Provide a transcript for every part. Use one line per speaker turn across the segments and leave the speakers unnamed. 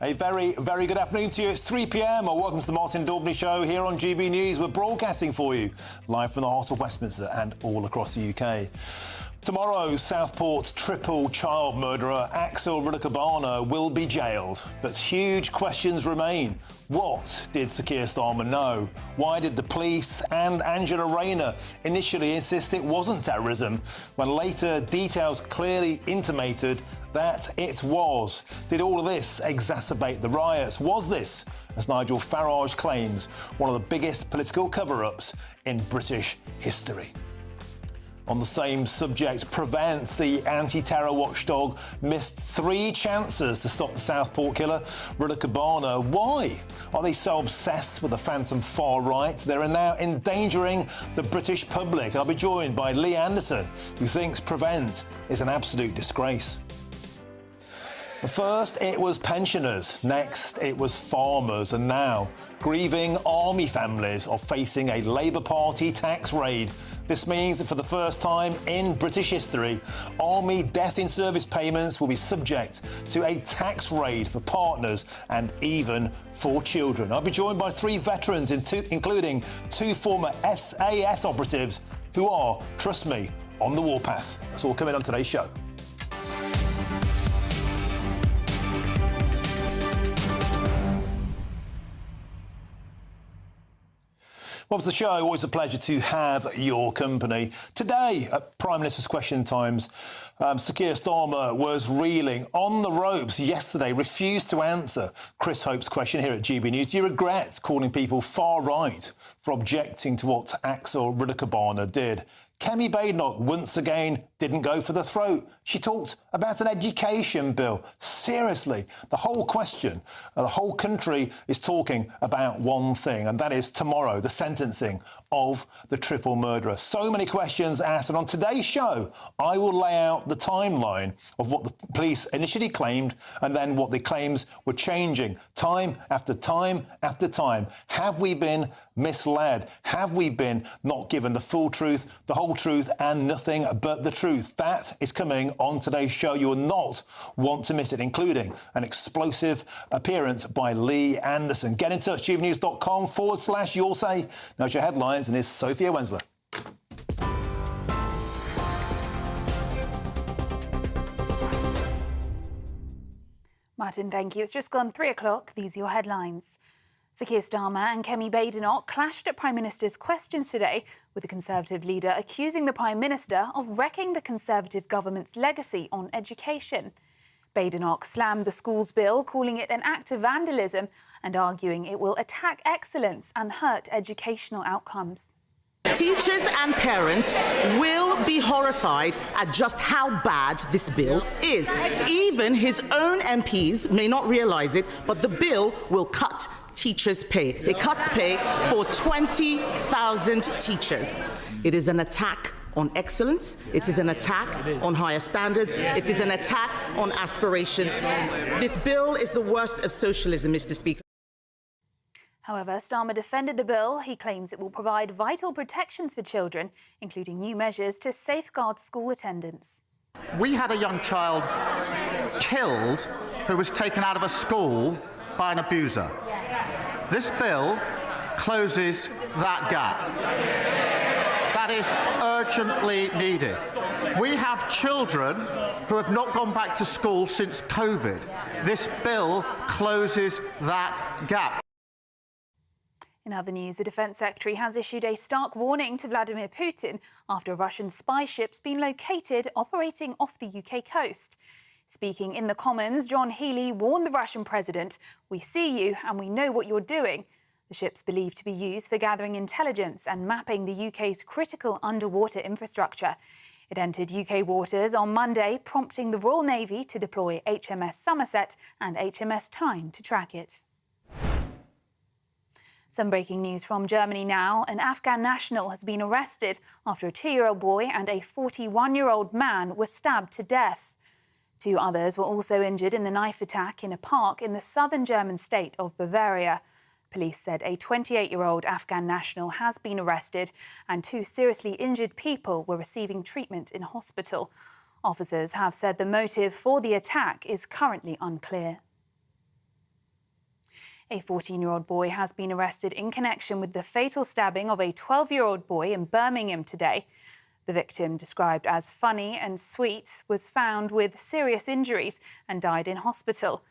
A very, very good afternoon to you. It's 3 p.m. Welcome to the Martin Daubney Show here on GB News. We're broadcasting for you live from the heart of Westminster and all across the UK. Tomorrow, Southport's triple child murderer Axel Rudakabana will be jailed. But huge questions remain. What did Sir Keir Starmer know? Why did the police and Angela Rayner initially insist it wasn't terrorism, when later details clearly intimated that it was? Did all of this exacerbate the riots? Was this, as Nigel Farage claims, one of the biggest political cover-ups in British history? On the same subject, Prevent, the anti-terror watchdog, missed 3 chances to stop the Southport killer, Rudakabana. Why are they so obsessed with the phantom far right? They're now endangering the British public. I'll be joined by Lee Anderson, who thinks Prevent is an absolute disgrace. First, it was pensioners. Next, it was farmers. And now, grieving army families are facing a Labour Party tax raid. This means that for the first time in British history, army death-in-service payments will be subject to a tax raid for partners and even for children. I'll be joined by 3 veterans, including 2 former SAS operatives who are, trust me, on the warpath. That's all coming on today's show. Welcome to the show. Always a pleasure to have your company. Today, at Prime Minister's Question Times, Sir Keir Starmer was reeling on the ropes yesterday, refused to answer Chris Hope's question here at GB News. Do you regret calling people far right for objecting to what Axel Rudakabana did? Kemi Badenoch once again didn't go for the throat. She talked about an education bill. Seriously, the whole question, the whole country is talking about one thing, and that is tomorrow, the sentencing of the triple murderer. So many questions asked, and on today's show, I will lay out the timeline of what the police initially claimed and then what the claims were changing time after time after time. Have we been misled? Have we been not given the full truth, the whole truth and nothing but the truth? That is coming on today's show. You will not want to miss it, including an explosive appearance by Lee Anderson. Get in touch, gbnews.com/your say. Note your headlines, and here's Sophia Wensler.
Martin, thank you. It's just gone 3 o'clock. These are your headlines. Sir Keir Starmer and Kemi Badenoch clashed at Prime Minister's questions today, with the Conservative leader accusing the Prime Minister of wrecking the Conservative government's legacy on education. Badenoch slammed the schools bill, calling it an act of vandalism and arguing it will attack excellence and hurt educational outcomes.
Teachers and parents will be horrified at just how bad this bill is. Even his own MPs may not realise it, but the bill will cut teachers' pay. It cuts pay for 20,000 teachers. It is an attack on excellence. It is an attack on higher standards. It is an attack on aspiration. This bill is the worst of socialism, Mr. Speaker.
However, Starmer defended the bill. He claims it will provide vital protections for children, including new measures to safeguard school attendance.
We had a young child killed who was taken out of a school by an abuser. This bill closes that gap. That is urgently needed. We have children who have not gone back to school since COVID. This bill closes that gap.
In other news, the Defence Secretary has issued a stark warning to Vladimir Putin after a Russian spy ship's been located operating off the UK coast. Speaking in the Commons, John Healey warned the Russian president, "We see you and we know what you're doing." The ship's believed to be used for gathering intelligence and mapping the UK's critical underwater infrastructure. It entered UK waters on Monday, prompting the Royal Navy to deploy HMS Somerset and HMS Tyne to track it. Some breaking news from Germany now. An Afghan national has been arrested after a 2-year-old boy and a 41-year-old man were stabbed to death. 2 others were also injured in the knife attack in a park in the southern German state of Bavaria. Police said a 28-year-old Afghan national has been arrested and 2 seriously injured people were receiving treatment in hospital. Officers have said the motive for the attack is currently unclear. A 14-year-old boy has been arrested in connection with the fatal stabbing of a 12-year-old boy in Birmingham today. The victim, described as funny and sweet, was found with serious injuries and died in hospital.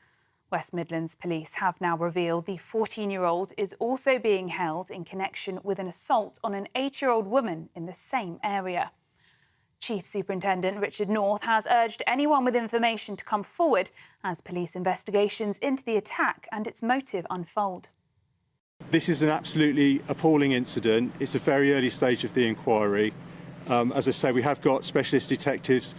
West Midlands Police have now revealed the 14-year-old is also being held in connection with an assault on an 8-year-old woman in the same area. Chief Superintendent Richard North has urged anyone with information to come forward as police investigations into the attack and its motive unfold.
This is an absolutely appalling incident. It's a very early stage of the inquiry. As I say, we have got specialist detectives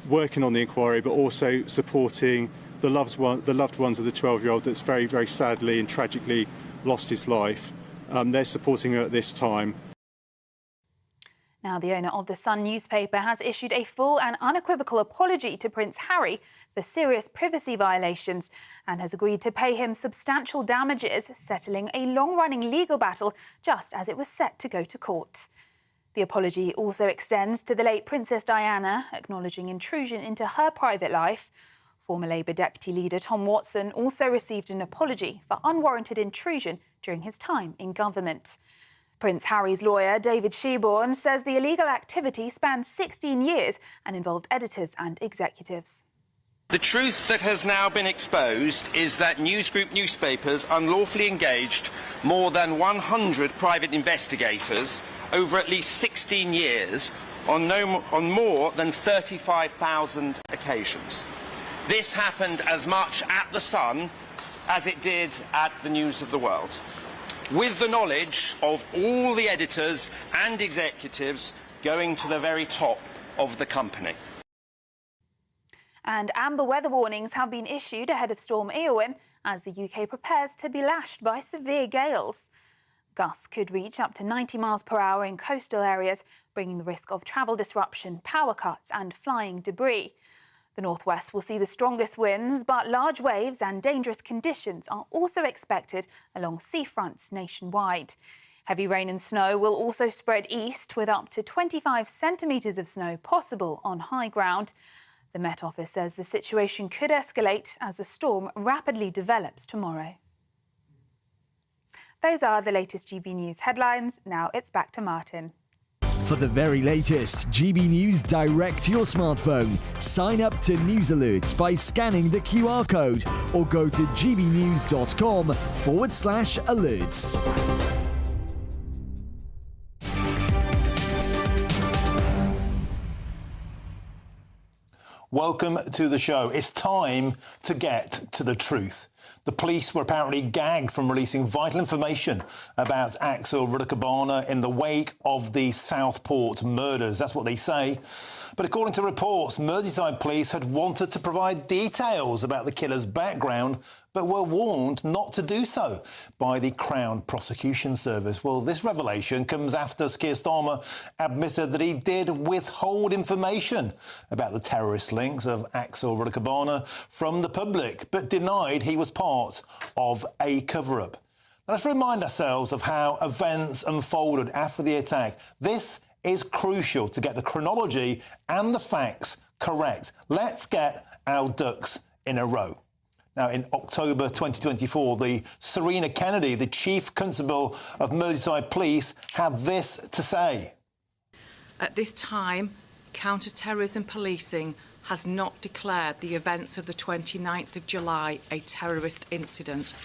working on the inquiry, but also supporting the loved ones of the 12-year-old that's very, very sadly and tragically lost his life. They're supporting her at this time.
Now, the owner of the Sun newspaper has issued a full and unequivocal apology to Prince Harry for serious privacy violations and has agreed to pay him substantial damages, settling a long-running legal battle just as it was set to go to court. The apology also extends to the late Princess Diana, acknowledging intrusion into her private life. Former Labour Deputy Leader Tom Watson also received an apology for unwarranted intrusion during his time in government. Prince Harry's lawyer, David Sheaborn, says the illegal activity spanned 16 years and involved editors and executives.
The truth that has now been exposed is that News Group newspapers unlawfully engaged more than 100 private investigators over at least 16 years on more than 35,000 occasions. This happened as much at The Sun as it did at the News of the World, with the knowledge of all the editors and executives going to the very top of the company.
And amber weather warnings have been issued ahead of Storm Eowyn as the UK prepares to be lashed by severe gales. Gusts could reach up to 90 miles per hour in coastal areas, bringing the risk of travel disruption, power cuts and flying debris. The northwest will see the strongest winds, but large waves and dangerous conditions are also expected along seafronts nationwide. Heavy rain and snow will also spread east, with up to 25 centimetres of snow possible on high ground. The Met Office says the situation could escalate as the storm rapidly develops tomorrow. Those are the latest GB News headlines. Now it's back to Martin.
For the very latest GB News direct to your smartphone, sign up to News Alerts by scanning the QR code or go to gbnews.com/alerts.
Welcome to the show. It's time to get to the truth. The police were apparently gagged from releasing vital information about Axel Rudakabana in the wake of the Southport murders. That's what they say. But according to reports, Merseyside police had wanted to provide details about the killer's background, but were warned not to do so by the Crown Prosecution Service. Well, this revelation comes after Keir Starmer admitted that he did withhold information about the terrorist links of Axel Rudakabana from the public, but denied he was part of a cover-up. Now, let's remind ourselves of how events unfolded after the attack. This is crucial to get the chronology and the facts correct. Let's get our ducks in a row. Now, in October 2024, the Serena Kennedy, the Chief Constable of Merseyside Police, had this to say.
At this time, counter-terrorism policing has not declared the events of the 29th of July a terrorist incident.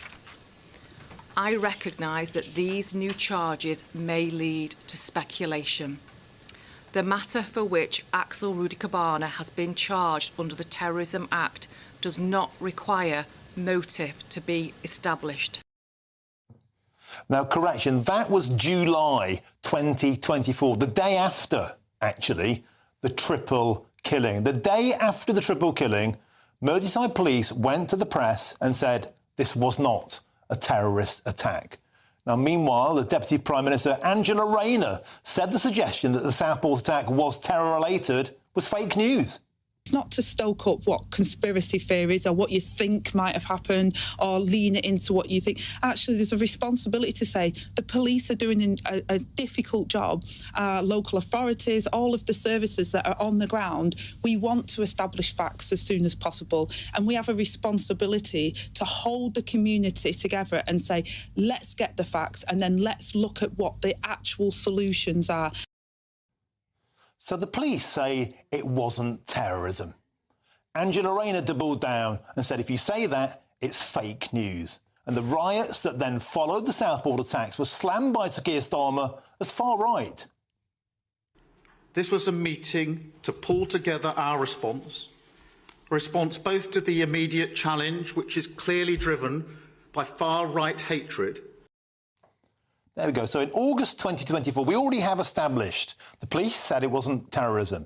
I recognise that these new charges may lead to speculation. The matter for which Axel Rudakabana has been charged under the Terrorism Act does not require motive to be established.
Now, correction, that was July 2024, the day after, actually, the triple killing. The day after the triple killing, Merseyside police went to the press and said this was not a terrorist attack. Now, meanwhile, the Deputy Prime Minister, Angela Rayner, said the suggestion that the Southport attack was terror-related was fake news.
It's not to stoke up what conspiracy theories or what you think might have happened or lean it into what you think. Actually, there's a responsibility to say the police are doing a difficult job. Local authorities, all of the services that are on the ground, we want to establish facts as soon as possible. And we have a responsibility to hold the community together and say, let's get the facts and then let's look at what the actual solutions are.
So the police say it wasn't terrorism. Angela Rayner doubled down and said if you say that, it's fake news. And the riots that then followed the Southport attacks were slammed by Sir Keir Starmer as far right.
This was a meeting to pull together our response, a response both to the immediate challenge, which is clearly driven by far-right hatred.
There we go. So in August 2024, we already have established the police said it wasn't terrorism.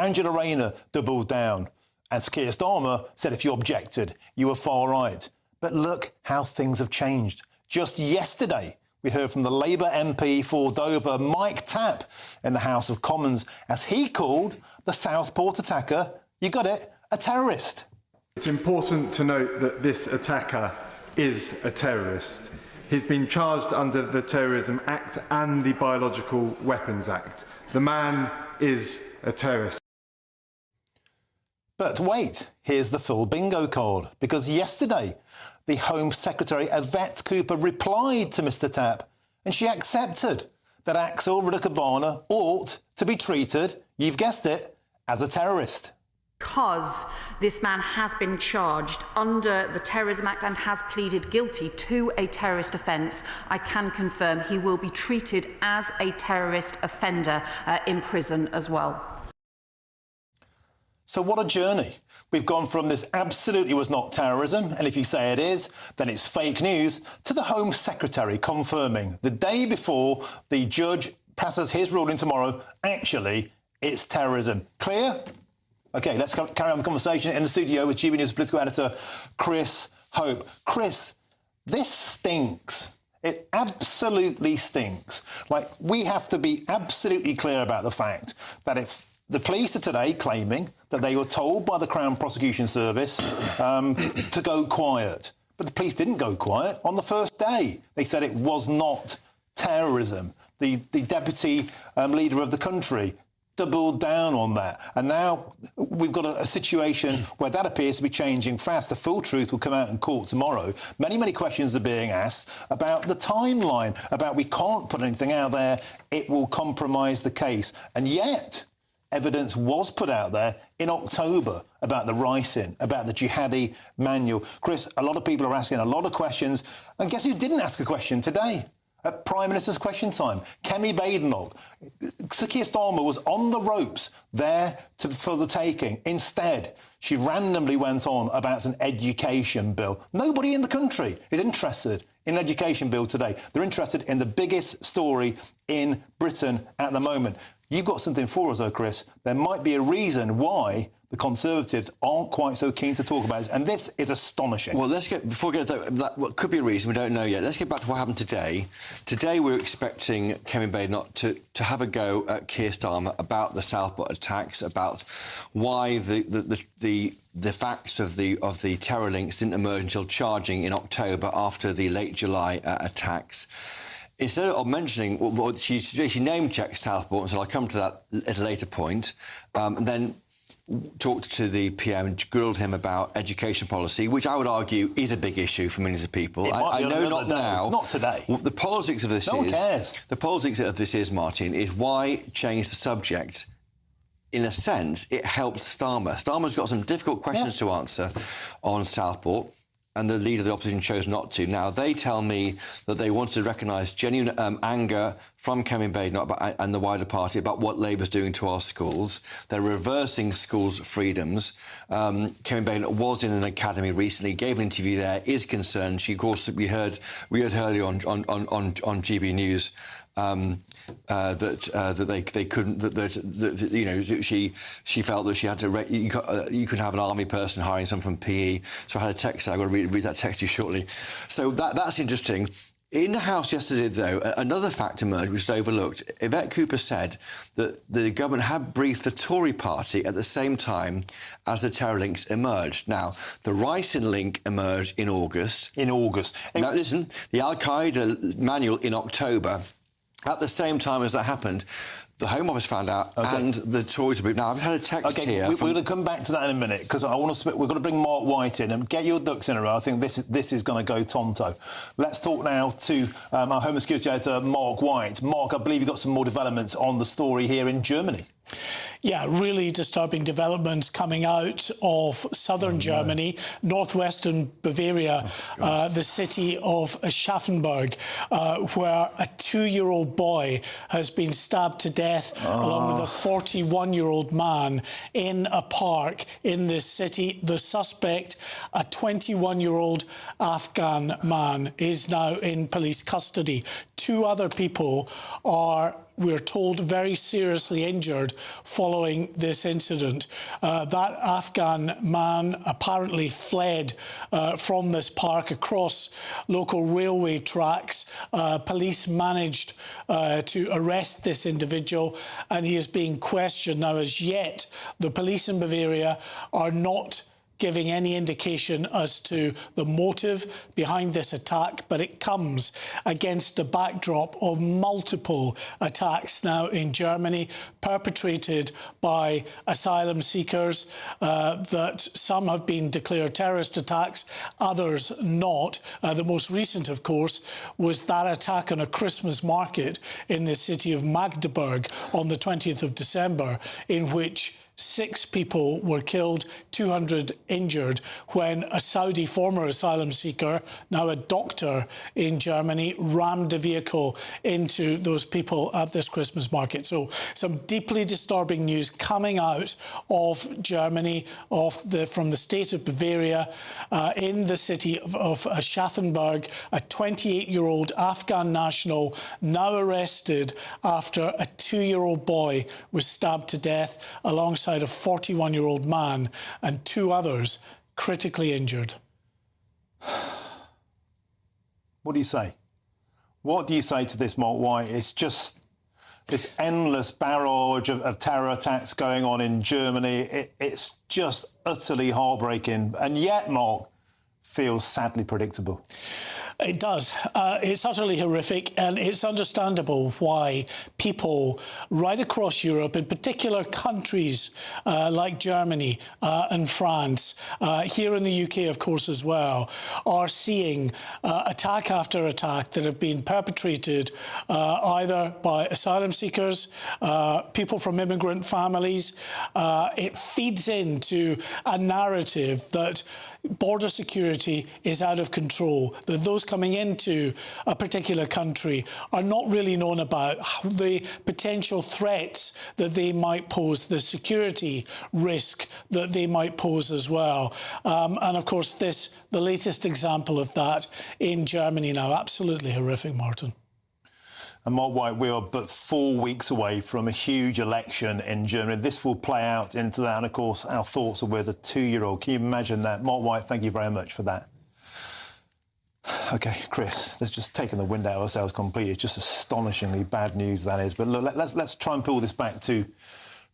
Angela Rayner doubled down. And Sir Keir Starmer said if you objected, you were far right. But look how things have changed. Just yesterday, we heard from the Labour MP for Dover, Mike Tapp, in the House of Commons, as he called the Southport attacker, you got it, a terrorist.
It's important to note that this attacker is a terrorist. He's been charged under the Terrorism Act and the Biological Weapons Act. The man is a terrorist.
But wait, here's the full bingo card, because yesterday the Home Secretary Yvette Cooper replied to Mr Tapp and she accepted that Axel Rudick-Cabana ought to be treated, you've guessed it, as a terrorist.
Because this man has been charged under the Terrorism Act and has pleaded guilty to a terrorist offence, I can confirm he will be treated as a terrorist offender in prison as well.
So what a journey. We've gone from this absolutely was not terrorism, and if you say it is, then it's fake news, to the Home Secretary confirming the day before the judge passes his ruling tomorrow, actually, it's terrorism. Clear? OK, let's carry on the conversation in the studio with GBNews political editor Chris Hope. Chris, this stinks. It absolutely stinks. Like, we have to be absolutely clear about the fact that if the police are today claiming that they were told by the Crown Prosecution Service to go quiet, but the police didn't go quiet on the first day. They said it was not terrorism. The deputy leader of the country doubled down on that. And now we've got a situation where that appears to be changing fast. The full truth will come out in court tomorrow. Many, many questions are being asked about the timeline, about we can't put anything out there, it will compromise the case. And yet, evidence was put out there in October about the ricin, about the jihadi manual. Chris, a lot of people are asking a lot of questions. And guess who didn't ask a question today? At Prime Minister's Question Time, Kemi Badenoch. Sir Keir Starmer was on the ropes there for the taking. Instead, she randomly went on about an education bill. Nobody in the country is interested in an education bill today. They're interested in the biggest story in Britain at the moment. You've got something for us, though, Chris. There might be a reason why the Conservatives aren't quite so keen to talk about it, and this is astonishing.
Well, let's get, before we get to that, what could be a reason, we don't know yet. Let's get back to what happened today. Today we're expecting Kemi Badenoch to have a go at Keir Starmer about the Southport attacks, about why the facts of the terror links didn't emerge until charging in October after the late July attacks. Instead of mentioning, well, she name-checked Southport and said, I'll come to that at a later point, and then talked to the PM and grilled him about education policy, which I would argue is a big issue for millions of people. I know not now.
Not today.
The politics of this
no one cares.
The politics of this is, Martin, is why change the subject. In a sense, it helped Starmer. Starmer's got some difficult questions to answer on Southport, and the leader of the opposition chose not to. Now, they tell me that they want to recognise genuine anger from Kemi Badenoch and the wider party about what Labour's doing to our schools. They're reversing schools' freedoms. Kemi Badenoch was in an academy recently, gave an interview there, is concerned. She, of course, we heard earlier on GB News that they couldn't. That you know, she felt that she had to. You could have an army person hiring someone from PE. So I had a text. I've got to read that text to you shortly. So that's interesting. In the House yesterday, though, another fact emerged which is overlooked. Yvette Cooper said that the government had briefed the Tory party at the same time as the terror links emerged. Now, the ricin link emerged in August. Now, listen, the Al-Qaeda manual in October. At the same time as that happened, the Home Office found out, and the Tories briefed. Now, I've had a text here.
We're going to come back to that in a minute because we're going to bring Mark White in and get your ducks in a row. I think this is going to go tonto. Let's talk now to our Home and Security Editor, Mark White. Mark, I believe you've got some more developments on the story here in Germany.
Yeah, really disturbing developments coming out of southern Germany, northwestern Bavaria, the city of Aschaffenburg, where a 2-year-old boy has been stabbed to death along with a 41-year-old man in a park in this city. The suspect, a 21-year-old Afghan man, is now in police custody. 2 other people are, we're told, very seriously injured following this incident. That Afghan man apparently fled from this park across local railway tracks. Police managed to arrest this individual and he is being questioned. Now, as yet, the police in Bavaria are not giving any indication as to the motive behind this attack, but it comes against the backdrop of multiple attacks now in Germany, perpetrated by asylum seekers, that some have been declared terrorist attacks, others not. The most recent, of course, was that attack on a Christmas market in the city of Magdeburg on the 20th of December, in which 6 people were killed, 200 injured, when a Saudi former asylum seeker, now a doctor in Germany, rammed a vehicle into those people at this Christmas market. So some deeply disturbing news coming out of Germany, from the state of Bavaria, in the city of Aschaffenburg. A 28-year-old Afghan national now arrested after a 2-year-old boy was stabbed to death alongside a 41-year-old man and 2 others critically injured.
What do you say? What do you say to this, Mark White? It's just this endless barrage of terror attacks going on in Germany. It's just utterly heartbreaking. And yet, Mark, feels sadly predictable.
It does. It's utterly horrific, and it's understandable why people right across Europe, in particular countries like Germany and France, here in the UK, of course, as well, are seeing attack after attack that have been perpetrated either by asylum seekers, people from immigrant families. It feeds into a narrative that border security is out of control, that those coming into a particular country are not really known about the potential threats that they might pose, the security risk that they might pose as well. And of course, the latest example of that in Germany now, absolutely horrific, Martin.
And Mark White, we are but 4 weeks away from a huge election in Germany. This will play out into that. And, of course, our thoughts are with a 2-year-old. Can you imagine that? Mark White, thank you very much for that. OK, Chris, that's just taken the wind out of ourselves completely. It's just astonishingly bad news, that is. But look, let's try and pull this back to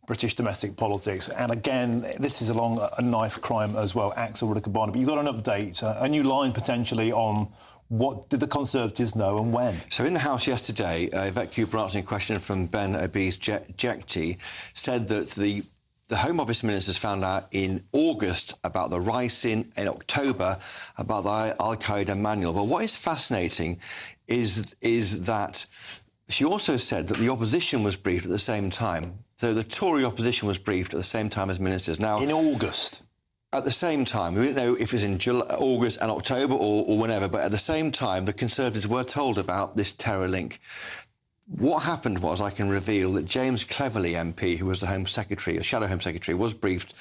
British domestic politics. And again, this is along a knife crime as well, Axel Ricker-Barney. But you've got an update, a new line potentially on what did the Conservatives know and when?
So in the House yesterday, Yvette Cooper, answering a question from Ben Obies-Jekti, said that the Home Office ministers found out in August about the ricin, in October about the Al-Qaeda manual. But what is fascinating is that she also said that the opposition was briefed at the same time. So the Tory opposition was briefed at the same time as ministers. Now,
in August?
At the same time, we don't know if it's in August and October or whenever, but at the same time, the Conservatives were told about this terror link. What happened was, I can reveal, that James Cleverly MP, who was the Home Secretary, a Shadow Home Secretary, was briefed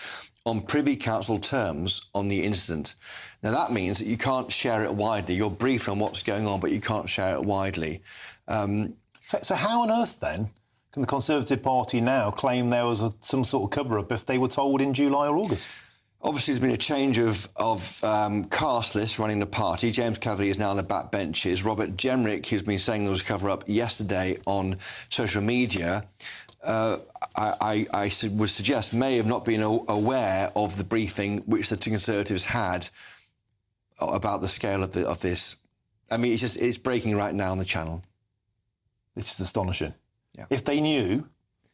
on Privy Council terms on the incident. Now, that means that you can't share it widely. You're briefed on what's going on, but you can't share it widely.
So how on earth, then, can the Conservative Party now claim there was some sort of cover-up if they were told in July or August?
Obviously, there's been a change of cast list running the party. James Cleverly is now on the back benches. Robert Jenrick, who's been saying there was a cover-up yesterday on social media, I would suggest may have not been aware of the briefing which the Conservatives had about the scale of this. I mean, it's breaking right now on the channel.
This is astonishing.
Yeah.
If they knew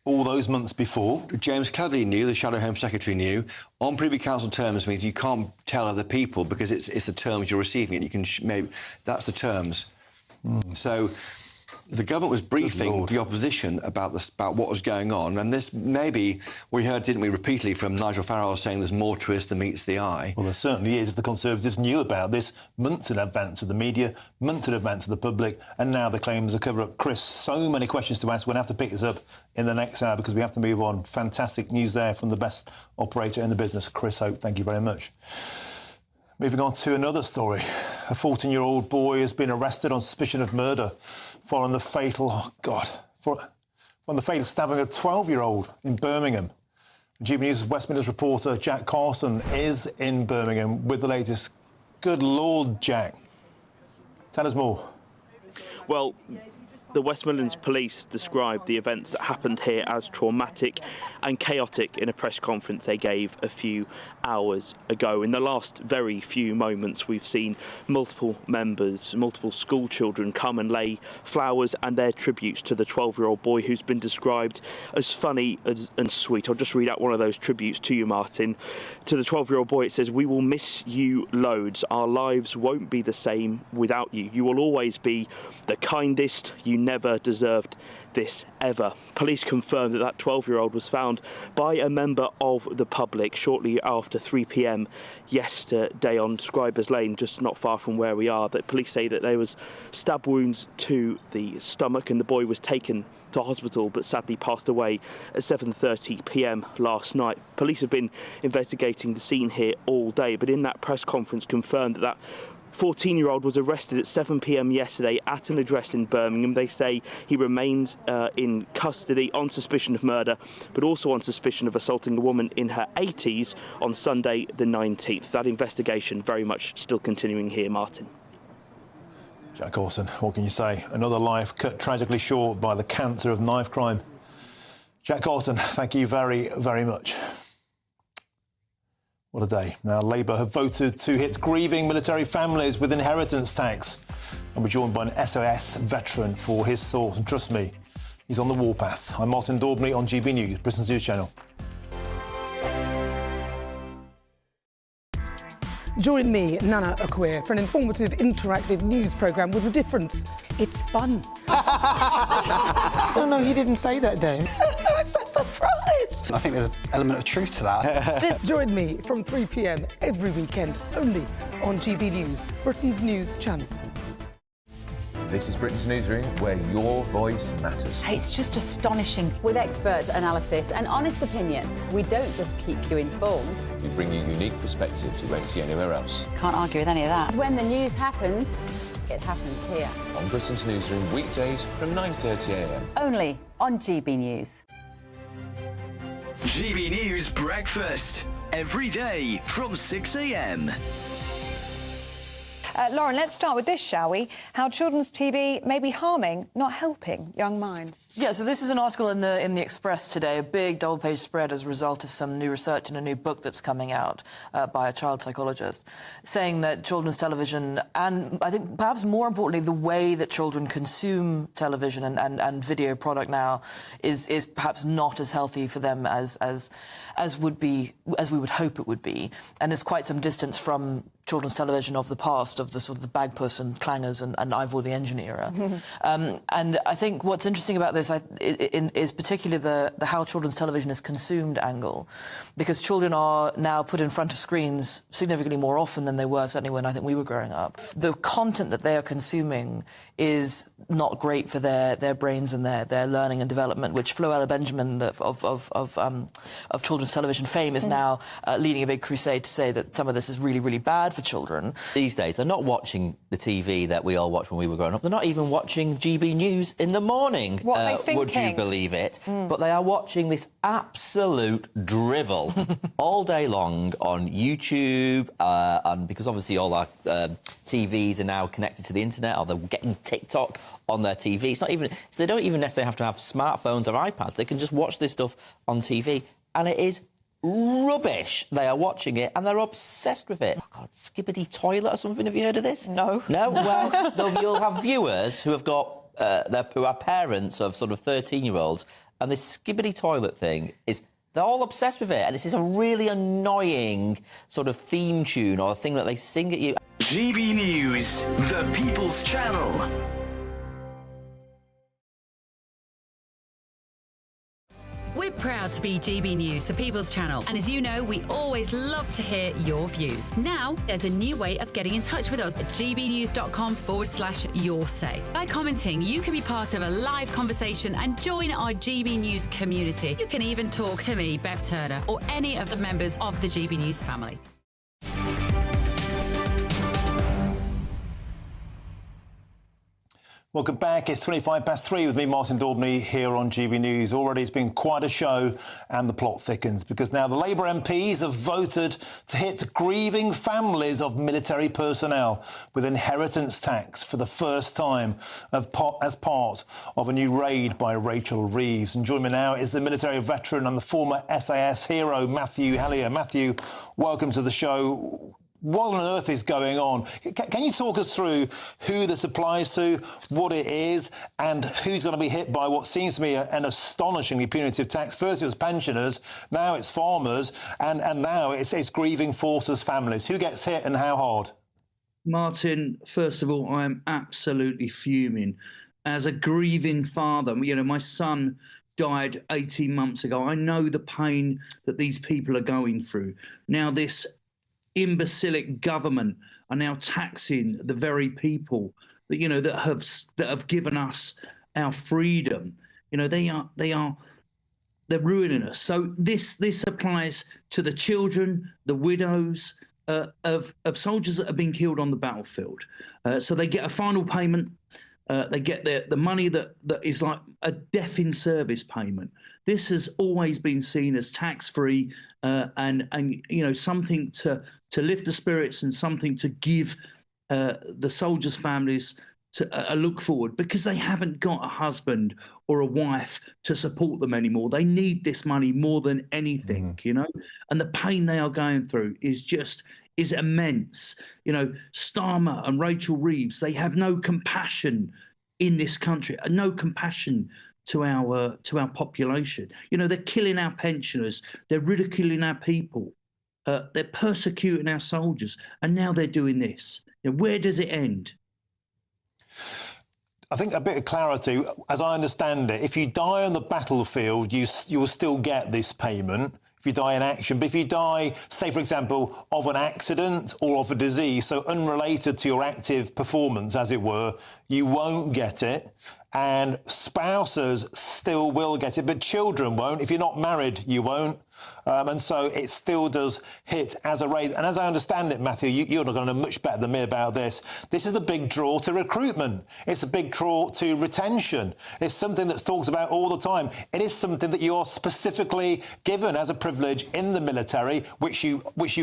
all those months before...
James Cleverly knew, the Shadow Home Secretary knew. On Privy Council terms means you can't tell other people because it's the terms you're receiving it. You can maybe that's the terms. So the government was briefing the opposition about what was going on, and this maybe we heard, didn't we, repeatedly from Nigel Farage saying there's more to this than meets the eye.
Well, there certainly is. If the Conservatives knew about this months in advance of the media, months in advance of the public, and now they claim there's a cover-up. Chris, so many questions to ask. We're going to have to pick this up in the next hour because we have to move on. Fantastic news there from the best operator in the business, Chris Hope. Thank you very much. Moving on to another story. A 14-year-old boy has been arrested on suspicion of murder following the fatal, from the fatal stabbing of a 12-year-old in Birmingham. GBNews West Midlands reporter Jack Carson is in Birmingham with the latest. Good Lord, Jack. Tell us more.
Well, the West Midlands Police described the events that happened here as traumatic and chaotic in a press conference they gave a few hours ago. In the last very few moments, we've seen multiple school children come and lay flowers and their tributes to the 12-year-old boy who's been described as funny and sweet. I'll just read out one of those tributes to you, Martin. To the 12-year-old boy, it says, "We will miss you loads. Our lives won't be the same without you. You will always be the kindest. You never deserved this ever." Police confirmed that 12-year-old was found by a member of the public shortly after 3 p.m. yesterday on Scribers Lane, just not far from where we are. That police say that there was stab wounds to the stomach and the boy was taken to hospital but sadly passed away at 7:30 p.m. last night. Police have been investigating the scene here all day, but in that press conference confirmed that 14-year-old was arrested at 7 p.m. yesterday at an address in Birmingham. They say he remains in custody on suspicion of murder, but also on suspicion of assaulting a woman in her 80s on Sunday the 19th. That investigation very much still continuing here, Martin.
Jack Carson, what can you say? Another life cut tragically short by the cancer of knife crime. Jack Carson, thank you very, very much. What a day. Now, Labour have voted to hit grieving military families with inheritance tax. And we're joined by an SOS veteran for his thoughts. And trust me, he's on the warpath. I'm Martin Daubney on GB News, Britain's news channel.
Join me, Nana Akwe, for an informative, interactive news programme with a difference. It's fun.
No, he didn't say that, Dave.
I'm so surprised.
I think there's an element of truth to that.
Join me from 3 p.m. every weekend, only on GB News, Britain's news channel.
This is Britain's Newsroom, where your voice matters.
It's just astonishing. With expert analysis and honest opinion, we don't just keep you informed.
We bring you unique perspectives you won't see anywhere else.
Can't argue with any of that. When the news happens, it happens here.
On Britain's Newsroom, weekdays from 9:30 a.m.
Only on GB News.
GB News Breakfast, every day from 6 a.m.
Lauren, let's start with this, shall we? How children's TV may be harming, not helping young minds.
Yeah, so this is an article in the Express today, a big double-page spread as a result of some new research and a new book that's coming out by a child psychologist, saying that children's television, and I think perhaps more importantly, the way that children consume television and video product now is perhaps not as healthy for them as we would hope it would be. And there's quite some distance from children's television of the past, of the sort of the Bagpuss and Clangers and Ivor the Engine era. And I think what's interesting about this is particularly the how children's television is consumed angle, because children are now put in front of screens significantly more often than they were, certainly when I think we were growing up. The content that they are consuming is not great for their brains and their learning and development, which Floella Benjamin of children's television fame is now leading a big crusade to say that some of this is really, really bad for for children.
These days, they're not watching the TV that we all watched when we were growing up. They're not even watching GB News in the morning.
What are they thinking?
Would you believe it? But they are watching this absolute drivel all day long on YouTube, and because obviously all our TVs are now connected to the internet, or they're getting TikTok on their TV. It's not even... So they don't even necessarily have to have smartphones or iPads. They can just watch this stuff on TV, and it is rubbish. They are watching it and they're obsessed with it. Oh God, Skibbity Toilet or something. Have you heard of this?
No.
No? Well, you'll have viewers who have got who are parents of sort of 13-year-olds, and this Skibbity Toilet thing is... They're all obsessed with it, and this is a really annoying sort of theme tune or thing that they sing at you.
GB News, the People's Channel.
We're proud to be GB News, the People's Channel. And as you know, we always love to hear your views. Now, there's a new way of getting in touch with us at gbnews.com/yoursay. By commenting, you can be part of a live conversation and join our GB News community. You can even talk to me, Bev Turner, or any of the members of the GB News family.
Welcome back. It's 3 with me, Martin Daubney, here on GB News. Already it's been quite a show, and the plot thickens because now the Labour MPs have voted to hit grieving families of military personnel with inheritance tax for the first time as part of a new raid by Rachel Reeves. And joining me now is the military veteran and the former SAS hero, Matthew Hellier. Matthew, welcome to the show. What on earth is going on? Can you talk us through who this applies to, what it is, and who's going to be hit by what seems to be an astonishingly punitive tax? First it was pensioners, now it's farmers, and now it's grieving forces families. Who gets hit and how hard?
Martin, first of all, I am absolutely fuming. As a grieving father, you know, my son died 18 months ago. I know the pain that these people are going through. Now this imbecilic government are now taxing the very people that, you know, that have given us our freedom. You know, they're ruining us. So this applies to the children, the widows of soldiers that have been killed on the battlefield. So they get a final payment. They get the money that is like a death in service payment. This has always been seen as tax-free and you know, something to lift the spirits and something to give the soldiers' families to a look forward, because they haven't got a husband or a wife to support them anymore. They need this money more than anything, you know, and the pain they are going through is immense. You know, Starmer and Rachel Reeves, they have no compassion in this country, no compassion to our population. You know, they're killing our pensioners, they're ridiculing our people, they're persecuting our soldiers, and now they're doing this. You know, where does it end?
I think a bit of clarity, as I understand it, if you die on the battlefield, you will still get this payment if you die in action. But if you die, say, for example, of an accident or of a disease, so unrelated to your active performance, as it were, you won't get it. And spouses still will get it, but children won't. If you're not married, you won't. And so it still does hit as a raid. And as I understand it, Matthew, you're not going to know much better than me about this. This is a big draw to recruitment. It's a big draw to retention. It's something that's talked about all the time. It is something that you're specifically given as a privilege in the military, which you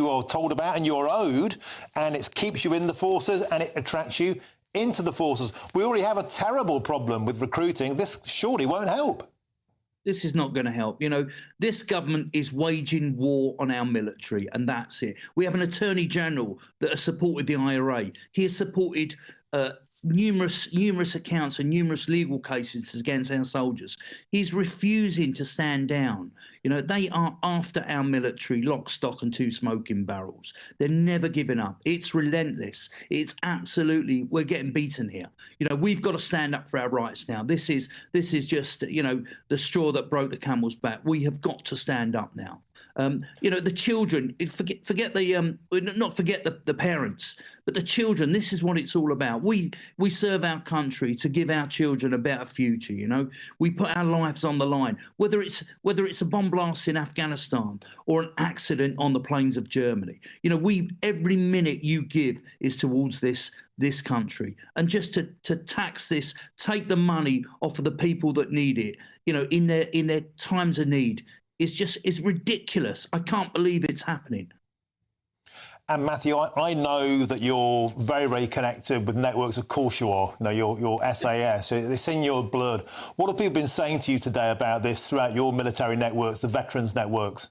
are told about and you're owed, and it keeps you in the forces and it attracts you into the forces. We already have a terrible problem with recruiting. This surely won't help.
This is not going to help. You know, this government is waging war on our military, and that's it. We have an Attorney General that has supported the IRA. He has supported numerous accounts and numerous legal cases against our soldiers. He's refusing to stand down. You know, they are after our military, lock, stock and two smoking barrels. They're never giving up. It's relentless. It's absolutely, we're getting beaten here. You know, we've got to stand up for our rights now. This is just, you know, the straw that broke the camel's back. We have got to stand up now. You know, the children, forget the parents, but the children. This is what it's all about. We serve our country to give our children a better future. You know, we put our lives on the line, whether it's a bomb blast in Afghanistan or an accident on the plains of Germany. You know, every minute you give is towards this country, and just to tax this, take the money off of the people that need it, you know, in their times of need, is ridiculous. I can't believe it's happening.
And Matthew, I know that you're very, very connected with networks. Of course you are. You know, your SAS. It's in your blood. What have people been saying to you today about this throughout your military networks, the veterans networks?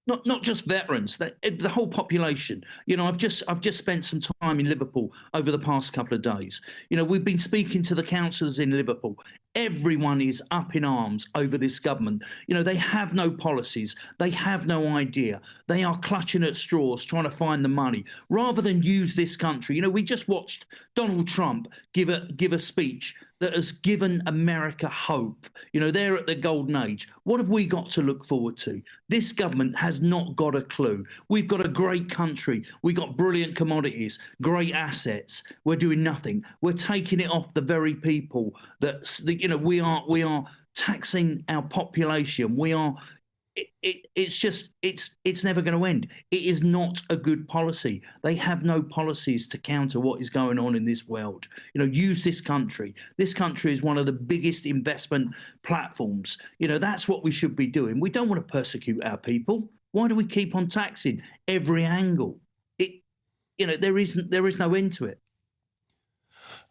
Not just veterans, the whole population. You know, I've just spent some time in Liverpool over the past couple of days. You know, we've been speaking to the councillors in Liverpool. Everyone is up in arms over this government. You know, they have no policies. They have no idea. They are clutching at straws, trying to find the money, rather than use this country. You know, we just watched Donald Trump give a speech that has given America hope. You know, they're at the golden age. What have we got to look forward to? This government has not got a clue. We've got a great country. We've got brilliant commodities, great assets. We're doing nothing. We're taking it off the very people that, you know, we are taxing our population. We are. It's never going to end. It is not a good policy. They have no policies to counter what is going on in this world. You know, use this country. This country is one of the biggest investment platforms. You know, that's what we should be doing. We don't want to persecute our people. Why do we keep on taxing every angle? You know, there is no end to it.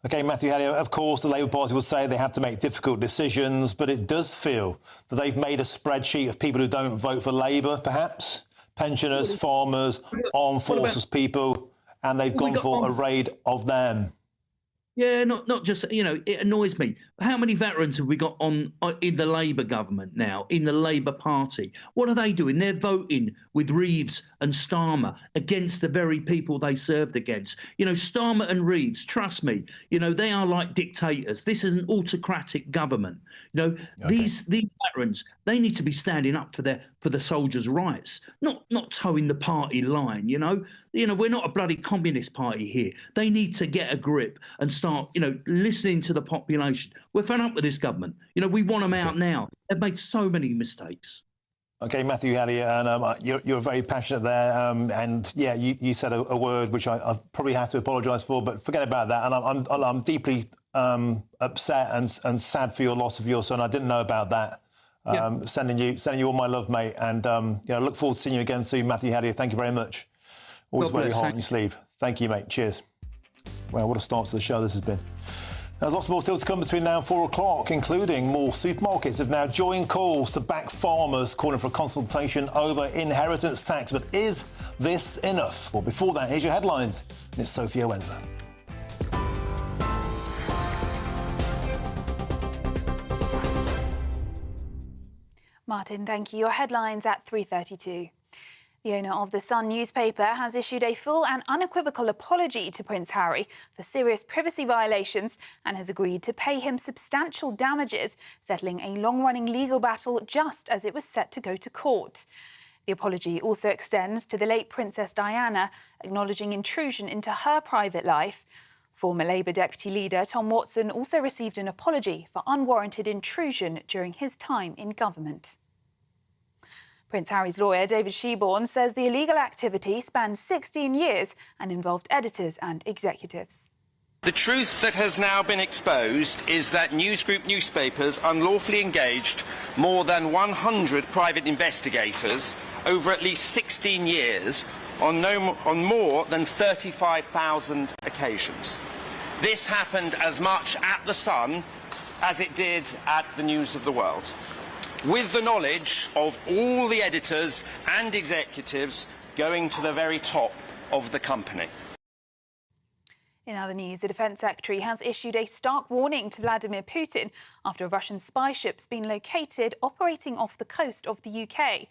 OK, Matthew Hallier, of course, the Labour Party will say they have to make difficult decisions, but it does feel that they've made a spreadsheet of people who don't vote for Labour, perhaps, pensioners, farmers, armed forces people, and they've gone for a raid of them.
Yeah, not just, you know, it annoys me. How many veterans have we got in the Labour government now, in the Labour Party? What are they doing? They're voting with Reeves and Starmer against the very people they served against. You know, Starmer and Reeves, trust me, you know, they are like dictators. This is an autocratic government. You know, these veterans, they need to be standing up for the soldiers' rights, not towing the party line, you know. You know, we're not a bloody communist party here. They need to get a grip and start, you know, listening to the population. We're fed up with this government. You know, we want them out now. They've made so many mistakes.
OK, Matthew Hallier, and you're very passionate there. And, yeah, you said a word which I probably have to apologise for, but forget about that. And I'm deeply upset and sad for your loss of your son. I didn't know about that. Sending you all my love, mate. And, you know, look forward to seeing you again soon, Matthew Hallier. Thank you very much. Always wear your heart on your sleeve. Thank you, mate. Cheers. Well, what a start to the show this has been. There's lots more still to come between now and 4 o'clock, including more supermarkets have now joined calls to back farmers calling for a consultation over inheritance tax. But is this enough? Well, before that, here's your headlines. And it's Sophia Wenzel.
Martin, thank you. Your headlines at 3:32. The owner of The Sun newspaper has issued a full and unequivocal apology to Prince Harry for serious privacy violations and has agreed to pay him substantial damages, settling a long-running legal battle just as it was set to go to court. The apology also extends to the late Princess Diana, acknowledging intrusion into her private life. Former Labour Deputy Leader Tom Watson also received an apology for unwarranted intrusion during his time in government. Prince Harry's lawyer, David Sheeborn, says the illegal activity spanned 16 years and involved editors and executives.
The truth that has now been exposed is that News Group newspapers unlawfully engaged more than 100 private investigators over at least 16 years on more than 35,000 occasions. This happened as much at The Sun as it did at the News of the World, with the knowledge of all the editors and executives going to the very top of the company.
In other news, the Defence Secretary has issued a stark warning to Vladimir Putin after a Russian spy ship's been located operating off the coast of the UK.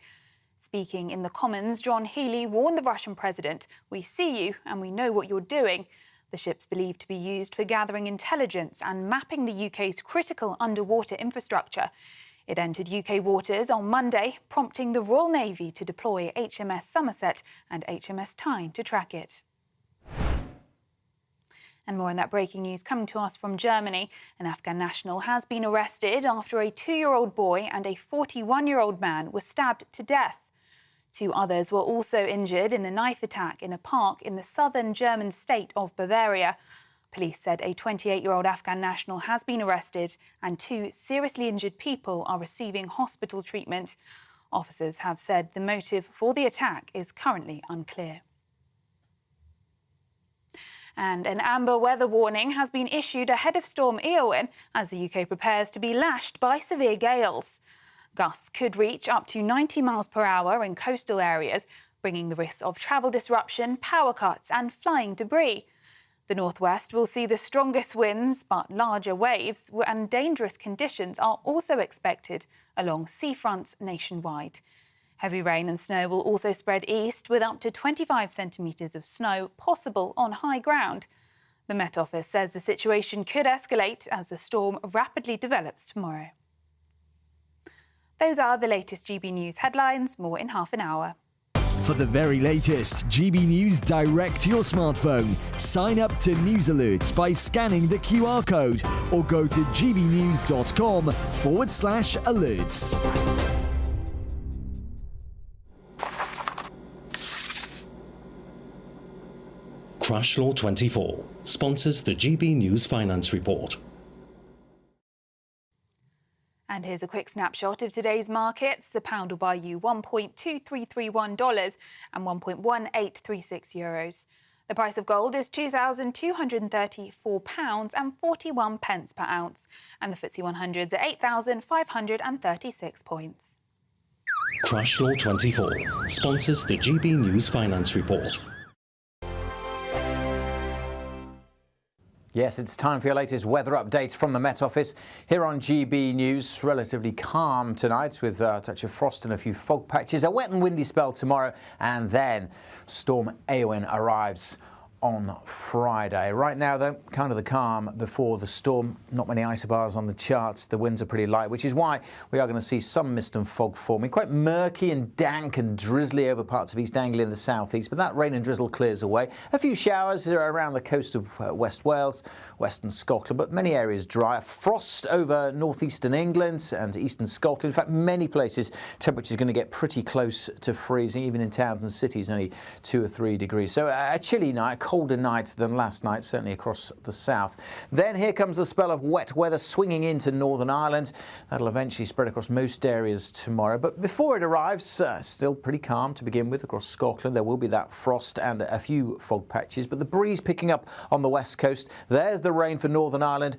Speaking in the Commons, John Healey warned the Russian president, "We see you and we know what you're doing." The ship's believed to be used for gathering intelligence and mapping the UK's critical underwater infrastructure. It entered UK waters on Monday, prompting the Royal Navy to deploy HMS Somerset and HMS Tyne to track it. And more on that breaking news coming to us from Germany. An Afghan national has been arrested after a 2-year-old boy and a 41-year-old man were stabbed to death. 2 others were also injured in the knife attack in a park in the southern German state of Bavaria. Police said a 28-year-old Afghan national has been arrested and 2 seriously injured people are receiving hospital treatment. Officers have said the motive for the attack is currently unclear. And an amber weather warning has been issued ahead of Storm Eowyn as the UK prepares to be lashed by severe gales. Gusts could reach up to 90 miles per hour in coastal areas, bringing the risk of travel disruption, power cuts and flying debris. The northwest will see the strongest winds, but larger waves and dangerous conditions are also expected along seafronts nationwide. Heavy rain and snow will also spread east, with up to 25 centimetres of snow possible on high ground. The Met Office says the situation could escalate as the storm rapidly develops tomorrow. Those are the latest GB News headlines. More in half an hour.
For the very latest GB News direct to your smartphone, sign up to News Alerts by scanning the QR code or go to gbnews.com/alerts.
Crash Law 24 sponsors the GB News Finance Report.
And here's a quick snapshot of today's markets. The pound will buy you $1.2331 and €1.1836. The price of gold is £2,234 and 41 pence per ounce. And the FTSE 100's at 8,536 points.
Crash Law 24 sponsors the GB News Finance Report.
Yes, it's time for your latest weather updates from the Met Office. Here on GB News, relatively calm tonight with a touch of frost and a few fog patches. A wet and windy spell tomorrow, and then Storm Eowyn arrives on Friday. Right now, though, kind of the calm before the storm. Not many isobars on the charts. The winds are pretty light, which is why we are going to see some mist and fog forming. Quite murky and dank and drizzly over parts of East Anglia and the southeast, but that rain and drizzle clears away. A few showers are around the coast of West Wales, western Scotland, but many areas dry. Frost over northeastern England and eastern Scotland. In fact, many places temperatures are going to get pretty close to freezing, even in towns and cities, only 2 or 3 degrees. So a chilly night, colder night than last night, certainly across the south. Then here comes the spell of wet weather swinging into Northern Ireland. That'll eventually spread across most areas tomorrow. But before it arrives, still pretty calm to begin with across Scotland. There will be that frost and a few fog patches, but the breeze picking up on the west coast. There's the rain for Northern Ireland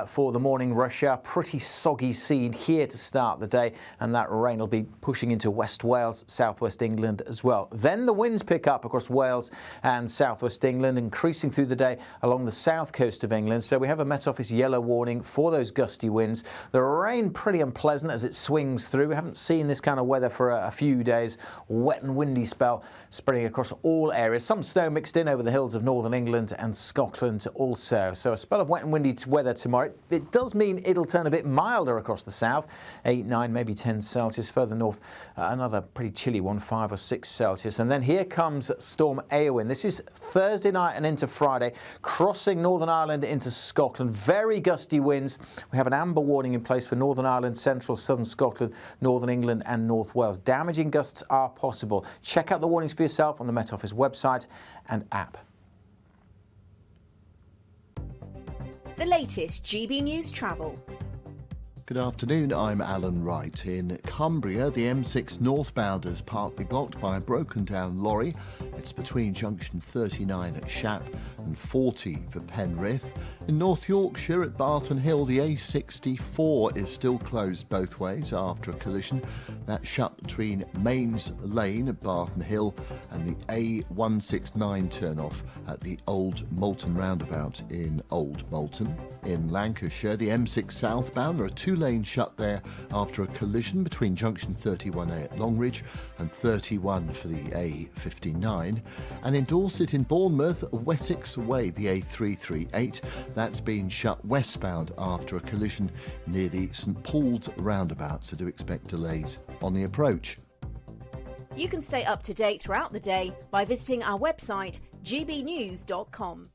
for the morning rush hour. Pretty soggy scene here to start the day, and that rain will be pushing into West Wales, southwest England as well. Then the winds pick up across Wales and southwest England, increasing through the day along the south coast of England. So we have a Met Office yellow warning for those gusty winds. The rain pretty unpleasant as it swings through. We haven't seen this kind of weather for a few days. Wet and windy spell spreading across all areas. Some snow mixed in over the hills of northern England and Scotland also. So a spell of wet and windy weather tomorrow. It does mean it'll turn a bit milder across the south. 8, 9, maybe 10 Celsius. Further north, another pretty chilly one, 5 or 6 Celsius. And then here comes Storm Eowyn. This is Thursday night and into Friday, crossing Northern Ireland into Scotland. Very gusty winds. We have an amber warning in place for Northern Ireland, central, southern Scotland, northern England and North Wales. Damaging gusts are possible. Check out the warnings for yourself on the Met Office website and app.
The latest GB News travel.
Good afternoon, I'm Alan Wright. In Cumbria, the M6 northbound is partly blocked by a broken down lorry. It's between junction 39 at Shap and 40 for Penrith. In North Yorkshire at Barton Hill, the A64 is still closed both ways after a collision. That's shut between Mains Lane at Barton Hill and the A169 turnoff at the Old Moulton roundabout in Old Moulton. In Lancashire, the M6 southbound, there are 2 lanes shut there after a collision between junction 31A at Longridge and 31 for the A59. line, and in Dorset in Bournemouth, Wessex Way, the A338, that's been shut westbound after a collision near the St Paul's roundabout, so do expect delays on the approach.
You can stay up to date throughout the day by visiting our website, gbnews.com.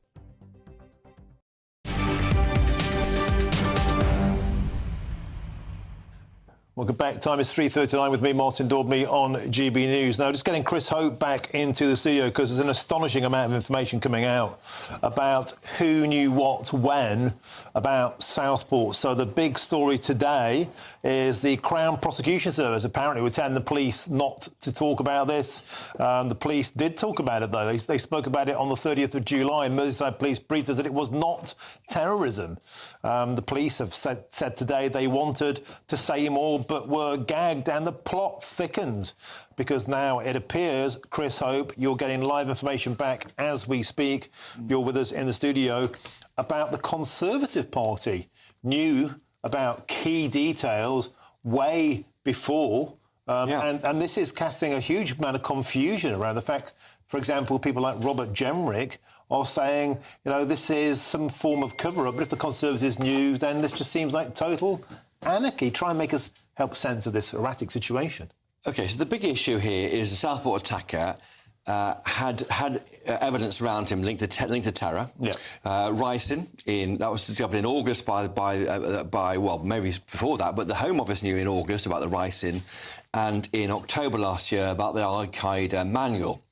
Welcome back. Time is 3:39 with me, Martin Daubney, on GB News. Now, just getting Chris Hope back into the studio because there's an astonishing amount of information coming out about who knew what when about Southport. So the big story today is the Crown Prosecution Service apparently were telling the police not to talk about this. The police did talk about it, though. They spoke about it on the 30th of July. Merseyside Police briefed us that it was not terrorism. The police have said today they wanted to say more, but were gagged, and the plot thickens because now it appears, Chris Hope, you're getting live information back as we speak. You're with us in the studio about the Conservative Party knew about key details way before, and this is casting a huge amount of confusion around the fact, for example, people like Robert Jenrick are saying, you know, this is some form of cover-up, but if the Conservatives knew, then this just seems like total anarchy. Try and make us help sense of this erratic situation.
OK, so the big issue here is the Southport attacker had evidence around him linked to terror. Yeah. Ricin, that was discovered in August by well, maybe before that, but the Home Office knew in August about the Ricin, and in October last year about the Al-Qaeda manual.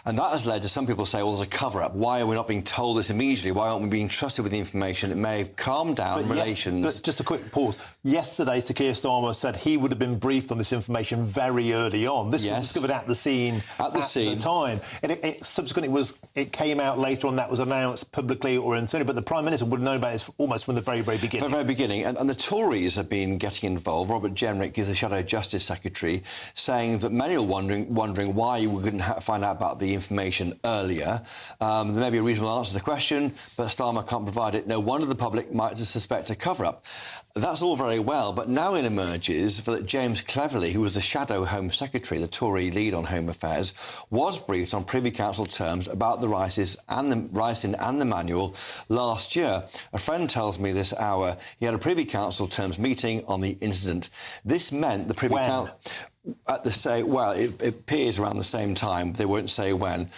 And that has led to some people say, well, there's a cover-up. Why are we not being told this immediately? Why aren't we being trusted with the information? It may have calmed down relations.
But just a quick pause. Yesterday, Sir Keir Starmer said he would have been briefed on this information very early on. This was discovered at the scene at the time. And subsequently, it came out later on that was announced publicly or internally, but the Prime Minister would have known about this almost from the very, very beginning.
From the very beginning. And the Tories have been getting involved. Robert Jenrick is the Shadow Justice Secretary, saying that many are wondering why we couldn't find out about the information earlier. There may be a reasonable answer to the question, but Starmer can't provide it. No wonder the public might suspect a cover-up. That's all very well, but now it emerges that James Cleverly, who was the Shadow Home Secretary, the Tory lead on Home Affairs, was briefed on Privy Council terms about the Ricin and the manual last year. A friend tells me this hour he had a Privy Council terms meeting on the incident. This meant the Privy Council... it appears around the same time. They won't say when.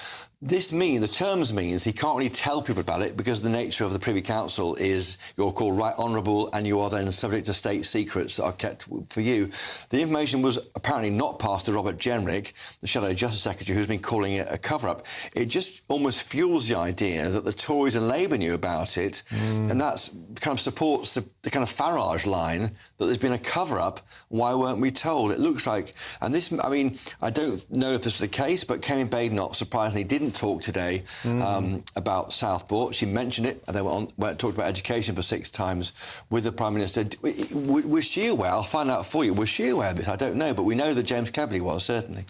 The terms means he can't really tell people about it because the nature of the Privy Council is you're called Right Honourable and you are then subject to state secrets that are kept for you. The information was apparently not passed to Robert Jenrick, the Shadow Justice Secretary, who's been calling it a cover-up. It just almost fuels the idea that the Tories and Labour knew about it, and that kind of supports the kind of Farage line that there's been a cover-up. Why weren't we told? It looks like... And this, I mean, I don't know if this was the case, but Kemi Badenoch, surprisingly, didn't talk today about Southport. She mentioned it, and then talked about education for 6 times with the Prime Minister. Was she aware? I'll find out for you. Was she aware of this? I don't know, but we know that James Cleverly was, certainly.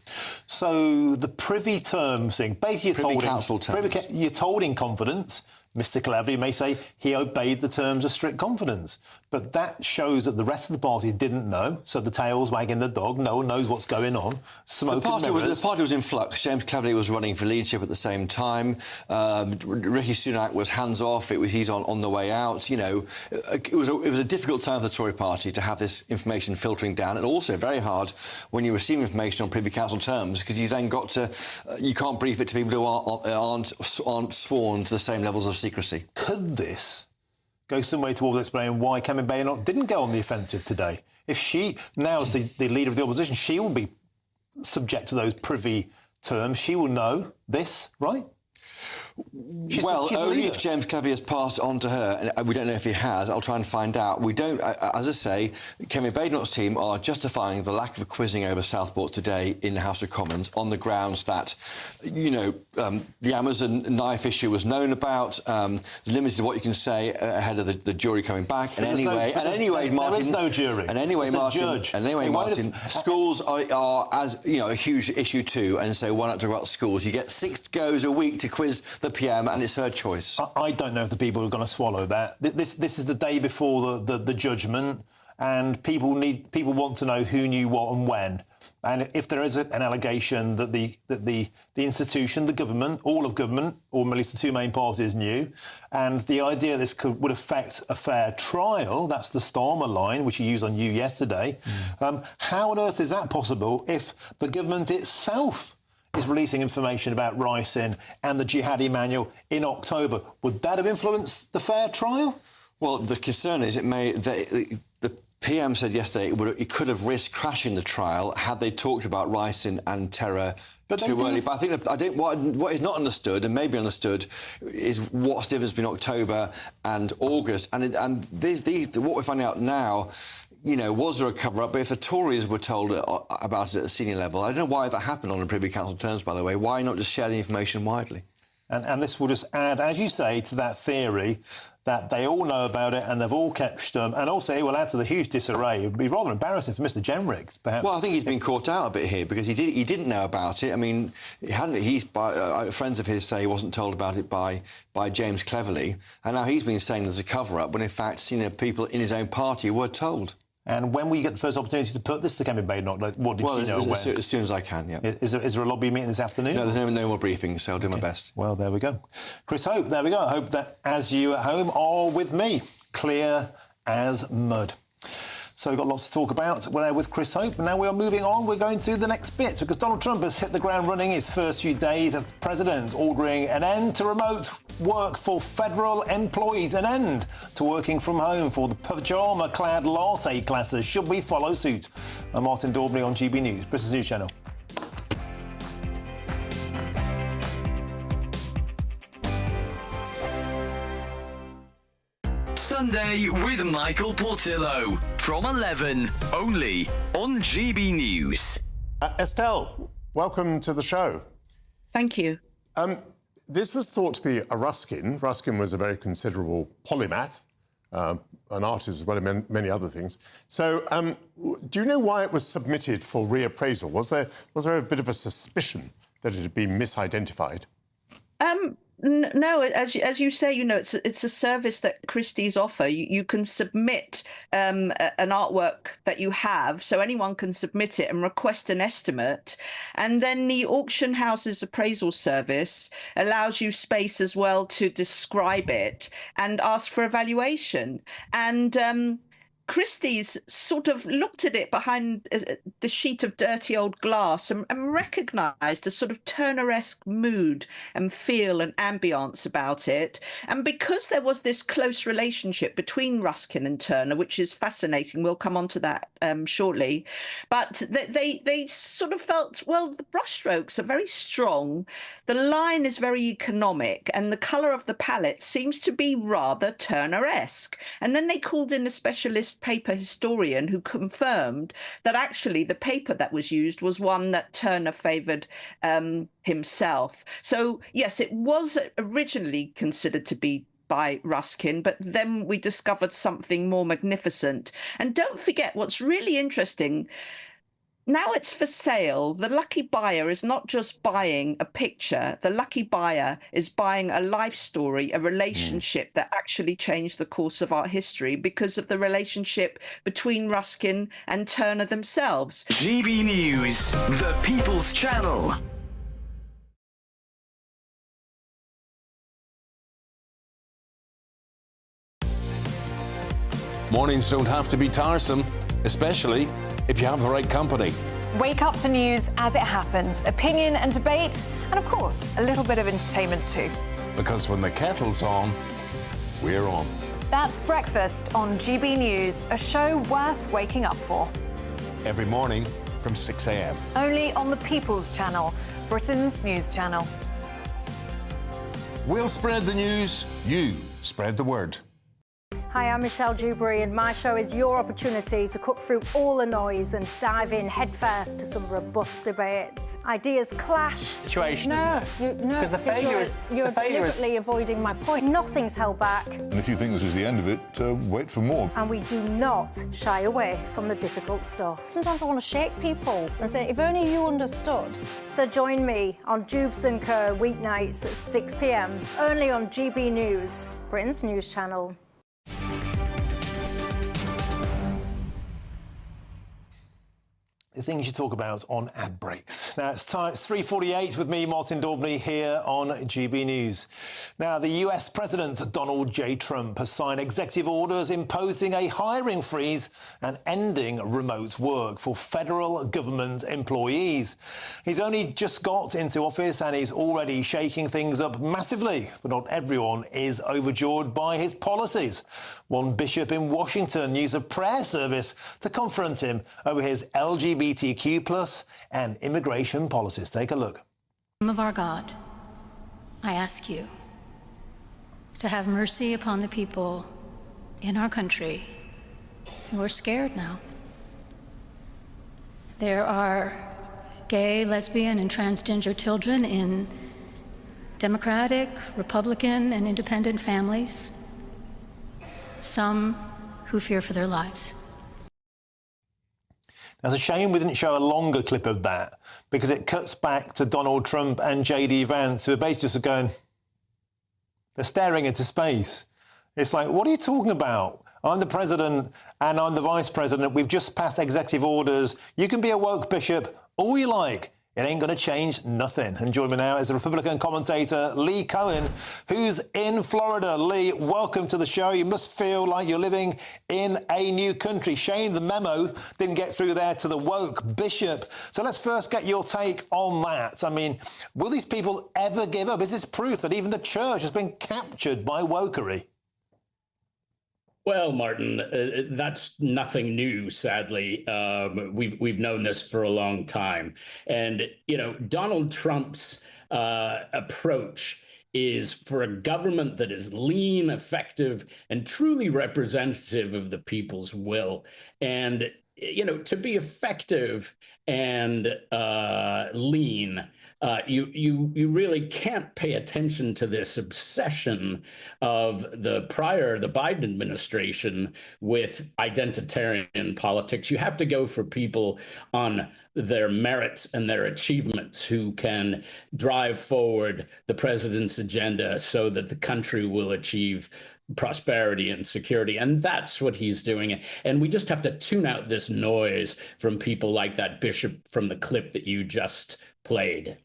So the Privy Terms thing, basically
Privy Council terms.
You're told in confidence. Mr Cleverly may say he obeyed the terms of strict confidence. But that shows that the rest of the party didn't know, so the tail's wagging the dog. No one knows what's going on. The
party was in flux. James Cleverly was running for leadership at the same time. Rishi Sunak was hands-off. He's on the way out. You know, it was a difficult time for the Tory party to have this information filtering down, and also very hard when you receive information on Privy Council terms, because you then got to... you can't brief it to people who aren't sworn to the same levels of secrecy.
Could this go some way towards explaining why Kemi Badenoch didn't go on the offensive today? If she, now as the leader of the opposition, she will be subject to those privy terms. She will know this, right?
Only if James Cleverly has passed on to her, and we don't know if he has. I'll try and find out. We don't, as I say, Kemi Badenoch's team are justifying the lack of quizzing over Southport today in the House of Commons on the grounds that, you know, the Amazon knife issue was known about, limited to what you can say ahead of the jury coming back. And anyway, Martin,
there is no jury.
And anyway, Martin, schools are as you know a huge issue too. And so why not talk about schools? You get 6 goes a week to quiz the PM, and it's her choice.
I don't know if the people are going to swallow that. This is the day before the judgment, and people want to know who knew what and when. And if there is an allegation that the institution, the government, all of government, or at least the two main parties knew, and the idea this would affect a fair trial, that's the Starmer line, which you used on You yesterday. How on earth is that possible if the government itself is releasing information about ricin and the jihadi manual in October? Would that have influenced the fair trial?
Well, the concern is the PM said yesterday it could have risked crashing the trial had they talked about ricin and terror too early. But I think what is not understood, and maybe understood, is what's the difference between October and August. And these what we're finding out now, you know, was there a cover-up? But if the Tories were told about it at a senior level, I don't know why that happened on a Privy Council terms, by the way. Why not just share the information widely?
And this will just add, as you say, to that theory that they all know about it and they've all kept stum. And also it will add to the huge disarray. It would be rather embarrassing for Mr Jenrick, perhaps.
Well, I think he's been caught out a bit here because he didn't know about it. I mean, friends of his say he wasn't told about it by James Cleverly. And now he's been saying there's a cover-up when, in fact, people in his own party were told.
And when we get the first opportunity to put this to Kevin Badenoch, what did you know?
As soon as I can, yeah.
Is there a lobby meeting this afternoon?
No, there's no more briefings, so I'll do my best.
Well, there we go. Chris Hope, there we go. I hope that, as you at home are with me, clear as mud. So we've got lots to talk about. We're there with Chris Hope. Now we are moving on. We're going to the next bit because Donald Trump has hit the ground running his first few days as president, ordering an end to remote work for federal employees, an end to working from home for the pyjama-clad latte classes. Should we follow suit? I'm Martin Daubney on GB News, Britain's News Channel.
Sunday with Michael Portillo from 11, only on GB News.
Estelle, welcome to the show.
Thank you.
This was thought to be a Ruskin. Ruskin was a very considerable polymath, an artist as well as many other things. So do you know why it was submitted for reappraisal? Was there a bit of a suspicion that it had been misidentified?
No, as you say, you know, it's a service that Christie's offer. You can submit an artwork that you have, so anyone can submit it and request an estimate, and then the auction house's appraisal service allows you space as well to describe it and ask for evaluation. And Christie's sort of looked at it behind the sheet of dirty old glass and recognised a sort of Turner-esque mood and feel and ambience about it. And because there was this close relationship between Ruskin and Turner, which is fascinating, we'll come on to that shortly, but they sort of felt, well, the brushstrokes are very strong, the line is very economic, and the colour of the palette seems to be rather Turner-esque. And then they called in a specialist paper historian who confirmed that actually the paper that was used was one that Turner favoured himself. So yes, it was originally considered to be by Ruskin, but then we discovered something more magnificent. And don't forget, what's really interesting, now it's for sale. The lucky buyer is not just buying a picture. The lucky buyer is buying a life story, a relationship that actually changed the course of art history because of the relationship between Ruskin and Turner themselves.
GB News, the People's Channel.
Mornings don't have to be tiresome, especially if you have the right company.
Wake up to news as it happens, opinion and debate, and of course, a little bit of entertainment too.
Because when the kettle's on, we're on.
That's Breakfast on GB News, a show worth waking up for.
Every morning from 6 a.m.
Only on the People's Channel, Britain's news channel.
We'll spread the news, you spread the word.
Hi, I'm Michelle Dewberry, and my show is your opportunity to cut through all the noise and dive in headfirst to some robust debates. Ideas clash.
Situation, isn't it?
No,
because the failure is
you're deliberately avoiding my point. Nothing's held back.
And if you think this is the end of it, wait for more.
And we do not shy away from the difficult stuff. Sometimes I want to shake people and say, if only you understood. So join me on Jubes & Co. weeknights at 6 p.m. only on GB News, Britain's news channel.
the things you talk about on ad breaks. Now, it's 3:48 with me, Martin Daubney, here on GB News. Now, the US President Donald J. Trump has signed executive orders imposing a hiring freeze and ending remote work for federal government employees. He's only just got into office and he's already shaking things up massively, but not everyone is overjoyed by his policies. One bishop in Washington used a prayer service to confront him over his LGBTQ+ and immigration policies. Take a look.
Of our God, I ask you to have mercy upon the people in our country who are scared now. There are gay, lesbian, and transgender children in Democratic, Republican, and independent families, some who fear for their lives.
Now, it's a shame we didn't show a longer clip of that, because it cuts back to Donald Trump and J.D. Vance, who are basically just going, they're staring into space. It's like, what are you talking about? I'm the president and I'm the vice president. We've just passed executive orders. You can be a woke bishop all you like. It ain't going to change nothing. And joining me now is the Republican commentator Lee Cohen, who's in Florida. Lee, welcome to the show. You must feel like you're living in a new country. Shame the memo didn't get through there to the woke bishop. So let's first get your take on that. I mean, will these people ever give up? Is this proof that even the church has been captured by wokery?
Well, Martin, that's nothing new, sadly. We've known this for a long time. And, you know, Donald Trump's approach is for a government that is lean, effective, and truly representative of the people's will. And, you know, to be effective and lean, you really can't pay attention to this obsession of the Biden administration with identitarian politics. You have to go for people on their merits and their achievements who can drive forward the president's agenda so that the country will achieve prosperity and security. And that's what he's doing. And we just have to tune out this noise from people like that bishop from the clip that you just played.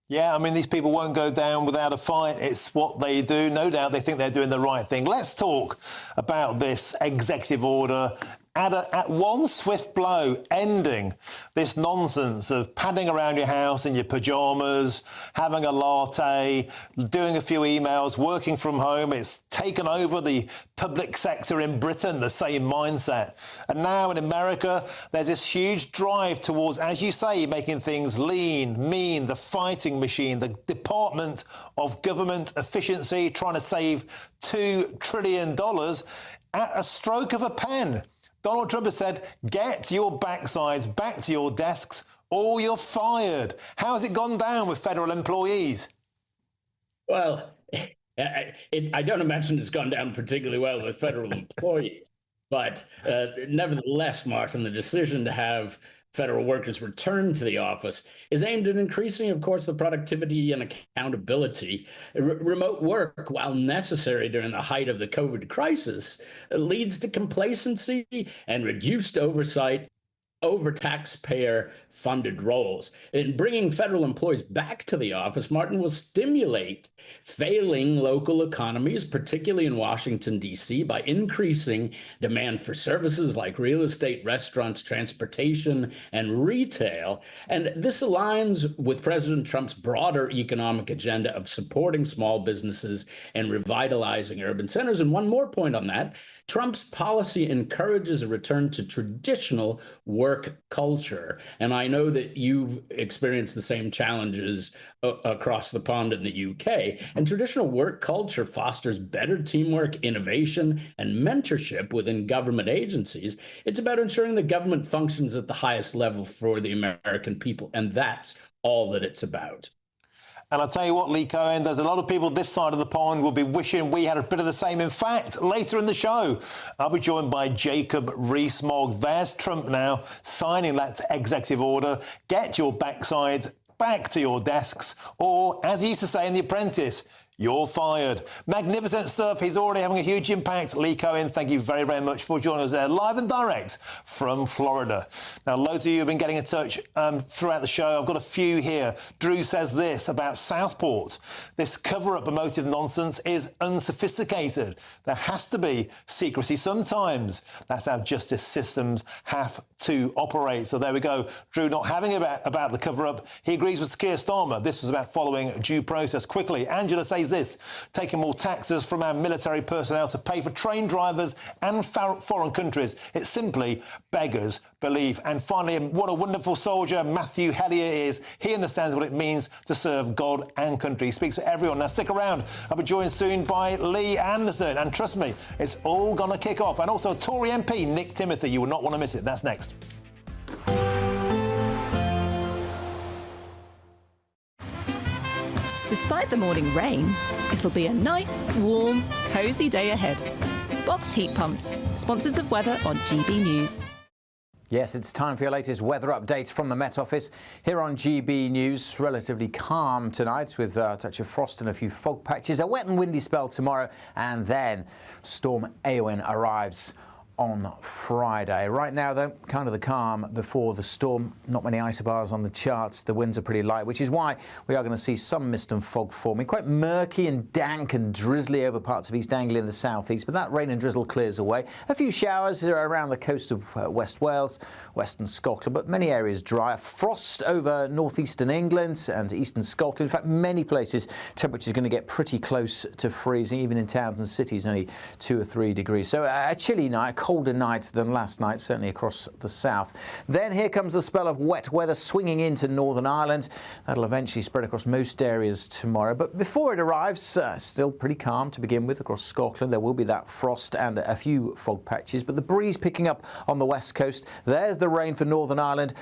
Yeah, I mean, these people won't go down without a fight. It's what they do. No doubt they think they're doing the right thing. Let's talk about this executive order at one swift blow, ending this nonsense of padding around your house in your pajamas, having a latte, doing a few emails, working from home. It's taken over the public sector in Britain, the same mindset. And now in America, there's this huge drive towards, as you say, making things lean, mean, the fighting machine, the Department of Government Efficiency, trying to save $2 trillion at a stroke of a pen. Donald Trump has said, get your backsides back to your desks or you're fired. How has it gone down with federal employees?
Well, I don't imagine it's gone down particularly well with federal employees. But nevertheless, Martin, the decision to have federal workers return to the office is aimed at increasing, of course, the productivity and accountability. Remote work, while necessary during the height of the COVID crisis, leads to complacency and reduced oversight over taxpayer-funded roles. In bringing federal employees back to the office, Martin, will stimulate failing local economies, particularly in Washington, D.C., by increasing demand for services like real estate, restaurants, transportation, and retail. And this aligns with President Trump's broader economic agenda of supporting small businesses and revitalizing urban centers. And one more point on that, Trump's policy encourages a return to traditional work culture. And I know that you've experienced the same challenges across the pond in the UK. And traditional work culture fosters better teamwork, innovation, and mentorship within government agencies. It's about ensuring the government functions at the highest level for the American people. And that's all that it's about.
And I'll tell you what, Lee Cohen, there's a lot of people this side of the pond will be wishing we had a bit of the same. In fact, later in the show, I'll be joined by Jacob Rees-Mogg. There's Trump now signing that executive order. Get your backsides back to your desks, or, as he used to say in The Apprentice, you're fired. Magnificent stuff. He's already having a huge impact. Lee Cohen, thank you very, very much for joining us there, live and direct from Florida. Now, loads of you have been getting in touch throughout the show. I've got a few here. Drew says this about Southport. This cover-up emotive nonsense is unsophisticated. There has to be secrecy sometimes. That's how justice systems have to operate. So there we go. Drew not having about the cover-up. He agrees with Keir Starmer. This was about following due process. Quickly, Angela says this, taking more taxes from our military personnel to pay for train drivers and foreign countries. It simply beggars belief. And finally, what a wonderful soldier Matthew Hellier is. He understands what it means to serve God and country. He speaks for everyone. Now, stick around. I'll be joined soon by Lee Anderson. And trust me, it's all going to kick off. And also Tory MP Nick Timothy. You will not want to miss it. That's next.
Despite the morning rain, it'll be a nice, warm, cosy day ahead. Boxed heat pumps, sponsors of weather on GB News.
Yes, it's time for your latest weather updates from the Met Office. Here on GB News, relatively calm tonight with a touch of frost and a few fog patches. A wet and windy spell tomorrow, and then Storm Eowyn arrives on Friday. Right now, though, kind of the calm before the storm. Not many isobars on the charts. The winds are pretty light, which is why we are going to see some mist and fog forming. Quite murky and dank and drizzly over parts of East Anglia and the southeast, but that rain and drizzle clears away. A few showers around the coast of West Wales, western Scotland, but many areas dry. Frost over northeastern England and eastern Scotland. In fact, many places temperatures are going to get pretty close to freezing, even in towns and cities, only 2 or 3 degrees. So a chilly night, colder night than last night, certainly across the south. Then here comes the spell of wet weather swinging into Northern Ireland. That'll eventually spread across most areas tomorrow. But before it arrives, still pretty calm to begin with across Scotland. There will be that frost and a few fog patches, but the breeze picking up on the west coast. There's the rain for Northern Ireland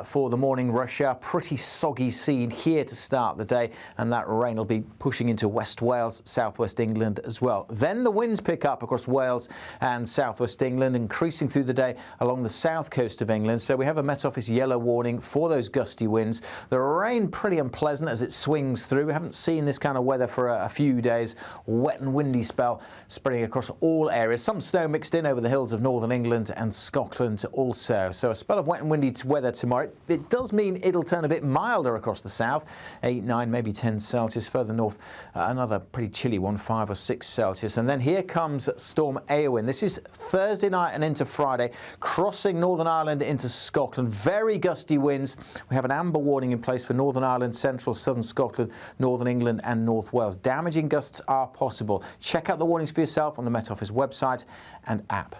for the morning rush hour. Pretty soggy scene here to start the day, and that rain will be pushing into West Wales, southwest England as well. Then the winds pick up across Wales and southwest England, increasing through the day along the south coast of England. So we have a Met Office yellow warning for those gusty winds. The rain pretty unpleasant as it swings through. We haven't seen this kind of weather for a few days. Wet and windy spell spreading across all areas. Some snow mixed in over the hills of northern England and Scotland also. So a spell of wet and windy weather tomorrow. It does mean it'll turn a bit milder across the south. 8, 9, maybe 10 Celsius. Further north, another pretty chilly one, 5 or 6 Celsius. And then here comes Storm Eowyn. This is Thursday night and into Friday, crossing Northern Ireland into Scotland. Very gusty winds. We have an amber warning in place for Northern Ireland, central, southern Scotland, northern England and North Wales. Damaging gusts are possible. Check out the warnings for yourself on the Met Office website and app.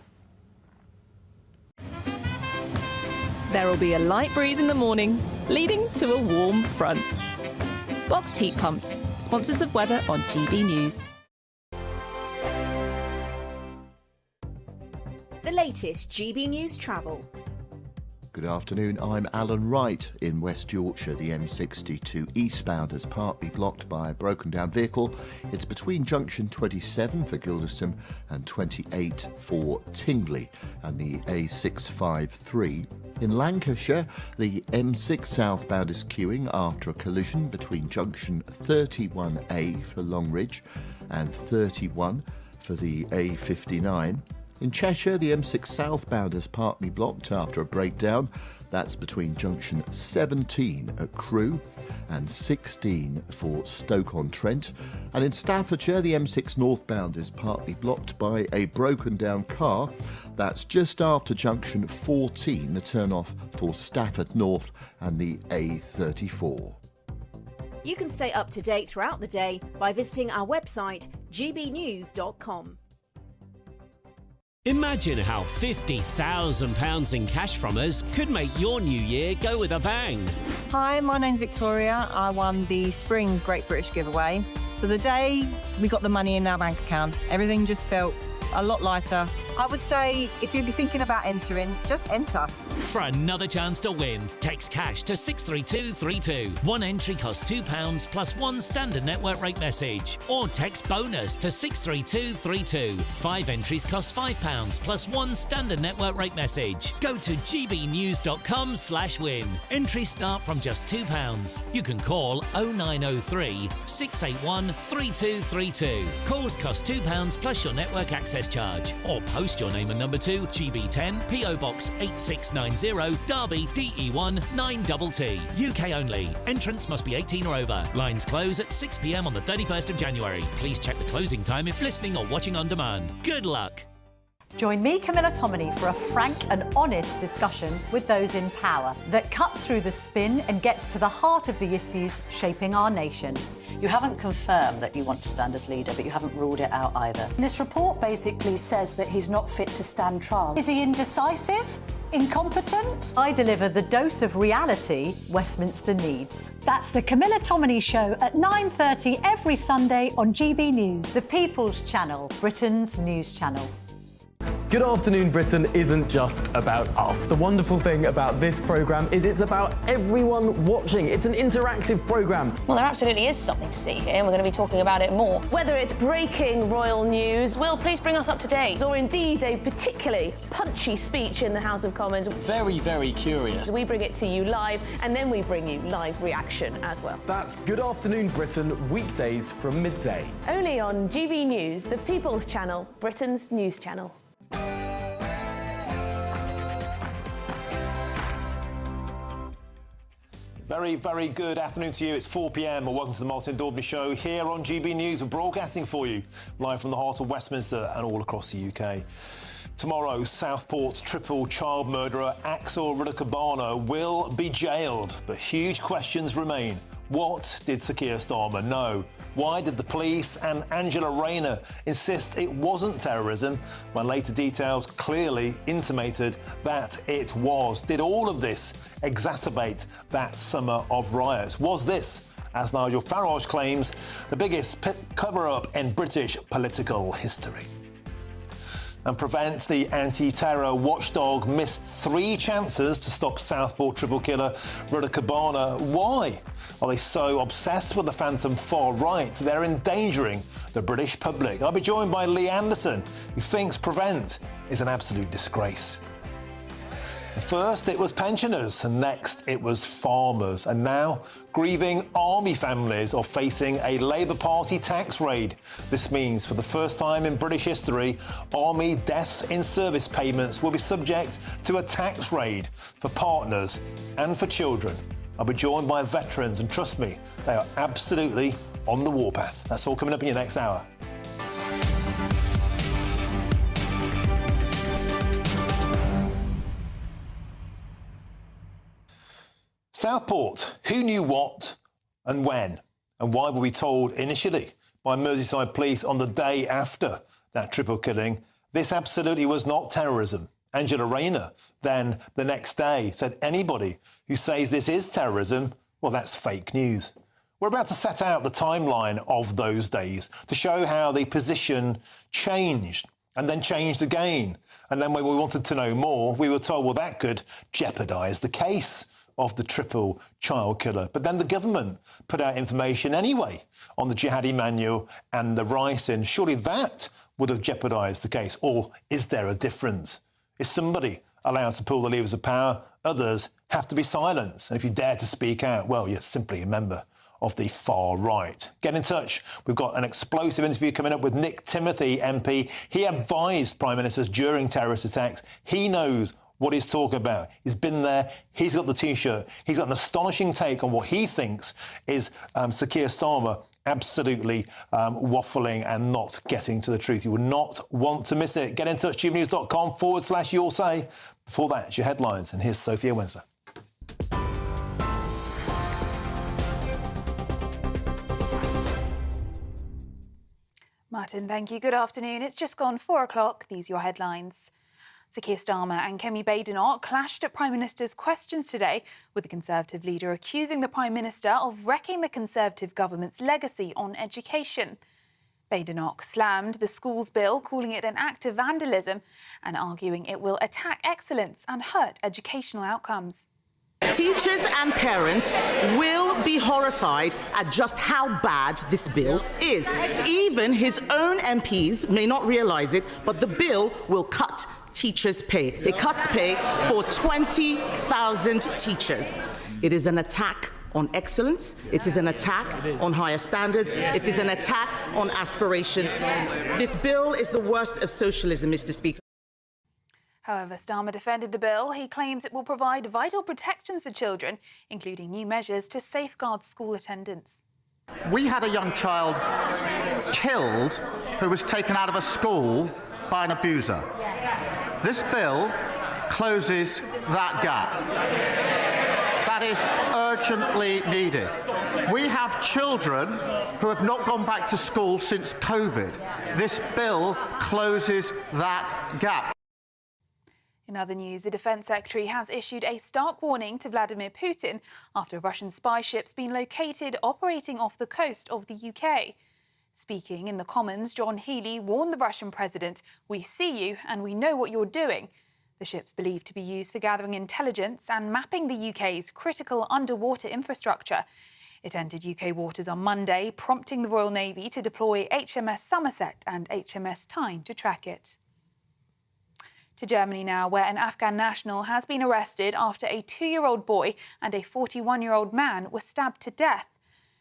There will be a light breeze in the morning, leading to a warm front. Boxed heat pumps, sponsors of weather on GB News.
The latest GB News travel.
Good afternoon, I'm Alan Wright. In West Yorkshire, the M62 eastbound is partly blocked by a broken down vehicle. It's between junction 27 for Gildersome and 28 for Tingley and the A653. In Lancashire, the M6 southbound is queuing after a collision between junction 31A for Longridge and 31 for the A59. In Cheshire, the M6 southbound is partly blocked after a breakdown. That's between junction 17 at Crewe and 16 for Stoke-on-Trent. And in Staffordshire, the M6 northbound is partly blocked by a broken down car. That's just after junction 14, the turn-off for Stafford North and the A34.
You can stay up to date throughout the day by visiting our website, gbnews.com.
Imagine how £50,000 in cash from us could make your new year go with a bang.
Hi, my name's Victoria. I won the Spring Great British giveaway. So the day we got the money in our bank account, everything just felt a lot lighter, I would say if you're thinking about entering, just enter.
For another chance to win, text cash to 63232. One entry costs £2 plus one standard network rate message. Or text bonus to 63232. 5 entries cost £5 plus one standard network rate message. Go to gbnews.com/win. Entries start from just £2. You can call 0903 681 3232. Calls cost £2 plus your network access charge. Or post your name and number to GB10 PO Box 8690 Derby DE1 9TT. UK only. Entrance must be 18 or over. Lines close at 6 p.m. on the 31st of January. Please check the closing time if listening or watching on demand. Good luck.
Join me, Camilla Tominey, for a frank and honest discussion with those in power that cuts through the spin and gets to the heart of the issues shaping our nation.
You haven't confirmed that you want to stand as leader, but you haven't ruled it out either.
This report basically says that he's not fit to stand trial. Is he indecisive? Incompetent?
I deliver the dose of reality Westminster needs.
That's the Camilla Tominey Show at 9:30 every Sunday on GB News.
The People's Channel, Britain's news channel.
Good Afternoon Britain isn't just about us. The wonderful thing about this programme is it's about everyone watching. It's an interactive programme.
Well, there absolutely is something to see here, and we're going to be talking about it more. Whether it's breaking royal news, Will, please bring us up to date, or indeed a particularly punchy speech in the House of Commons.
Very, very curious.
We bring it to you live, and then we bring you live reaction as well.
That's Good Afternoon Britain, weekdays from midday.
Only on GB News, the People's Channel, Britain's news channel.
Very, very good afternoon to you. It's 4 p.m. and welcome to the Martin Daubney Show here on GB News. We're broadcasting for you live from the heart of Westminster and all across the UK. Tomorrow, Southport's triple child murderer Axel Rudakabana will be jailed, but huge questions remain. What did Sir Keir Starmer know? Why did the police and Angela Rayner insist it wasn't terrorism when later details clearly intimated that it was? Did all of this exacerbate that summer of riots? Was this, as Nigel Farage claims, the biggest cover-up in British political history? And Prevent, the anti-terror watchdog, missed 3 chances to stop Southport triple killer Rudakabana. Why are they so obsessed with the phantom far right they're endangering the British public? I'll be joined by Lee Anderson, who thinks Prevent is an absolute disgrace. First, it was pensioners, and next, it was farmers. And now, grieving army families are facing a Labour Party tax raid. This means, for the first time in British history, army death-in-service payments will be subject to a tax raid for partners and for children. I'll be joined by veterans, and trust me, they are absolutely on the warpath. That's all coming up in your next hour. Southport, who knew what and when? And why were we told initially by Merseyside police on the day after that triple killing, this absolutely was not terrorism? Angela Rayner then the next day said anybody who says this is terrorism, well, that's fake news. We're about to set out the timeline of those days to show how the position changed and then changed again. And then when we wanted to know more, we were told, well, that could jeopardise the case of the triple child killer. But then the government put out information anyway on the jihadi manual and the ricin. Surely that would have jeopardised the case. Or is there a difference? Is somebody allowed to pull the levers of power? Others have to be silenced. And if you dare to speak out, well, you're simply a member of the far right. Get in touch. We've got an explosive interview coming up with Nick Timothy, MP. He advised Prime Ministers during terrorist attacks. He knows what he's talking about. He's been there. He's got the T-shirt. He's got an astonishing take on what he thinks is Sir Keir Starmer absolutely waffling and not getting to the truth. You would not want to miss it. Get in touch, gbnews.com/you'll say. Before that, it's your headlines. And here's Sophia Windsor.
Martin, thank you. Good afternoon. It's just gone 4 o'clock. These are your headlines. Sir Keir Starmer and Kemi Badenoch clashed at Prime Minister's questions today, with the Conservative leader accusing the Prime Minister of wrecking the Conservative government's legacy on education. Badenoch slammed the school's bill, calling it an act of vandalism and arguing it will attack excellence and hurt educational outcomes.
Teachers and parents will be horrified at just how bad this bill is. Even his own MPs may not realise it, but the bill will cut teachers' pay. It cuts pay for 20,000 teachers. It is an attack on excellence. It is an attack on higher standards. It is an attack on aspiration. This bill is the worst of socialism, Mr. Speaker.
However, Starmer defended the bill. He claims it will provide vital protections for children, including new measures to safeguard school attendance.
We had a young child killed who was taken out of a school by an abuser. This bill closes that gap. That is urgently needed. We have children who have not gone back to school since COVID. This bill closes that gap.
In other news, the Defence Secretary has issued a stark warning to Vladimir Putin after a Russian spy ship's been located operating off the coast of the UK. Speaking in the Commons, John Healey warned the Russian president, "We see you and we know what you're doing." The ship's believed to be used for gathering intelligence and mapping the UK's critical underwater infrastructure. It entered UK waters on Monday, prompting the Royal Navy to deploy HMS Somerset and HMS Tyne to track it. To Germany now, where an Afghan national has been arrested after a 2-year-old boy and a 41-year-old man were stabbed to death.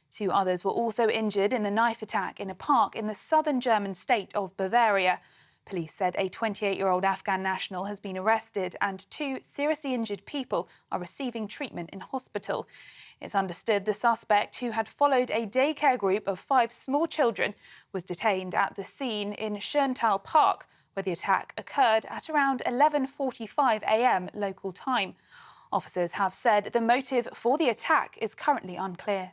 2 others were also injured in the knife attack in a park in the southern German state of Bavaria. Police said a 28-year-old Afghan national has been arrested and 2 seriously injured people are receiving treatment in hospital. It's understood the suspect, who had followed a daycare group of 5 small children, was detained at the scene in Schöntal Park, where the attack occurred at around 11:45 a.m. local time. Officers have said the motive for the attack is currently unclear.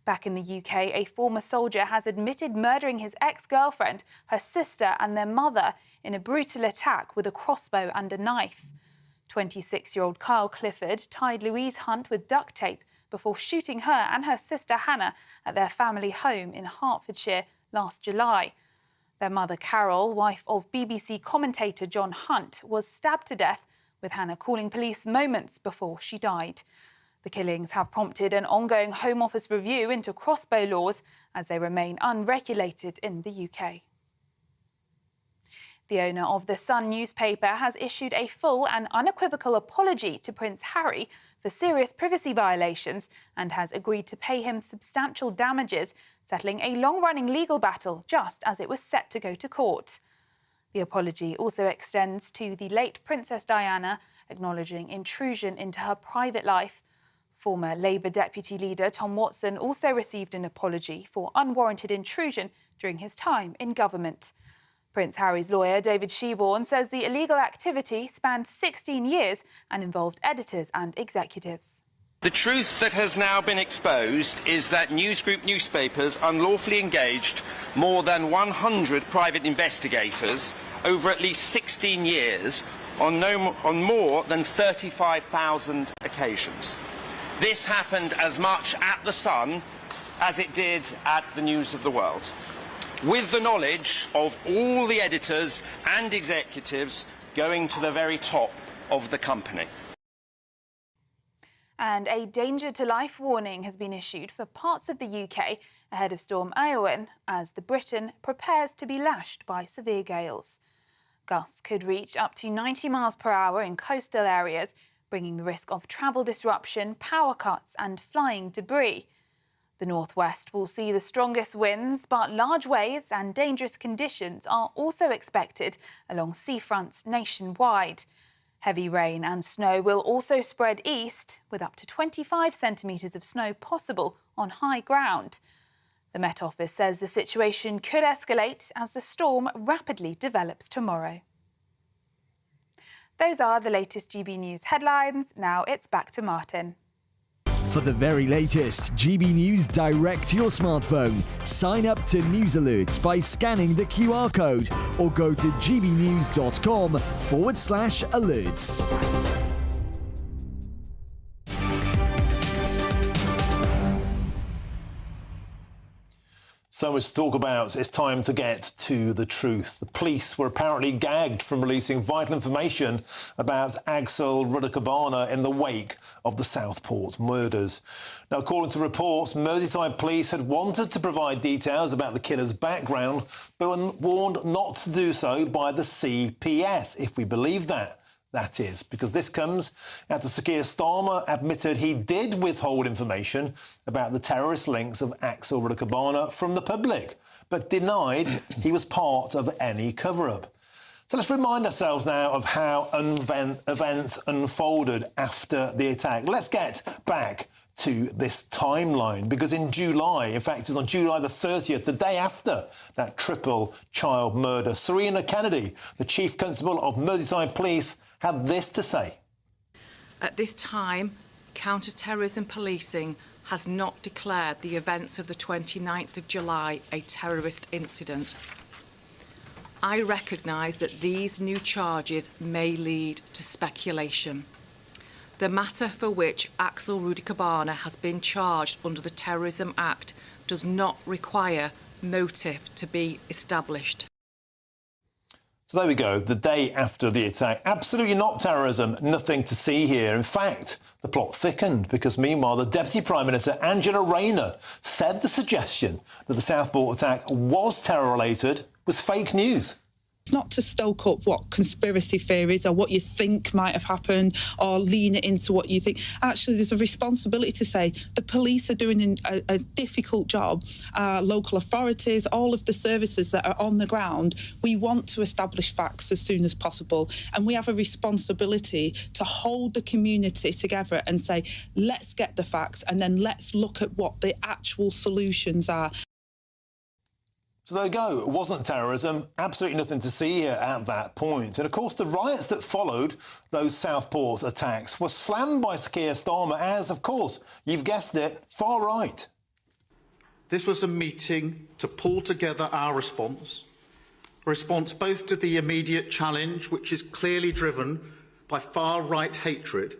Back in the UK, a former soldier has admitted murdering his ex-girlfriend, her sister and their mother in a brutal attack with a crossbow and a knife. 26-year-old Kyle Clifford tied Louise Hunt with duct tape before shooting her and her sister Hannah at their family home in Hertfordshire last July. Their mother, Carol, wife of BBC commentator John Hunt, was stabbed to death, with Hannah calling police moments before she died. The killings have prompted an ongoing Home Office review into crossbow laws as they remain unregulated in the UK. The owner of the Sun newspaper has issued a full and unequivocal apology to Prince Harry for serious privacy violations and has agreed to pay him substantial damages, settling a long-running legal battle just as it was set to go to court. The apology also extends to the late Princess Diana, acknowledging intrusion into her private life. Former Labour Deputy Leader Tom Watson also received an apology for unwarranted intrusion during his time in government. Prince Harry's lawyer, David Sheeborn, says the illegal activity spanned 16 years and involved editors and executives.
The truth that has now been exposed is that News Group newspapers unlawfully engaged more than 100 private investigators over at least 16 years on more than 35,000 occasions. This happened as much at The Sun as it did at the News of the World, with the knowledge of all the editors and executives going to the very top of the company.
And a danger to life warning has been issued for parts of the UK ahead of Storm Eowyn as the Britain prepares to be lashed by severe gales. Gusts could reach up to 90 miles per hour in coastal areas, bringing the risk of travel disruption, power cuts and flying debris. The northwest will see the strongest winds, but large waves and dangerous conditions are also expected along seafronts nationwide. Heavy rain and snow will also spread east, with up to 25 centimetres of snow possible on high ground. The Met Office says the situation could escalate as the storm rapidly develops tomorrow. Those are the latest GB News headlines. Now it's back to Martin.
For the very latest GB News direct to your smartphone, sign up to News Alerts by scanning the QR code or go to gbnews.com/alerts.
So much to talk about. It's time to get to the truth. The police were apparently gagged from releasing vital information about Axel Rudakabana in the wake of the Southport murders. Now, according to reports, Merseyside police had wanted to provide details about the killer's background, but were warned not to do so by the CPS, if we believe that. That is, because this comes after Sir Keir Starmer admitted he did withhold information about the terrorist links of Axel Rudakabana from the public, but denied he was part of any cover-up. So let's remind ourselves now of how events unfolded after the attack. Let's get back to this timeline, because in July, in fact, it was on July the 30th, the day after that triple child murder, Serena Kennedy, the Chief Constable of Merseyside Police, had this to say.
At this time, counter-terrorism policing has not declared the events of the 29th of July a terrorist incident. I recognise that these new charges may lead to speculation. The matter for which Axel Rudakabana has been charged under the Terrorism Act does not require motive to be established.
So there we go, the day after the attack. Absolutely not terrorism, nothing to see here. In fact, the plot thickened because meanwhile the Deputy Prime Minister, Angela Rayner, said the suggestion that the Southport attack was terror-related was fake news.
It's not to stoke up what conspiracy theories or what you think might have happened or lean it into what you think. Actually, there's a responsibility to say the police are doing a difficult job. Local authorities, all of the services that are on the ground, we want to establish facts as soon as possible. And we have a responsibility to hold the community together and say, let's get the facts and then let's look at what the actual solutions are.
So there you go. It wasn't terrorism. Absolutely nothing to see here at that point. And of course, the riots that followed those Southport attacks were slammed by Sir Keir Starmer as, of course, you've guessed it, far right.
This was a meeting to pull together our response. A response both to the immediate challenge, which is clearly driven by far-right hatred.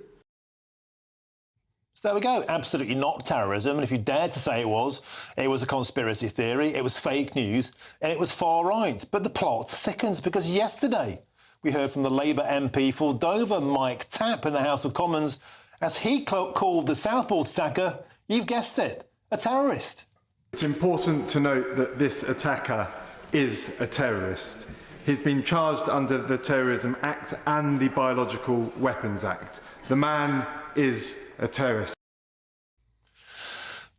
So there we go. Absolutely not terrorism. And if you dared to say it was a conspiracy theory, it was fake news, and it was far right. But the plot thickens because yesterday we heard from the Labour MP for Dover, Mike Tapp, in the House of Commons, as he called the Southport attacker, you've guessed it, a terrorist.
It's important to note that this attacker is a terrorist. He's been charged under the Terrorism Act and the Biological Weapons Act. The man is a terrorist.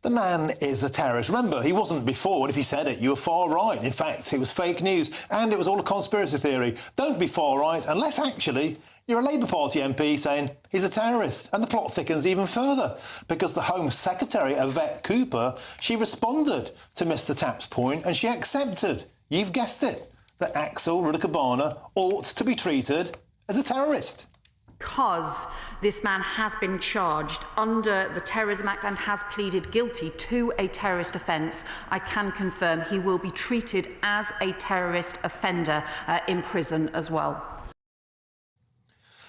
The man is a terrorist. Remember, he wasn't before, and if he said it, you were far right. In fact, it was fake news, and it was all a conspiracy theory. Don't be far right unless actually you're a Labour Party MP saying he's a terrorist. And the plot thickens even further, because the Home Secretary, Yvette Cooper, she responded to Mr Tapp's point, and she accepted, you've guessed it, that Axel Rudakabana ought to be treated as a terrorist.
Because this man has been charged under the Terrorism Act and has pleaded guilty to a terrorist offence, I can confirm he will be treated as a terrorist offender in prison as well.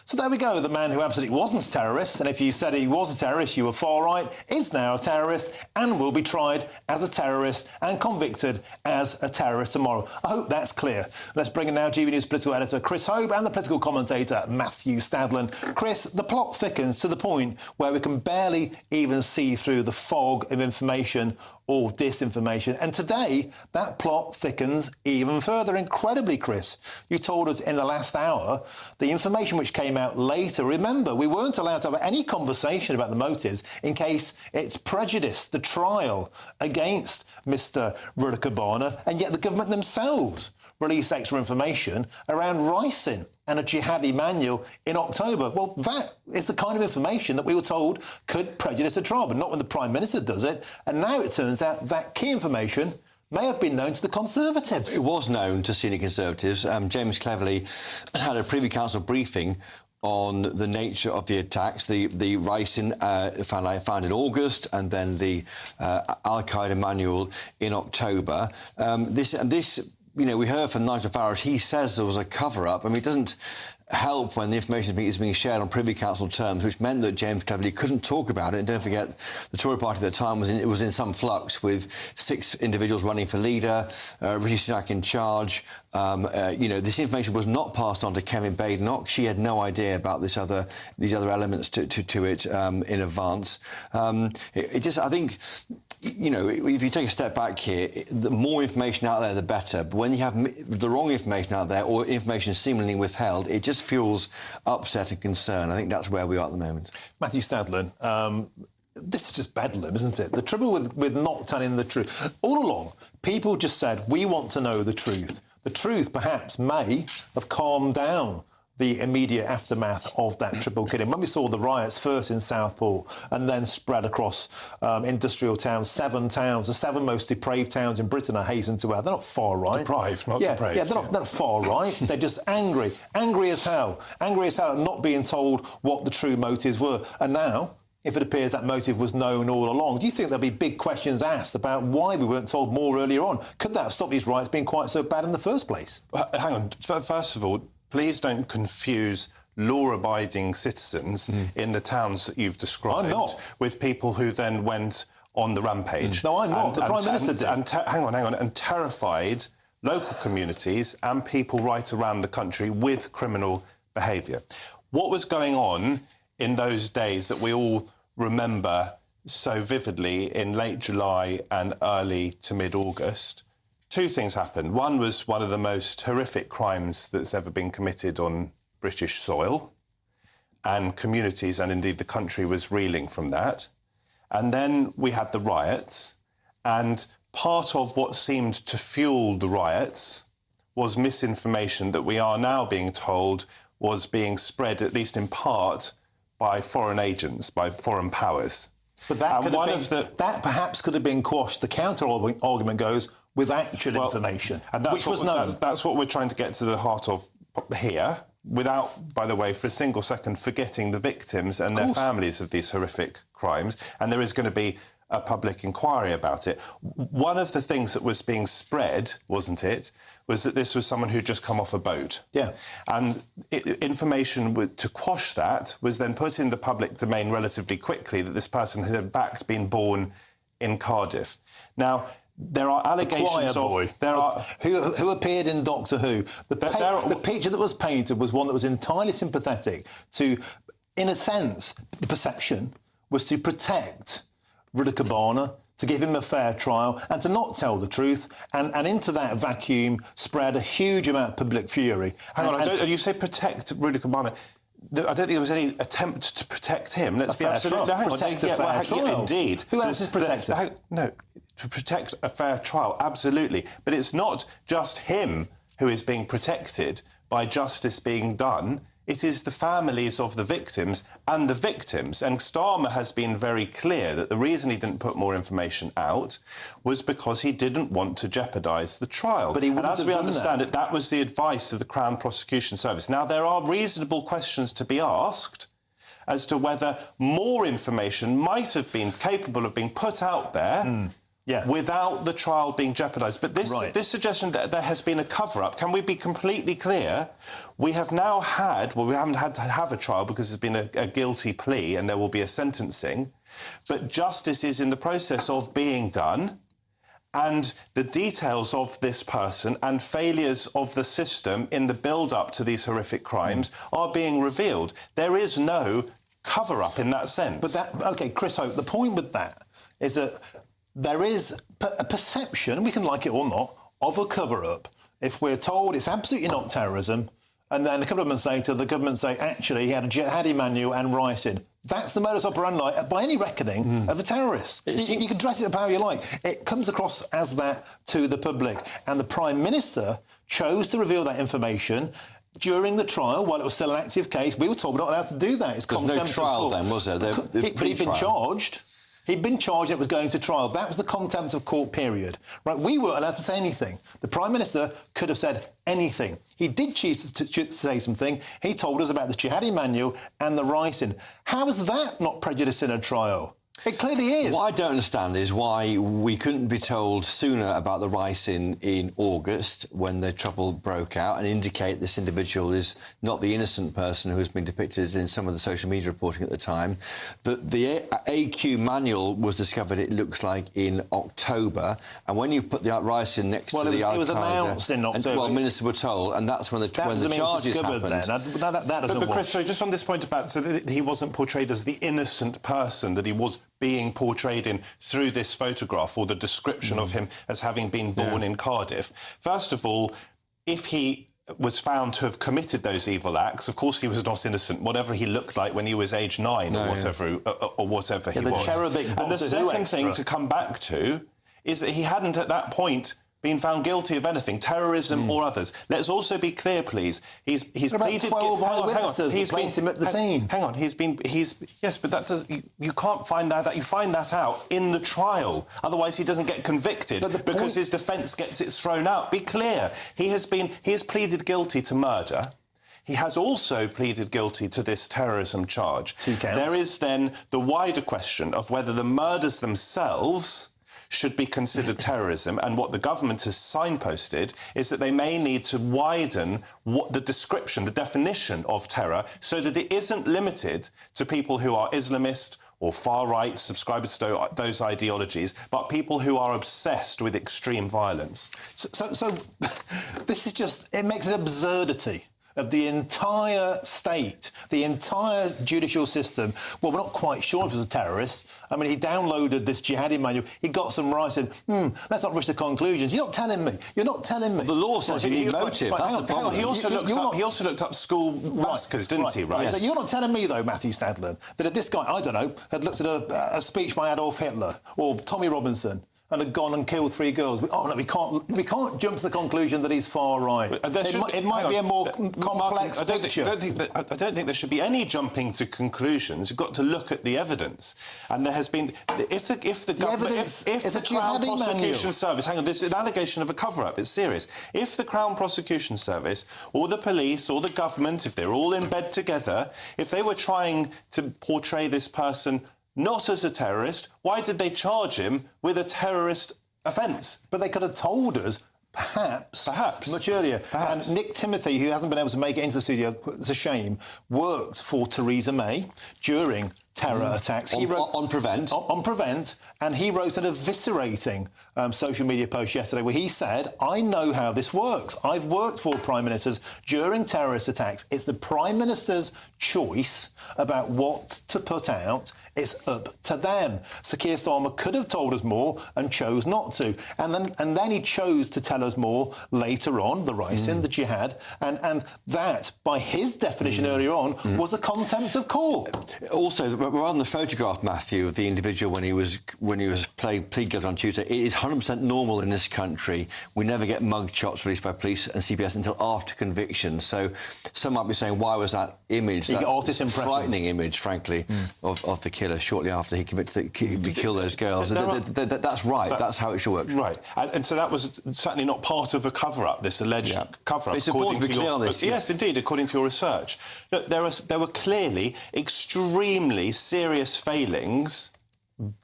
So there we go, the man who absolutely wasn't a terrorist, and if you said he was a terrorist, you were far right, is now a terrorist and will be tried as a terrorist and convicted as a terrorist tomorrow. I hope that's clear. Let's bring in now GB News political editor Chris Hope and the political commentator Matthew Stadlen. Chris, the plot thickens to the point where we can barely even see through the fog of information or disinformation. And today, that plot thickens even further. Incredibly, Chris, you told us in the last hour the information which came out later. Remember, we weren't allowed to have any conversation about the motives in case it's prejudiced the trial against Mr Rudakabana, and yet the government themselves released extra information around ricin and a jihadi manual in October. Well, that is the kind of information that we were told could prejudice a trial, but not when the Prime Minister does it. And now it turns out that key information may have been known to the Conservatives.
It was known to senior Conservatives. James Cleverly had a Privy Council briefing on the nature of the attacks, the ricin found in August, and then the Al-Qaeda manual in October. This you know, we heard from Nigel Farage, he says there was a cover-up. I mean, it doesn't help when the information is being shared on Privy Council terms, which meant that James Cleverly couldn't talk about it. And don't forget, the Tory party at the time was in some flux, with 6 individuals running for leader, Rishi Sunak in charge. You know, this information was not passed on to Kevin Badenoch. She had no idea about these other elements to it in advance. I think, you know, if you take a step back here, the more information out there, the better. But when you have the wrong information out there, or information seemingly withheld, it just fuels upset and concern. I think that's where we are at the moment.
Matthew Stadlen, this is just bedlam, isn't it? The trouble with not telling the truth, all along, people just said, we want to know the truth. The truth, perhaps, may have calmed down the immediate aftermath of that triple killing. When we saw the riots first in Southport and then spread across industrial towns, 7 towns, the 7 most depraved towns in Britain, I hasten to add. They're not far right.
Deprived, not depraved.
Yeah, they're not far right. They're just angry as hell at not being told what the true motives were. And now, if it appears that motive was known all along, do you think there'll be big questions asked about why we weren't told more earlier on? Could that have stopped these riots being quite so bad in the first place?
Hang on. First of all, please don't confuse law-abiding citizens in the towns that you've described with people who then went on the rampage.
No, I'm not. The Prime Minister did.
Hang on, and terrified local communities and people right around the country with criminal behaviour. What was going on in those days that we all remember so vividly in late July and early to mid-August? 2 things happened. One was one of the most horrific crimes that's ever been committed on British soil, and communities and indeed the country was reeling from that. And then we had the riots, and part of what seemed to fuel the riots was misinformation that we are now being told was being spread, at least in part, by foreign agents, by foreign powers.
But that perhaps could have been quashed. The counter-argument goes with actual information,
and which was known. That's what we're trying to get to the heart of here, without, by the way, for a single second, forgetting the victims and their families of these horrific crimes. And there is going to be a public inquiry about it. One of the things that was being spread, wasn't it, was that this was someone who'd just come off a boat.
Yeah.
And information to quash that was then put in the public domain relatively quickly that this person had in fact been born in Cardiff. Now, there are allegations
who appeared in Doctor Who. The picture that was painted was one that was entirely sympathetic to, in a sense, the perception was to protect Rudder Cabana, to give him a fair trial and to not tell the truth, and into that vacuum spread a huge amount of public fury.
Hang on, you say protect Rudder Cabana. I don't think there was any attempt to protect him. Let's be absolutely...
Protect a fair trial.
Indeed.
Who else is protected?
No, to protect a fair trial, absolutely. But it's not just him who is being protected by justice being done. It is the families of the victims and the victims. And Starmer has been very clear that the reason he didn't put more information out was because he didn't want to jeopardise the trial.
But he wouldn't
and as we
have done
understand it, that was the advice of the Crown Prosecution Service. Now, there are reasonable questions to be asked as to whether more information might have been capable of being put out there without the trial being jeopardised. But this suggestion that there has been a cover-up, can we be completely clear? We have now had, well, we haven't had to have a trial because there's been a guilty plea and there will be a sentencing, but justice is in the process of being done, and the details of this person and failures of the system in the build-up to these horrific crimes are being revealed. There is no cover-up in that sense.
But OK, Chris Hope, the point with that is that there is a perception, we can like it or not, of a cover-up. If we're told it's absolutely not terrorism, and then a couple of months later the government say, actually, he had a jihadi manual and ricin. That's the modus operandi, by any reckoning, of a terrorist. You can dress it up how you like. It comes across as that to the public. And the Prime Minister chose to reveal that information during the trial, while it was still an active case. We were told we're not allowed to do that. It's
contempt of court. There's no trial then, was there?
But he'd been charged. He'd been charged and it was going to trial. That was the contempt of court period. Right? We weren't allowed to say anything. The Prime Minister could have said anything. He did choose to say something. He told us about the jihadi manual and the ricin. How is that not prejudice in a trial? It clearly is.
What I don't understand is why we couldn't be told sooner about the ricin in August when the trouble broke out and indicate this individual is not the innocent person who has been depicted in some of the social media reporting at the time. The AQ manual was discovered, it looks like, in October, and when you put the ricin next to the Al-Qaeda...
it was announced in October.
Well, ministers were told, and that's when the charges happened.
Then. That doesn't
but Chris,
work.
sorry, just on this point about so that he wasn't portrayed as the innocent person that he was being portrayed in through this photograph or the description of him as having been born in Cardiff. First of all, if he was found to have committed those evil acts, of course he was not innocent, whatever he looked like when he was age 9 or whatever he was.
Cherubic
and the second thing to come back to is that he hadn't at that point been found guilty of anything, terrorism or others. Let's also be clear, please. He's pleaded
12 eyewitnesses that placed him at the scene.
Hang on, yes, but that does you can't find that out. You find that out in the trial. Otherwise, he doesn't get convicted because his defence gets it thrown out. Be clear. He has pleaded guilty to murder. He has also pleaded guilty to this terrorism charge.
2 counts.
There is then the wider question of whether the murders themselves should be considered terrorism, and what the government has signposted is that they may need to widen what the description, the definition of terror, so that it isn't limited to people who are Islamist or far-right, subscribers to those ideologies, but people who are obsessed with extreme violence.
So this is just... It makes an absurdity of the entire state, the entire judicial system. Well, we're not quite sure if he was a terrorist. I mean, he downloaded this jihadi manual. He got some writing. Let's not rush to conclusions. You're not telling me. You're not telling me.
The law says you need motive. That's the problem.
He also looked up school massacres, didn't he? Right.
So you're not telling me, though, Matthew Stadler, that if this guy, I don't know, had looked at a speech by Adolf Hitler or Tommy Robinson and had gone and killed 3 girls. We can't jump to the conclusion that he's far right. It might be a more complex picture.
I don't think there should be any jumping to conclusions. You've got to look at the evidence. And there has been... If the Crown Prosecution Service... Hang on, this is an allegation of a cover-up. It's serious. If the Crown Prosecution Service or the police or the government, if they're all in bed together, if they were trying to portray this person not as a terrorist, why did they charge him with a terrorist offence?
But they could have told us, perhaps much earlier.
Perhaps.
And Nick Timothy, who hasn't been able to make it into the studio, it's a shame, worked for Theresa May during terror attacks.
On Prevent.
On Prevent. And he wrote an eviscerating social media post yesterday where he said, I know how this works. I've worked for Prime Ministers during terrorist attacks. It's the Prime Minister's choice about what to put out. It's up to them. Sir Keir Starmer could have told us more and chose not to. And then he chose to tell us more later on, the ricin, the jihad, and that, by his definition earlier on, was a contempt of court.
Also, we're on the photograph, Matthew, of the individual when he was plead guilty on Tuesday. It is 100% normal in this country. We never get mug shots released by police and CBS until after conviction. So some might be saying, why was that image, that frightening image, frankly, of the killer shortly after he killed those girls? That's right. That's how it should work.
Right. And so that was certainly not part of a cover-up, this alleged cover-up.
It's important to be clear on this.
Yes, indeed, according to your research. Look, there were clearly extremely serious failings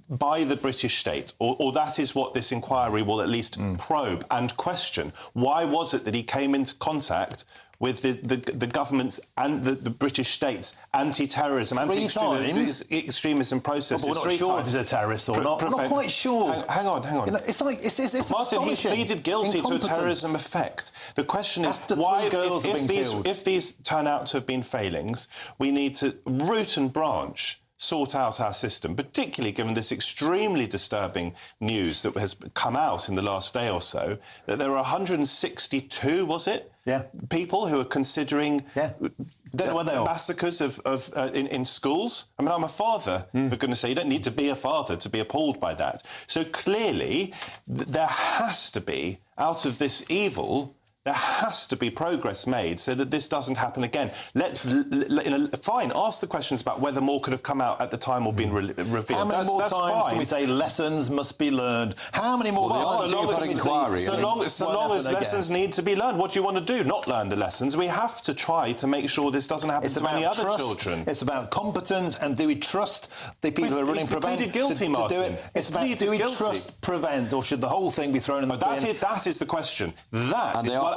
by the British state, or that is what this inquiry will at least probe and question. Why was it that he came into contact with the government's and the British state's anti-terrorism, anti-extremism processes?
But we're not sure if he's a terrorist or not. We're not quite sure.
Hang on.
You know, it's
Martin, he's
astonishing.
pleaded guilty to a terrorism effect. The question is, why, if these turn out to have been failings, we need to root and branch sort out our system, particularly given this extremely disturbing news that has come out in the last day or so, that there are 162, was it?
Yeah.
People who are considering
Don't know where they are.
Massacres in schools. I mean, I'm a father, for goodness sake. You don't need to be a father to be appalled by that. So clearly, there has to be, out of this evil, There has to be progress made so that this doesn't happen again. Fine, ask the questions about whether more could have come out at the time or been revealed.
How many more times can we say lessons must be learned? How many more times?
So long as lessons need to be learned. What do you want to do? Not learn the lessons. We have to try to make sure this doesn't happen to any other children.
It's about competence, and do we trust the people who are running Prevent
pleaded guilty, Martin.
to do it? It's about, do we trust Prevent, or should the whole thing be thrown in the bin?
That is the question.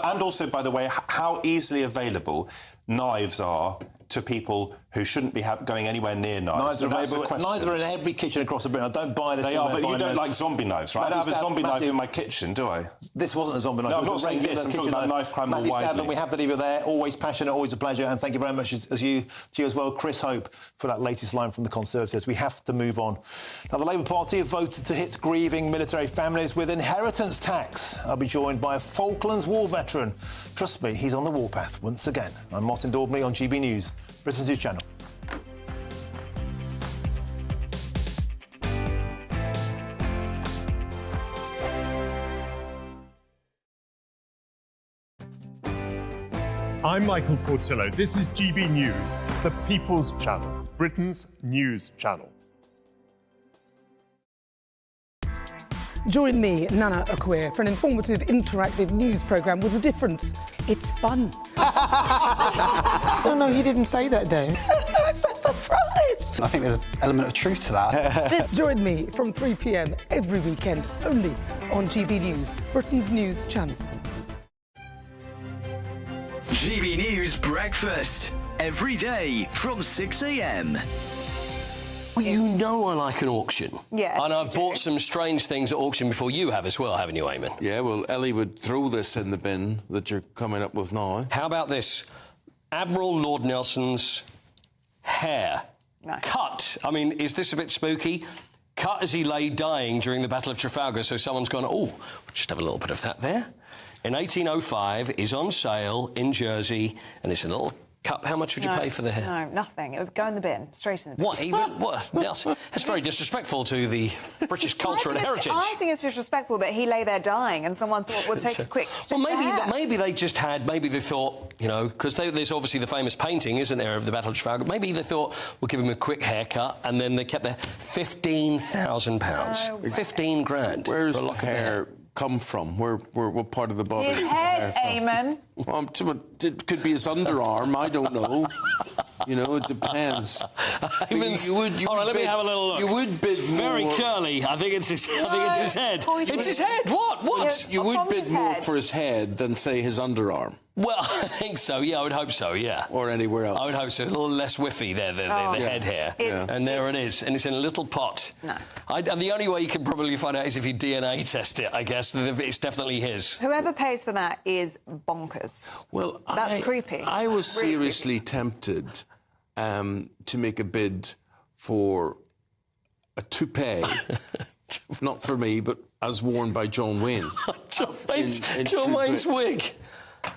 And also, by the way, how easily available knives are to people who shouldn't be going anywhere near knives.
Knives are in every kitchen across the Britain. I don't buy this.
They are, but you don't like zombie knives, right? I don't have a zombie knife in my kitchen, do I?
This wasn't a zombie knife.
No, I'm not saying this. I'm talking about knife crime more widely.
Sadler, we have to leave it there. Always passionate, always a pleasure, and thank you very much to you as well, Chris Hope, for that latest line from the Conservatives. We have to move on. Now, the Labour Party have voted to hit grieving military families with inheritance tax. I'll be joined by a Falklands War veteran. Trust me, he's on the warpath once again. I'm Martin Daubney on GB News, Britain's News Channel.
I'm Michael Portillo. This is GB News, the People's Channel, Britain's news channel.
Join me, Nana Akwe, for an informative, interactive news programme with a difference. It's fun.
No, he didn't say that, though.
I'm so surprised.
I think there's an element of truth to that.
Join me from 3 p.m. every weekend, only on GB News, Britain's news channel.
GB News Breakfast, every day from 6 a.m.
Well, you know I like an auction.
Yeah.
And I've bought some strange things at auction before you have as well, haven't you, Eamon?
Yeah, well, Ellie would throw this in the bin that you're coming up with now.
How about this? Admiral Lord Nelson's hair.
No.
Cut. I mean, is this a bit spooky? Cut as he lay dying during the Battle of Trafalgar, so someone's gone, oh, we'll just have a little bit of that there. In 1805, is on sale in Jersey, and it's a little cup. How much would you pay for the hair?
No, nothing. It would go in the bin, straight in the bin.
What, even? What? That's very disrespectful to the British culture and heritage.
I think it's disrespectful that he lay there dying and someone thought, we'll take a quick strip
maybe they just had, maybe they thought, you know, because there's obviously the famous painting, isn't there, of the Battle of Trafalgar. Maybe they thought, we'll give him a quick haircut, and then they kept their £15,000. 15 grand.
Where's the hair come from? What part of the body?
His head, Eamon.
Well, it could be his underarm. I don't know. You know, it depends.
Let me have a little look.
You would bid
very curly. I think it's his. I think it's his head. It's his head. What?
You would bid more for his head than say his underarm.
Well, I think so. Yeah, I would hope so. Yeah.
Or anywhere else.
I would hope so. A little less whiffy there, the head hair. And there it is. And it's in a little pot.
No.
And the only way you can probably find out is if you DNA test it, I guess. It's definitely his.
Whoever pays for that is bonkers.
Well,
that's creepy.
I was seriously tempted to make a bid for a toupee, not for me, but as worn by John Wayne.
John Wayne's wig?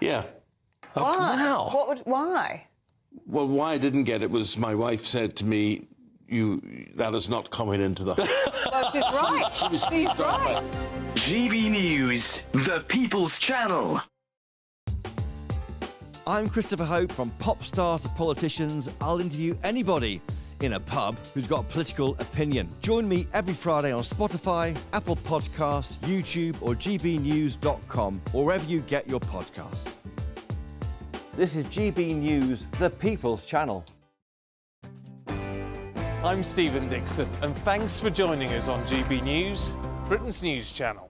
Yeah.
Why?
Wow.
Why?
Well, why I didn't get it was my wife said to me, that is not coming into the...
Well, she's right. She's right.
GB News, the People's Channel.
I'm Christopher Hope. From pop stars to politicians, I'll interview anybody in a pub who's got a political opinion. Join me every Friday on Spotify, Apple Podcasts, YouTube or gbnews.com, or wherever you get your podcasts. This is GB News, the People's Channel.
I'm Stephen Dixon, and thanks for joining us on GB News, Britain's news channel.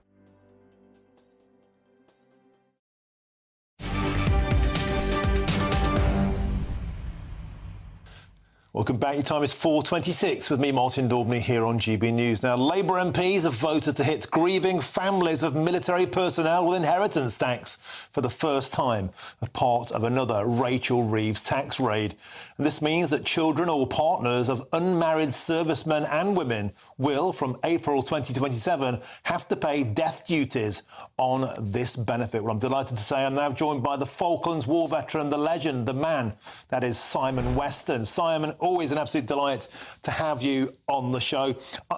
Welcome back. Your time is 4:26 with me, Martin Daubney, here on GB News. Now, Labour MPs have voted to hit grieving families of military personnel with inheritance tax for the first time as part of another Rachel Reeves tax raid. And this means that children or partners of unmarried servicemen and women will, from April 2027, have to pay death duties on this benefit. Well, I'm delighted to say I'm now joined by the Falklands War veteran, the legend, the man, that is Simon Weston. Simon, always an absolute delight to have you on the show.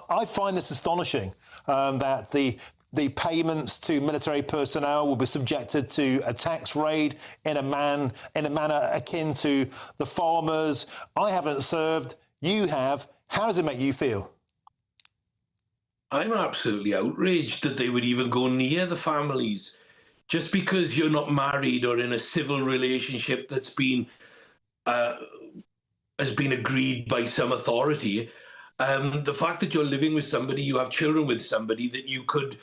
I find this astonishing that the the payments to military personnel will be subjected to a tax raid in a manner akin to the farmers. I haven't served, you have. How does it make you feel?
I'm absolutely outraged that they would even go near the families. Just because you're not married or in a civil relationship that's been has been agreed by some authority, the fact that you're living with somebody, you have children with somebody, that you could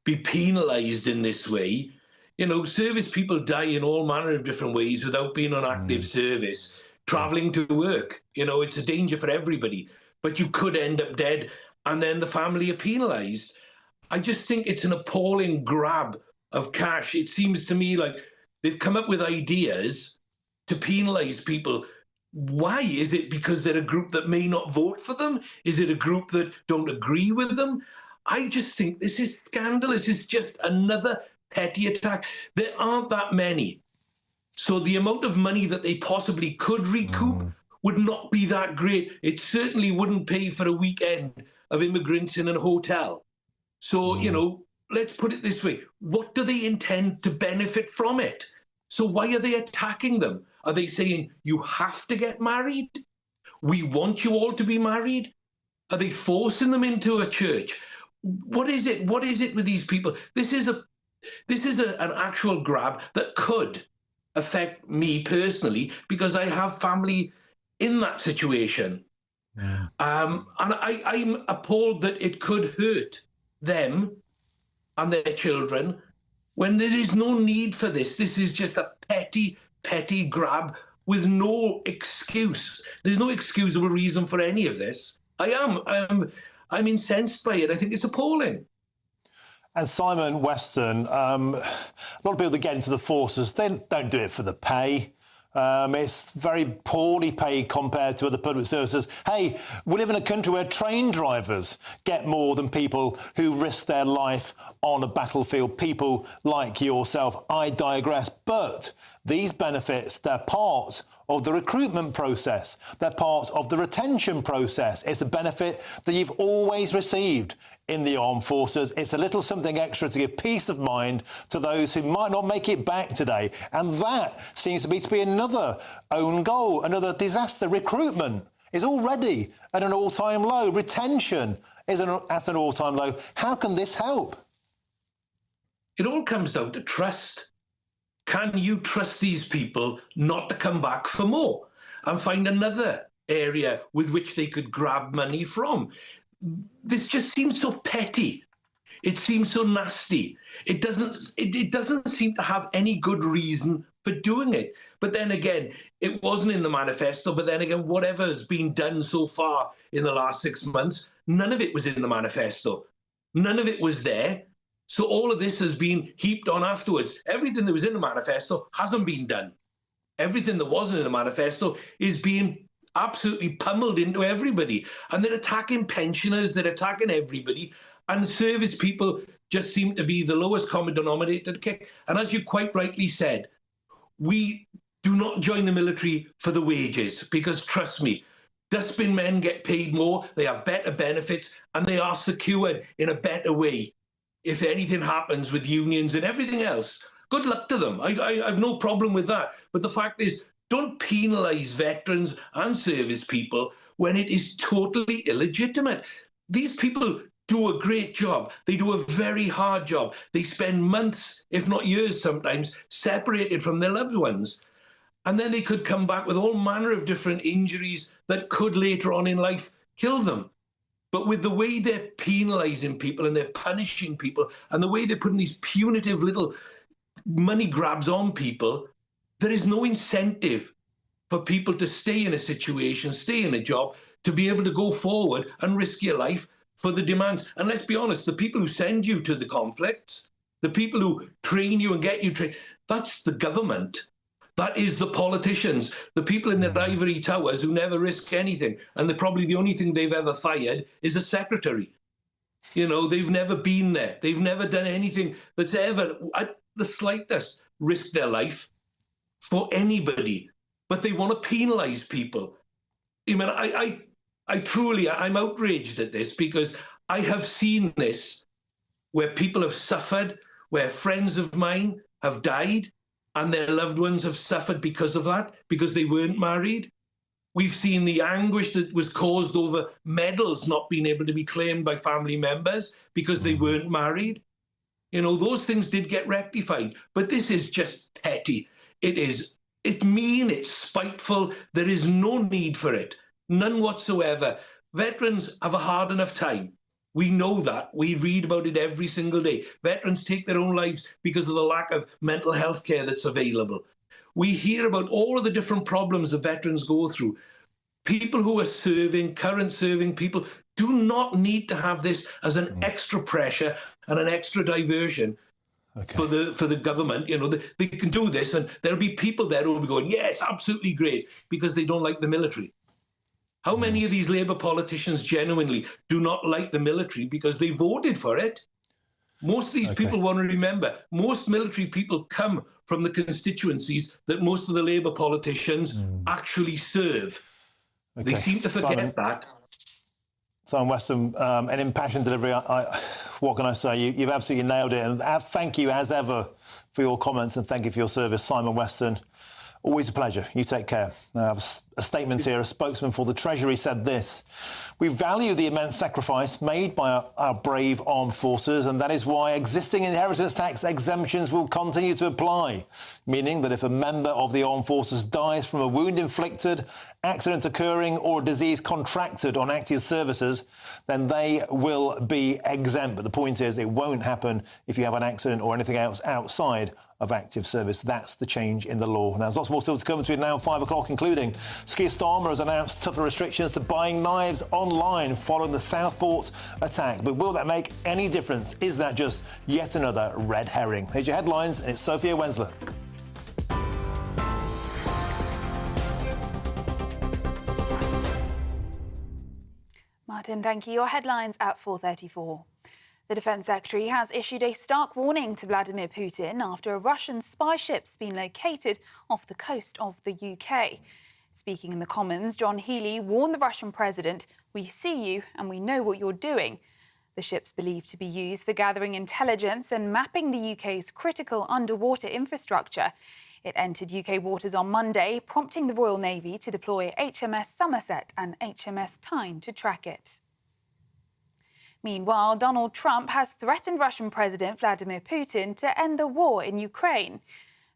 be penalised in this way. You know, service people die in all manner of different ways without being on active service, travelling to work. You know, it's a danger for everybody. But you could end up dead and then the family are penalised. I just think it's an appalling grab of cash. It seems to me like they've come up with ideas to penalise people. Why? Is it because they're a group that may not vote for them? Is it a group that don't agree with them? I just think this is scandalous. It's just another petty attack. There aren't that many. So the amount of money that they possibly could recoup would not be that great. It certainly wouldn't pay for a weekend of immigrants in a hotel. So, you know, let's put it this way. What do they intend to benefit from it? So why are they attacking them? Are they saying, you have to get married? We want you all to be married? Are they forcing them into a church? What is it? What is it with these people? This is an actual grab that could affect me personally because I have family in that situation. Yeah. And I'm appalled that it could hurt them and their children when there is no need for this. This is just a petty grab with no excuse. There's no excusable reason for any of this. I'm incensed by it. I think it's appalling.
And Simon Weston, a lot of people that get into the forces, they don't do it for the pay. It's very poorly paid compared to other public services. Hey, we live in a country where train drivers get more than people who risk their life on a battlefield, people like yourself. I digress. But these benefits, they're part of the recruitment process. They're part of the retention process. It's a benefit that you've always received in the armed forces. It's a little something extra to give peace of mind to those who might not make it back today. And that seems to be another own goal, another disaster. Recruitment is already at an all-time low. Retention is at an all-time low. How can this help?
It all comes down to trust. Can you trust these people not to come back for more and find another area with which they could grab money from? This just seems so petty. It seems so nasty. It doesn't seem to have any good reason for doing it. But then again, it wasn't in the manifesto. But then again, whatever has been done so far in the last 6 months, none of it was in the manifesto. None of it was there. So all of this has been heaped on afterwards. Everything that was in the manifesto hasn't been done. Everything that wasn't in the manifesto is being absolutely pummeled into everybody. And they're attacking pensioners, they're attacking everybody. And service people just seem to be the lowest common denominator to kick. And as you quite rightly said, we do not join the military for the wages, because trust me, dustbin men get paid more, they have better benefits, and they are secured in a better way. If anything happens with unions and everything else, good luck to them. I have no problem with that. But the fact is, don't penalise veterans and service people when it is totally illegitimate. These people do a great job. They do a very hard job. They spend months, if not years sometimes, separated from their loved ones. And then they could come back with all manner of different injuries that could later on in life kill them. But with the way they're penalising people and they're punishing people and the way they're putting these punitive little money grabs on people, there is no incentive for people to stay in a situation, stay in a job, to be able to go forward and risk your life for the demands. And let's be honest, the people who send you to the conflicts, the people who train you and get you trained, that's the government. That is the politicians, the people in their ivory towers who never risk anything. And probably the only thing they've ever fired is a secretary. You know, they've never been there. They've never done anything that's ever, at the slightest, risked their life for anybody. But they want to penalise people. I mean, I'm outraged at this, because I have seen this where people have suffered, where friends of mine have died and their loved ones have suffered because of that, because they weren't married. We've seen the anguish that was caused over medals not being able to be claimed by family members because they weren't married. You know, those things did get rectified, but this is just petty. It's mean, it's spiteful. There is no need for it, none whatsoever. Veterans have a hard enough time. We know that. We read about it every single day. Veterans take their own lives because of the lack of mental health care that's available. We hear about all of the different problems that veterans go through. People who are serving, current serving people, do not need to have this as an extra pressure and an extra diversion for the government. You know, they can do this, and there'll be people there who will be going, yes, absolutely great, because they don't like the military. How many of these Labour politicians genuinely do not like the military because they voted for it? Most of these people want to remember, most military people come from the constituencies that most of the Labour politicians actually serve. They seem to forget that.
Simon Weston, an impassioned delivery. What can I say? You've absolutely nailed it. And thank you, as ever, for your comments, and thank you for your service, Simon Weston. Always a pleasure. You take care. I have a statement here. A spokesman for the Treasury said this: "We value the immense sacrifice made by our brave armed forces, and that is why existing inheritance tax exemptions will continue to apply, meaning that if a member of the armed forces dies from a wound inflicted, accident occurring or a disease contracted on active services, then they will be exempt. But the point is, it won't happen if you have an accident or anything else outside of active service. That's the change in the law." Now, there's lots more still to come between now and 5 o'clock, including Keir Starmer has announced tougher restrictions to buying knives online following the Southport attack. But will that make any difference? Is that just yet another red herring? Here's your headlines, and it's Sophia Wensler.
Martin, thank you. Your headlines at 4:34. The Defence Secretary has issued a stark warning to Vladimir Putin after a Russian spy ship's been located off the coast of the UK. Speaking in the Commons, John Healey warned the Russian president, "We see you and we know what you're doing." The ship's believed to be used for gathering intelligence and mapping the UK's critical underwater infrastructure. It entered UK waters on Monday, prompting the Royal Navy to deploy HMS Somerset and HMS Tyne to track it. Meanwhile, Donald Trump has threatened Russian President Vladimir Putin to end the war in Ukraine.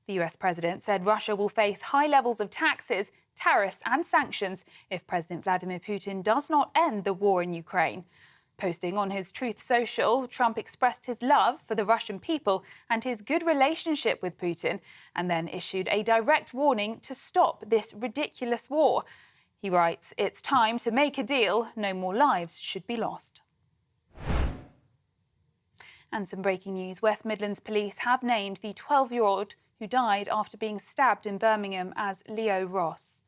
The US president said Russia will face high levels of taxes, tariffs and sanctions if President Vladimir Putin does not end the war in Ukraine. Posting on his Truth Social, Trump expressed his love for the Russian people and his good relationship with Putin, and then issued a direct warning to stop this ridiculous war. He writes, "It's time to make a deal. No more lives should be lost." And some breaking news. West Midlands police have named the 12-year-old who died after being stabbed in Birmingham as Leo Ross.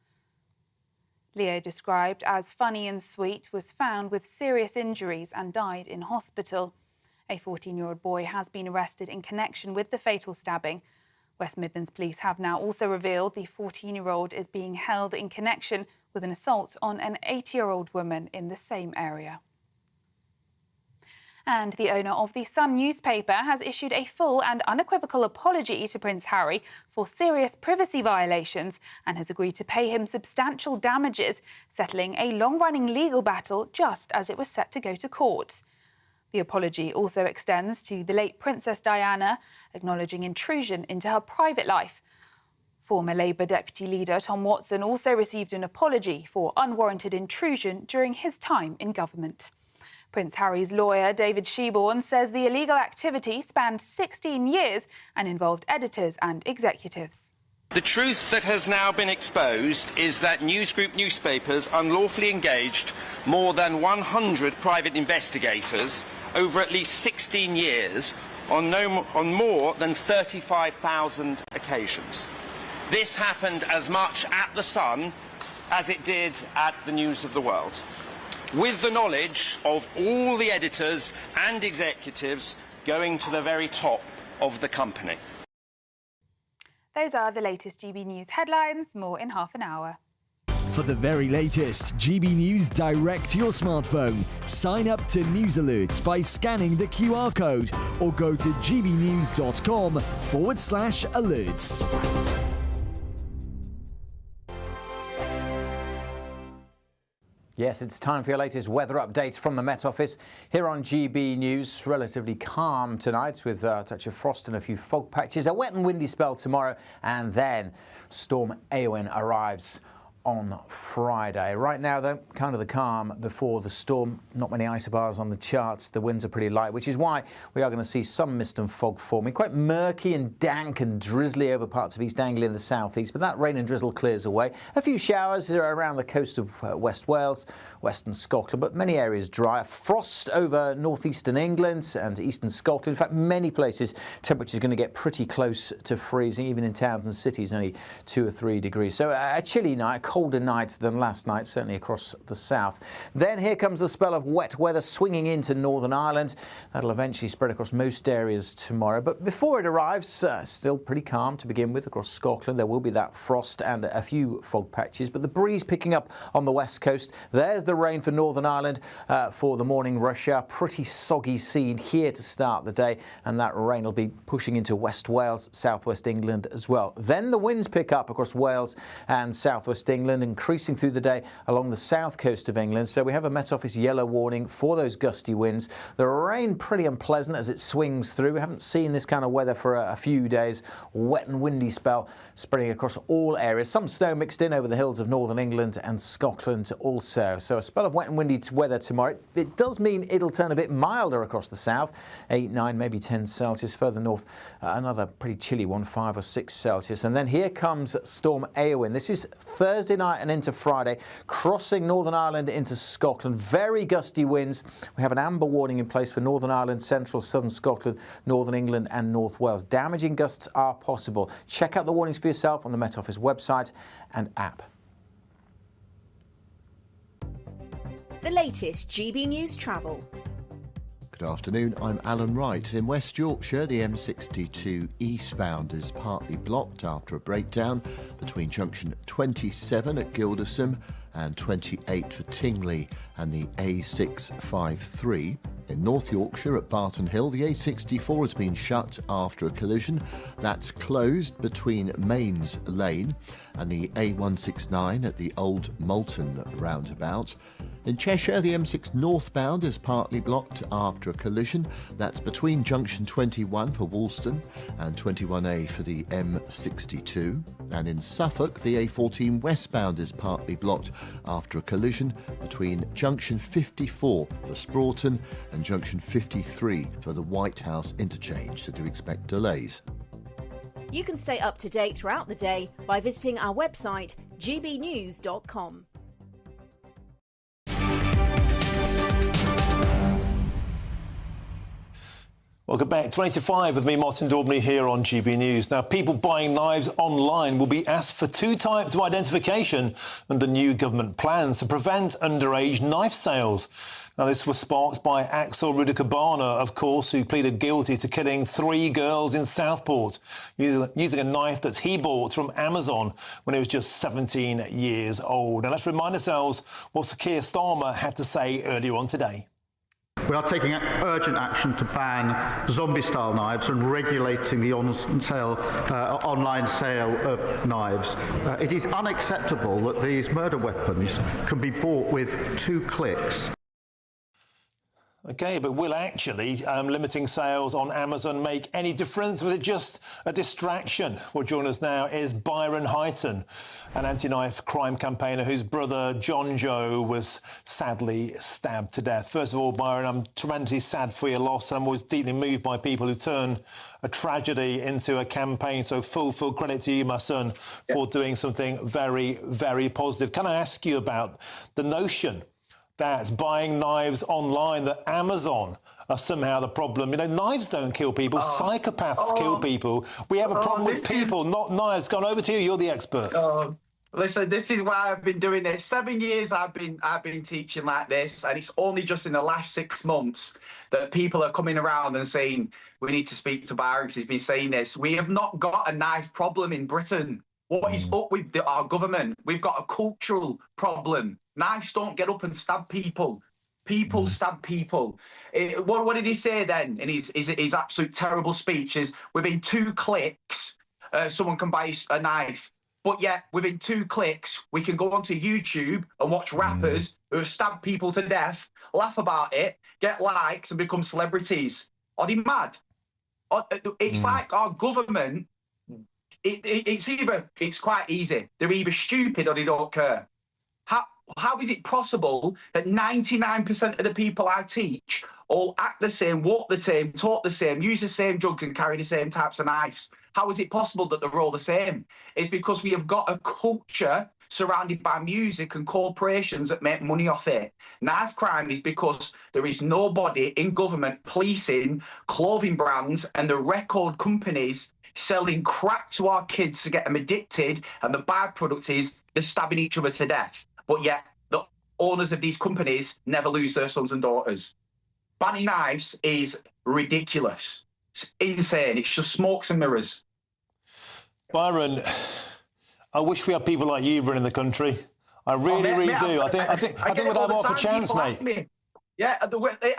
Leo, described as funny and sweet, was found with serious injuries and died in hospital. A 14-year-old boy has been arrested in connection with the fatal stabbing. West Midlands police have now also revealed the 14-year-old is being held in connection with an assault on an 80-year-old woman in the same area. And the owner of the Sun newspaper has issued a full and unequivocal apology to Prince Harry for serious privacy violations and has agreed to pay him substantial damages, settling a long-running legal battle just as it was set to go to court. The apology also extends to the late Princess Diana, acknowledging intrusion into her private life. Former Labour Deputy Leader Tom Watson also received an apology for unwarranted intrusion during his time in government. Prince Harry's lawyer, David Sheeborn, says the illegal activity spanned 16 years and involved editors and executives.
The truth that has now been exposed is that News Group newspapers unlawfully engaged more than 100 private investigators over at least 16 years on more than 35,000 occasions. This happened as much at The Sun as it did at the News of the World, with the knowledge of all the editors and executives going to the very top of the company.
Those are the latest GB News headlines. More in half an hour.
For the very latest GB News direct to your smartphone, sign up to News Alerts by scanning the QR code or go to gbnews.com/alerts.
Yes, it's time for your latest weather updates from the Met Office. Here on GB News, relatively calm tonight with a touch of frost and a few fog patches. A wet and windy spell tomorrow, and then Storm Eowyn arrives on Friday. Right now, though, kind of the calm before the storm. Not many isobars on the charts. The winds are pretty light, which is why we are going to see some mist and fog forming. Quite murky and dank and drizzly over parts of East Anglia and the southeast, but that rain and drizzle clears away. A few showers around the coast of West Wales, western Scotland, but many areas dry. Frost over northeastern England and eastern Scotland. In fact, many places temperatures are going to get pretty close to freezing, even in towns and cities, only 2 or 3 degrees. So a chilly night, colder night than last night, certainly across the south. Then here comes the spell of wet weather swinging into Northern Ireland. That'll eventually spread across most areas tomorrow. But before it arrives, still pretty calm to begin with across Scotland. There will be that frost and a few fog patches, but the breeze picking up on the west coast. There's the rain for Northern Ireland for the morning rush hour. Pretty soggy scene here to start the day, and that rain will be pushing into West Wales, southwest England as well. Then the winds pick up across Wales and southwest England, increasing through the day along the south coast of England. So we have a Met Office yellow warning for those gusty winds. The rain pretty unpleasant as it swings through. We haven't seen this kind of weather for a few days. Wet and windy spell spreading across all areas. Some snow mixed in over the hills of northern England and Scotland also. So a spell of wet and windy weather tomorrow. It does mean it'll turn a bit milder across the south. 8, 9, maybe 10 Celsius. Further north, another pretty chilly one, 5 or 6 Celsius. And then here comes Storm Eowyn. This is Thursday night and into Friday, crossing Northern Ireland into Scotland. Very gusty winds. We have an amber warning in place for Northern Ireland, central, southern Scotland, northern England and North Wales. Damaging gusts are possible. Check out the warnings for yourself on the Met Office website and app.
The latest GB News travel.
Good afternoon, I'm Alan Wright. In West Yorkshire, the M62 eastbound is partly blocked after a breakdown between junction 27 at Gildersham and 28 for Tingley and the A653. In North Yorkshire at Barton Hill, the A64 has been shut after a collision. That's closed between Mains Lane and the A169 at the Old Moulton roundabout. In Cheshire, the M6 northbound is partly blocked after a collision. That's between junction 21 for Woolston and 21A for the M62. And in Suffolk, the A14 westbound is partly blocked after a collision between junction 54 for Sproughton and junction 53 for the White House interchange, so do expect delays.
You can stay up to date throughout the day by visiting our website, gbnews.com.
Welcome back. 20 to 5 with me, Martin Daubney, here on GB News. Now, people buying knives online will be asked for 2 types of identification under new government plans to prevent underage knife sales. Now, this was sparked by Axel Rudikabana, of course, who pleaded guilty to killing 3 girls in Southport using a knife that he bought from Amazon when he was just 17 years old. Now, let's remind ourselves what Sir Keir Starmer had to say earlier on today.
We are taking urgent action to ban zombie-style knives and regulating the online sale of knives. It is unacceptable that these murder weapons can be bought with 2 clicks.
OK, but will actually limiting sales on Amazon make any difference? Was it just a distraction? Well, joining us now is Byron Highton, an anti-knife crime campaigner whose brother John Joe was sadly stabbed to death. First of all, Byron, I'm tremendously sad for your loss. I'm always deeply moved by people who turn a tragedy into a campaign. So full credit to you, my son, for doing something very, very positive. Can I ask you about the notion that buying knives online, that Amazon are somehow the problem? You know, knives don't kill people, psychopaths kill people. We have a problem with people, not knives. Gone over to you, you're the expert.
Listen, this is why I've been doing this. 7 years I've been teaching like this, and it's only just in the last 6 months that people are coming around and saying, we need to speak to Byron because he's been saying this. We have not got a knife problem in Britain. What is up with our government? We've got a cultural problem. Knives don't get up and stab people. People stab people. What did he say then in his absolute terrible speech? Is within 2 clicks, someone can buy a knife. But yet, within 2 clicks, we can go onto YouTube and watch rappers who have stabbed people to death, laugh about it, get likes, and become celebrities. Are they mad? It's like our government. It's quite easy. They're either stupid or they don't care. How is it possible that 99% of the people I teach all act the same, walk the same, talk the same, use the same drugs and carry the same types of knives? How is it possible that they're all the same? It's because we have got a culture surrounded by music and corporations that make money off it. Knife crime is because there is nobody in government policing clothing brands and the record companies selling crap to our kids to get them addicted, and the byproduct is they're stabbing each other to death. But yet the owners of these companies never lose their sons and daughters. Banning knives is ridiculous. It's insane. It's just smokes and mirrors.
Byron, I wish we had people like you running the country. I really do. I think we'd have half a chance, mate.
Yeah,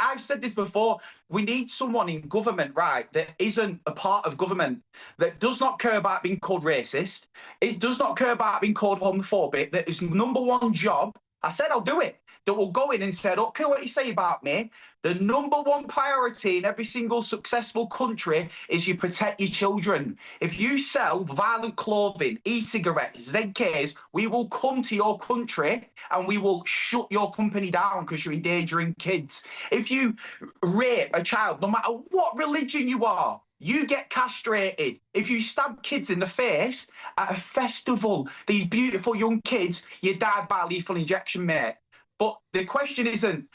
I've said this before. We need someone in government, right, that isn't a part of government, that does not care about being called racist, it does not care about being called homophobic, that his #1 job, I said I'll do it, that will go in and say, I don't care what you say about me, the #1 priority in every single successful country is you protect your children. If you sell violent clothing, e-cigarettes, ZKs, we will come to your country and we will shut your company down because you're endangering kids. If you rape a child, no matter what religion you are, you get castrated. If you stab kids in the face at a festival, these beautiful young kids, you die by lethal injection, mate. But the question isn't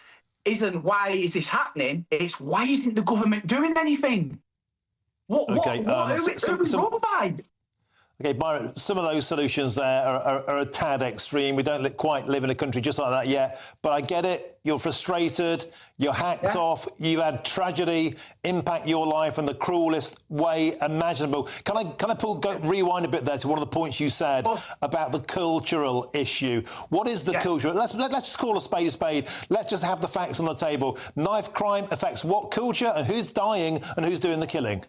why is this happening? It's why isn't the government doing anything?
Okay, Byron, some of those solutions there are a tad extreme. We don't quite live in a country just like that yet. But I get it. You're frustrated. You're hacked off. You've had tragedy impact your life in the cruelest way imaginable. Can I rewind a bit there to one of the points you said about the cultural issue? What is the culture? Let's just call a spade a spade. Let's just have the facts on the table. Knife crime affects what culture, and who's dying and who's doing the killing?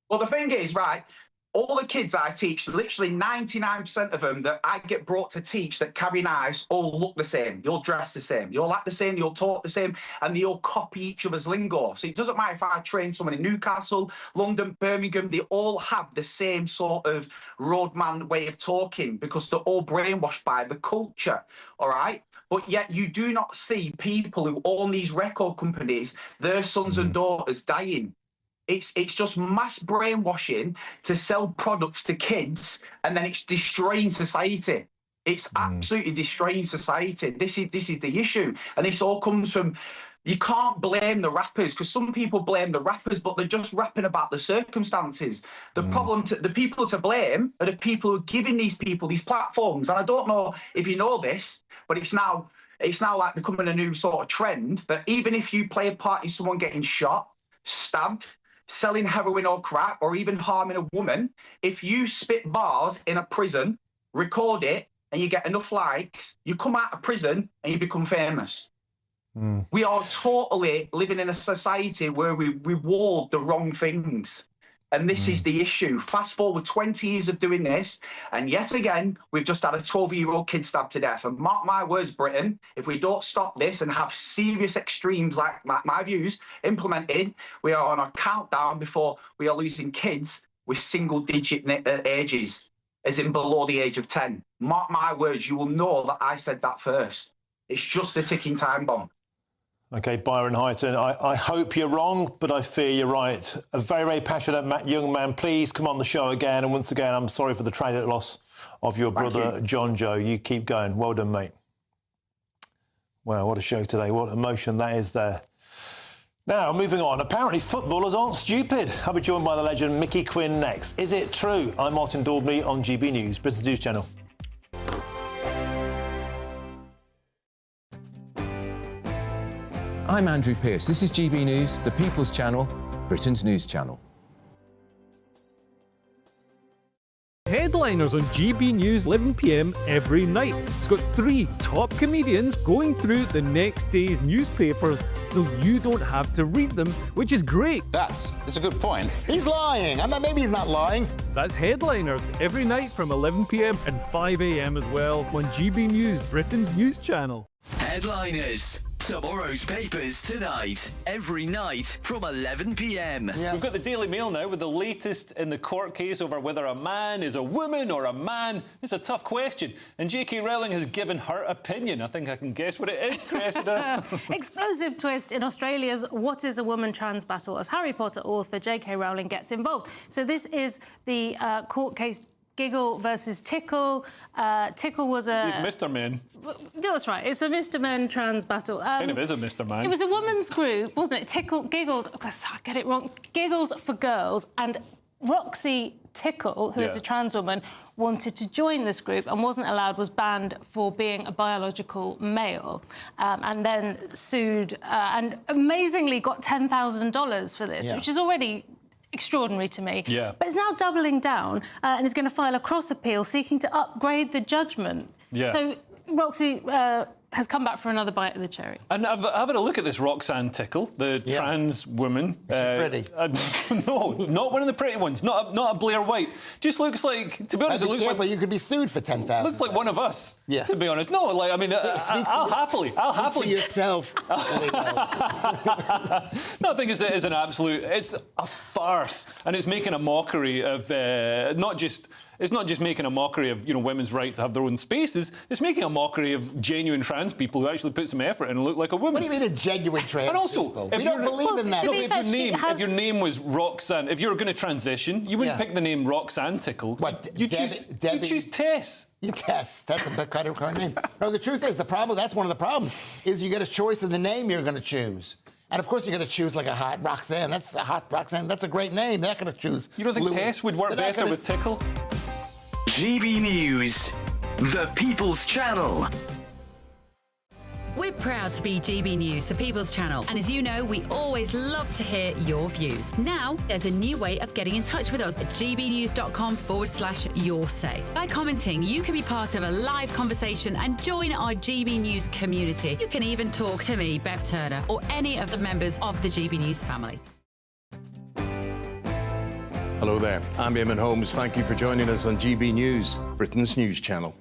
Well, the thing is, right, all the kids I teach, literally 99% of them that I get brought to teach that carry knives all look the same. You'll dress the same. You'll act the same. You'll talk the same. And they all copy each other's lingo. So it doesn't matter if I train someone in Newcastle, London, Birmingham, they all have the same sort of roadman way of talking because they're all brainwashed by the culture, all right? But yet you do not see people who own these record companies, their sons and daughters dying. It's just mass brainwashing to sell products to kids, and then it's destroying society. It's absolutely destroying society. This is the issue, and this all comes from. You can't blame the rappers because some people blame the rappers, but they're just rapping about the circumstances. The problem, the people to blame are the people who are giving these people these platforms. And I don't know if you know this, but it's now like becoming a new sort of trend that even if you play a part in someone getting shot, stabbed, selling heroin or crack, or even harming a woman, if you spit bars in a prison, record it, and you get enough likes, you come out of prison and you become famous. We are totally living in a society where we reward the wrong things. And this is the issue. Fast forward 20 years of doing this, and yet again, we've just had a 12-year-old kid stabbed to death. And mark my words, Britain, if we don't stop this and have serious extremes like my views implemented, we are on a countdown before we are losing kids with single-digit ages, as in below the age of 10. Mark my words, you will know that I said that first. It's just a ticking time bomb.
OK, Byron Highton, I hope you're wrong, but I fear you're right. A very, very passionate young man. Please come on the show again. And once again, I'm sorry for the tragic loss of your brother, John Joe. You keep going. Well done, mate. Wow, what a show today. What emotion that is there. Now, moving on. Apparently, footballers aren't stupid. I'll be joined by the legend Mickey Quinn next. Is it true? I'm Martin Daubney on GB News, Britain's News Channel.
I'm Andrew Pearce. This is GB News, the People's Channel, Britain's News Channel.
Headline Headliners on GB News 11 p.m. every night. It's got 3 top comedians going through the next day's newspapers so you don't have to read them, which is great.
That's a good point.
He's lying. Maybe he's not lying.
That's Headliners every night from 11 p.m. and 5 a.m. as well on GB News, Britain's news channel.
Headliners. Tomorrow's papers tonight, every night from 11 p.m.
We've got the Daily Mail now with the latest in the court case over whether a man is a woman or a man. It's a tough question. And J.K. Rowling has given her opinion. I think I can guess what it is, Cressida.
Explosive twist in Australia's What is a Woman trans battle as Harry Potter author J.K. Rowling gets involved. So this is the court case Giggle versus Tickle. Tickle was a...
He's Mr. Men.
That's right. It's a Mr. Men trans battle.
Kind of is a Mr. Man.
It was a women's group, wasn't it? Tickle, Giggles... Oh, I get it wrong. Giggles for Girls. And Roxy Tickle, who is a trans woman, wanted to join this group and wasn't allowed, was banned for being a biological male, and then sued and amazingly got $10,000 for this, which is already extraordinary to me.
Yeah.
But it's now doubling down and is going to file a cross appeal seeking to upgrade the judgment.
Yeah.
So Roxy has come back for another bite of the cherry.
And I've had a look at this Roxanne Tickle, the trans woman.
Is she
pretty? No, not one of the pretty ones. Not a Blair White. Just looks like, to be honest, it looks like
you could be sued for $10,000.
Looks like one of us.
Yeah.
To be honest, no. Like I mean, I'll happily.
For yourself.
No, I think it's an absolute. It's a farce, and it's making a mockery of not just. It's not just making a mockery of women's right to have their own spaces. It's making a mockery of genuine trans people who actually put some effort in and look like a woman.
What do you mean a genuine trans
And also,
people?
if
We don't believe in that.
If your name was Roxanne, if you were going to transition, you wouldn't pick the name Roxanne Tickle.
What?
You choose Tess.
Tess. That's a kind of name. No, the truth is that's one of the problems, is you get a choice of the name you're going to choose. And of course, you're going to choose like a hot Roxanne. That's a hot Roxanne. That's a great name. They're not going to choose.
You don't think
Louis.
Tess would work better with Tickle?
GB News, the People's Channel.
We're proud to be GB News, the People's Channel. And as you know, we always love to hear your views. Now, there's a new way of getting in touch with us at gbnews.com/your-say. By commenting, you can be part of a live conversation and join our GB News community. You can even talk to me, Bev Turner, or any of the members of the GB News family.
Hello there, I'm Eamon Holmes. Thank you for joining us on GB News, Britain's news channel.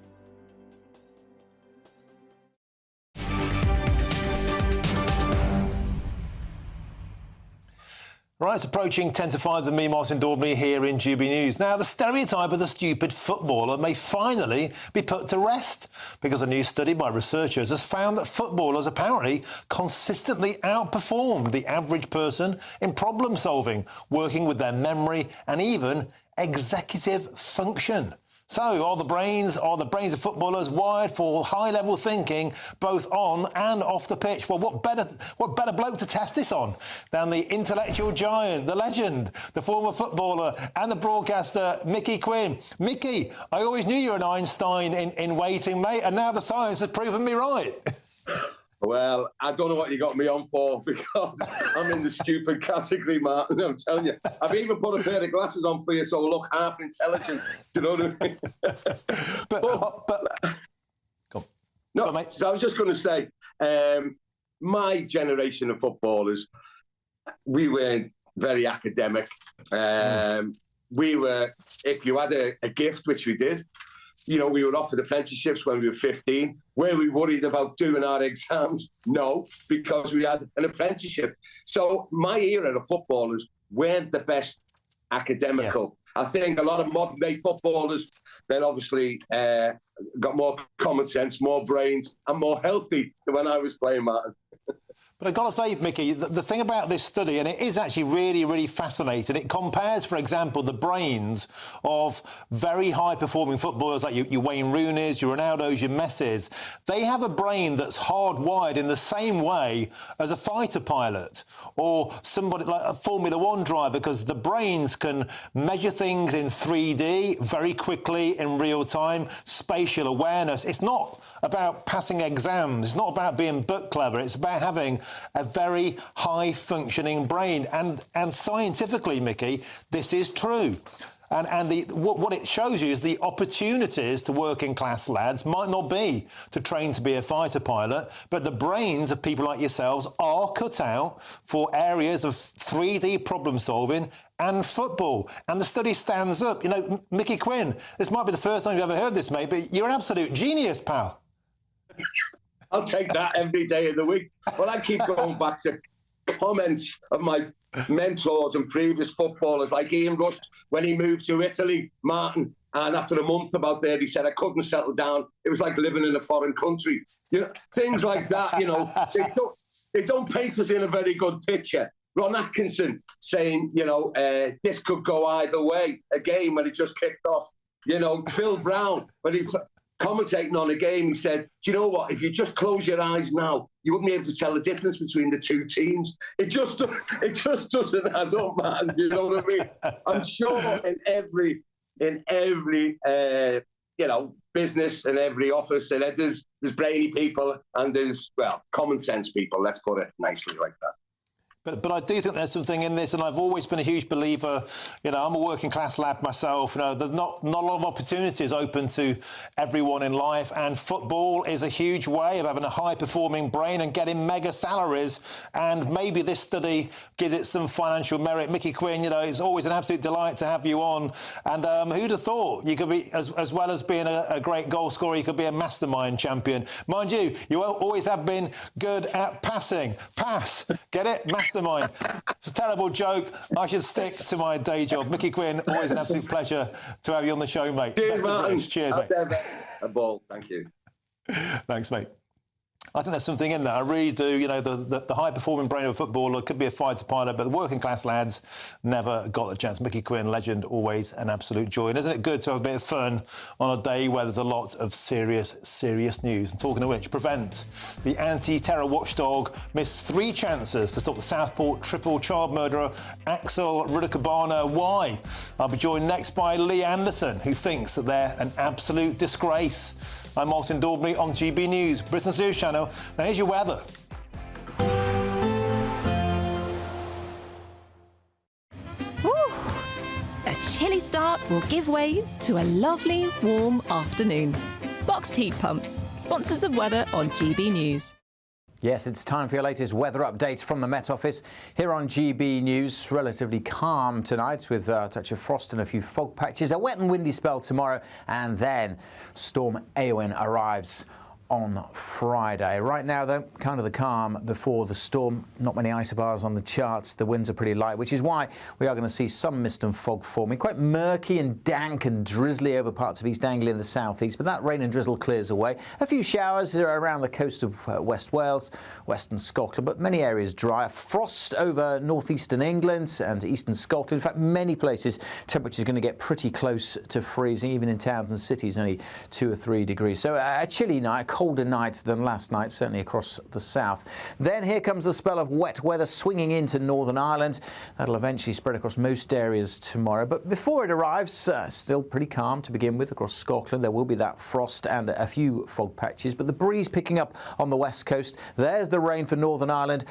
Right, it's approaching 10 to 5 with me, Martin Daubney, here in GB News. Now, the stereotype of the stupid footballer may finally be put to rest because a new study by researchers has found that footballers apparently consistently outperform the average person in problem solving, working with their memory and even executive function. So, are the brains of footballers wired for high-level thinking, both on and off the pitch? Well, what better bloke to test this on than the intellectual giant, the legend, the former footballer and the broadcaster, Mickey Quinn. Mickey, I always knew you were an Einstein in waiting, mate, and now the science has proven me right.
Well, I don't know what you got me on for because I'm in the stupid category, Martin. I'm telling you. I've even put a pair of glasses on for you so I look half intelligent. Do you know what I mean? No, mate. So I was just going to say, my generation of footballers, we weren't very academic. We were, if you had a gift, which we did, we were offered apprenticeships when we were 15. Were we worried about doing our exams? No, because we had an apprenticeship. So my era of footballers weren't the best academical. Yeah. I think a lot of modern-day footballers, they're obviously got more common sense, more brains, and more healthy than when I was playing, Martin.
But I've got to say, Mickey, the thing about this study, and it is actually really, really fascinating, it compares, for example, the brains of very high-performing footballers like your Wayne Rooney's, your Ronaldo's, your Messi's. They have a brain that's hardwired in the same way as a fighter pilot or somebody like a Formula One driver, because the brains can measure things in 3D very quickly in real time, spatial awareness. It's not about passing exams. It's not about being book clever. It's about having a very high-functioning brain. And scientifically, Mickey, this is true. And what it shows you is the opportunities to working class lads might not be to train to be a fighter pilot, but the brains of people like yourselves are cut out for areas of 3D problem solving and football. And the study stands up. You know, Mickey Quinn, this might be the first time you've ever heard this, mate, but you're an absolute genius, pal.
I'll take that every day of the week. Well, I keep going back to comments of my mentors and previous footballers like Ian Rush when he moved to Italy, Martin, and after a month about there he said I couldn't settle down. It was like living in a foreign country. You know, things like that, you know, they don't paint us in a very good picture. Ron Atkinson saying, you know, this could go either way, a game when it just kicked off. You know, Phil Brown, when he commentating on a game, he said, do you know what, if you just close your eyes now, you wouldn't be able to tell the difference between the two teams. It just doesn't add up, man. You know what I mean? I'm sure in every you know, business and every office, and there's brainy people and there's, well, common sense people, let's put it nicely like that.
But I do think there's something in this, and I've always been a huge believer. You know, I'm a working class lad myself. You know, there's not a lot of opportunities open to everyone in life, and football is a huge way of having a high-performing brain and getting mega salaries. And maybe this study gives it some financial merit. Mickey Quinn, you know, it's always an absolute delight to have you on. And who'd have thought you could be, as well as being a great goal scorer, you could be a mastermind champion. Mind you, you always have been good at passing. Pass, get it? Mastermind. It's a terrible joke. I should stick to my day job. Mickey Quinn, always an absolute pleasure to have you on the show, mate.
Cheers, Martin.
Cheers, mate.
A ball. Thank you.
Thanks, mate. I think there's something in that. I really do. You know, the high-performing brain of a footballer could be a fighter pilot, but the working-class lads never got the chance. Mickey Quinn, legend, always an absolute joy. And isn't it good to have a bit of fun on a day where there's a lot of serious news? And talking of which, Prevent, the anti-terror watchdog, missed 3 chances to stop the Southport triple child murderer Axel Rudakabana. Why? I'll be joined next by Lee Anderson, who thinks that they're an absolute disgrace. I'm Martin Daubney on GB News, Britain's News Channel. Now here's your weather.
A chilly start will give way to a lovely, warm afternoon. Boxed heat pumps, sponsors of weather on GB News.
Yes, it's time for your latest weather updates from the Met Office. Here on GB News, relatively calm tonight with a touch of frost and a few fog patches. A wet and windy spell tomorrow, and then Storm Eowyn arrives on Friday. Right now, though, kind of the calm before the storm. Not many isobars on the charts. The winds are pretty light, which is why we are going to see some mist and fog forming. Quite murky and dank and drizzly over parts of East Anglia and the southeast, but that rain and drizzle clears away. A few showers around the coast of West Wales, western Scotland, but many areas dry. Frost over northeastern England and eastern Scotland. In fact, many places temperatures are going to get pretty close to freezing, even in towns and cities, only 2 or 3 degrees. So a chilly night, colder night than last night, certainly across the south. Then here comes the spell of wet weather swinging into Northern Ireland. That'll eventually spread across most areas tomorrow. But before it arrives, still pretty calm to begin with across Scotland. There will be that frost and a few fog patches, but the breeze picking up on the west coast. There's the rain for Northern Ireland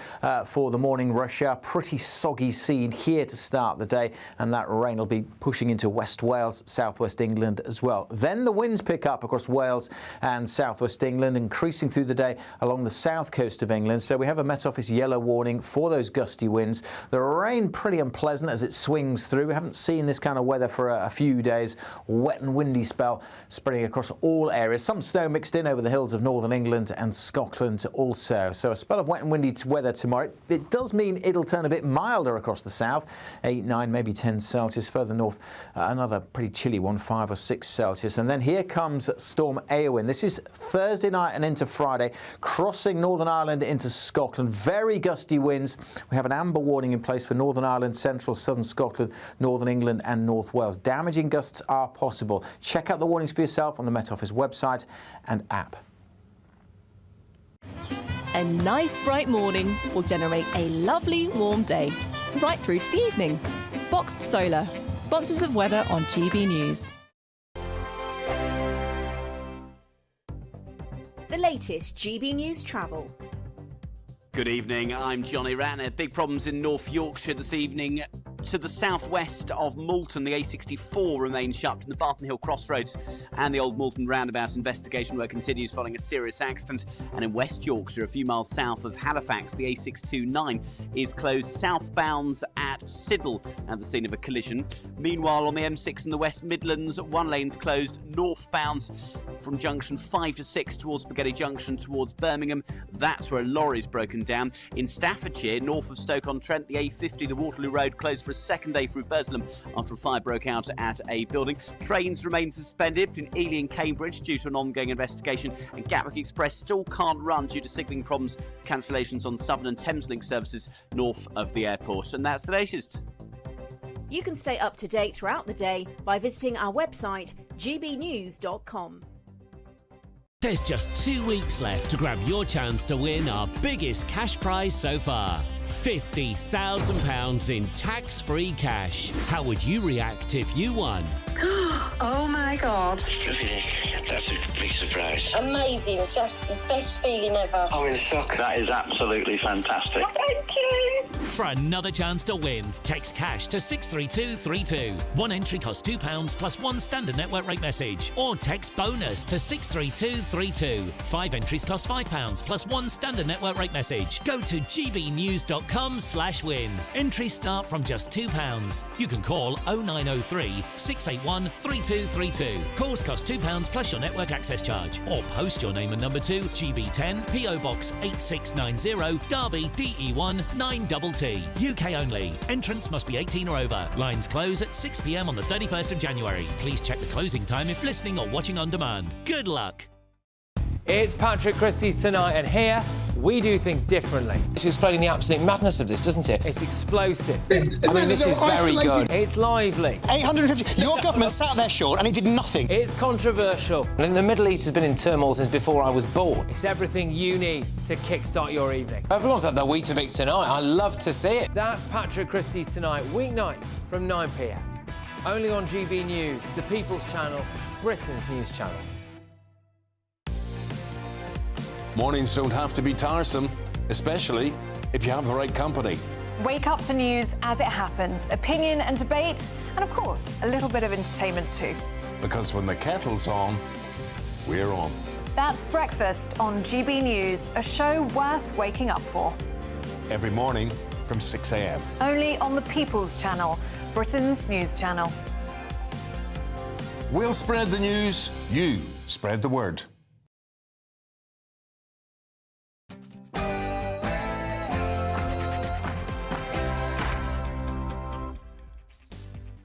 for the morning rush hour. Pretty soggy scene here to start the day, and that rain will be pushing into West Wales, southwest England as well. Then the winds pick up across Wales and southwest England, increasing through the day along the south coast of England. So we have a Met Office yellow warning for those gusty winds. The rain pretty unpleasant as it swings through. We haven't seen this kind of weather for a few days. Wet and windy spell spreading across all areas. Some snow mixed in over the hills of northern England and Scotland also. So a spell of wet and windy weather tomorrow. It does mean it'll turn a bit milder across the south. 8, 9, maybe 10 Celsius. Further north, another pretty chilly one, 5 or 6 Celsius. And then here comes Storm Eowyn. This is Thursday night and into Friday, crossing Northern Ireland into Scotland. Very gusty winds. We have an amber warning in place for Northern Ireland, central, southern Scotland, northern England and North Wales. Damaging gusts are possible. Check out the warnings for yourself on the Met Office website and app.
A nice bright morning will generate a lovely warm day, right through to the evening. Boxed Solar, sponsors of weather on GB News.
The latest GB News travel.
Good evening, I'm Johnny Ranner. Big problems in North Yorkshire this evening. To the southwest of Moulton, the A64 remains shut from the Barton Hill crossroads, and the Old Moulton roundabout investigation work continues following a serious accident. And in West Yorkshire, a few miles south of Halifax, the A629 is closed southbound at Siddle at the scene of a collision. Meanwhile, on the M6 in the West Midlands, one lane's closed northbound from junction 5 to 6 towards Spaghetti Junction towards Birmingham. That's where a lorry's broken down. In Staffordshire, north of Stoke-on-Trent, the A50, the Waterloo Road, closed for a second day through Burslem after a fire broke out at a building. Trains remain suspended between Ely and Cambridge due to an ongoing investigation, and Gatwick Express still can't run due to signalling problems, cancellations on Southern and Thameslink services north of the airport. And that's the latest.
You can stay up to date throughout the day by visiting our website, gbnews.com.
There's just 2 weeks left to grab your chance to win our biggest cash prize so far. £50,000 in tax-free cash. How would you react if you won?
Oh my God.
That's a big surprise.
Amazing. Just the best feeling ever.
I'm in shock. That is absolutely fantastic.
Thank you.
For another chance to win, text cash to 63232. One entry costs £2 plus one standard network rate message. Or text bonus to 63232. 5 entries cost £5 plus one standard network rate message. Go to gbnews.com/win. Entries start from just £2. You can call 0903 681 3232. Calls cost £2 plus your network access charge. Or post your name and number to GB10 PO Box 8690 Derby DE1 9TT. UK only. Entrance must be 18 or over. Lines close at 6 p.m. on the 31st of January. Please check the closing time if listening or watching on demand. Good luck.
It's Patrick Christie's Tonight, and here we do things differently.
It's explaining the absolute madness of this, doesn't it?
It's explosive. I mean, this is very good. It's lively.
850. Your government sat there, Sean, and it did nothing.
It's controversial.
And the Middle East has been in turmoil since before I was born.
It's everything you need to kickstart your evening.
Everyone's had their Weetabix tonight. I love to see it.
That's Patrick Christie's Tonight, weeknights from 9 p.m. Only on GB News, the People's Channel, Britain's news channel.
Mornings don't have to be tiresome, especially if you have the right company.
Wake up to news as it happens, opinion and debate, and of course, a little bit of entertainment too.
Because when the kettle's on, we're on.
That's Breakfast on GB News, a show worth waking up for.
Every morning from 6 a.m.
Only on the People's Channel, Britain's news channel.
We'll spread the news, you spread the word.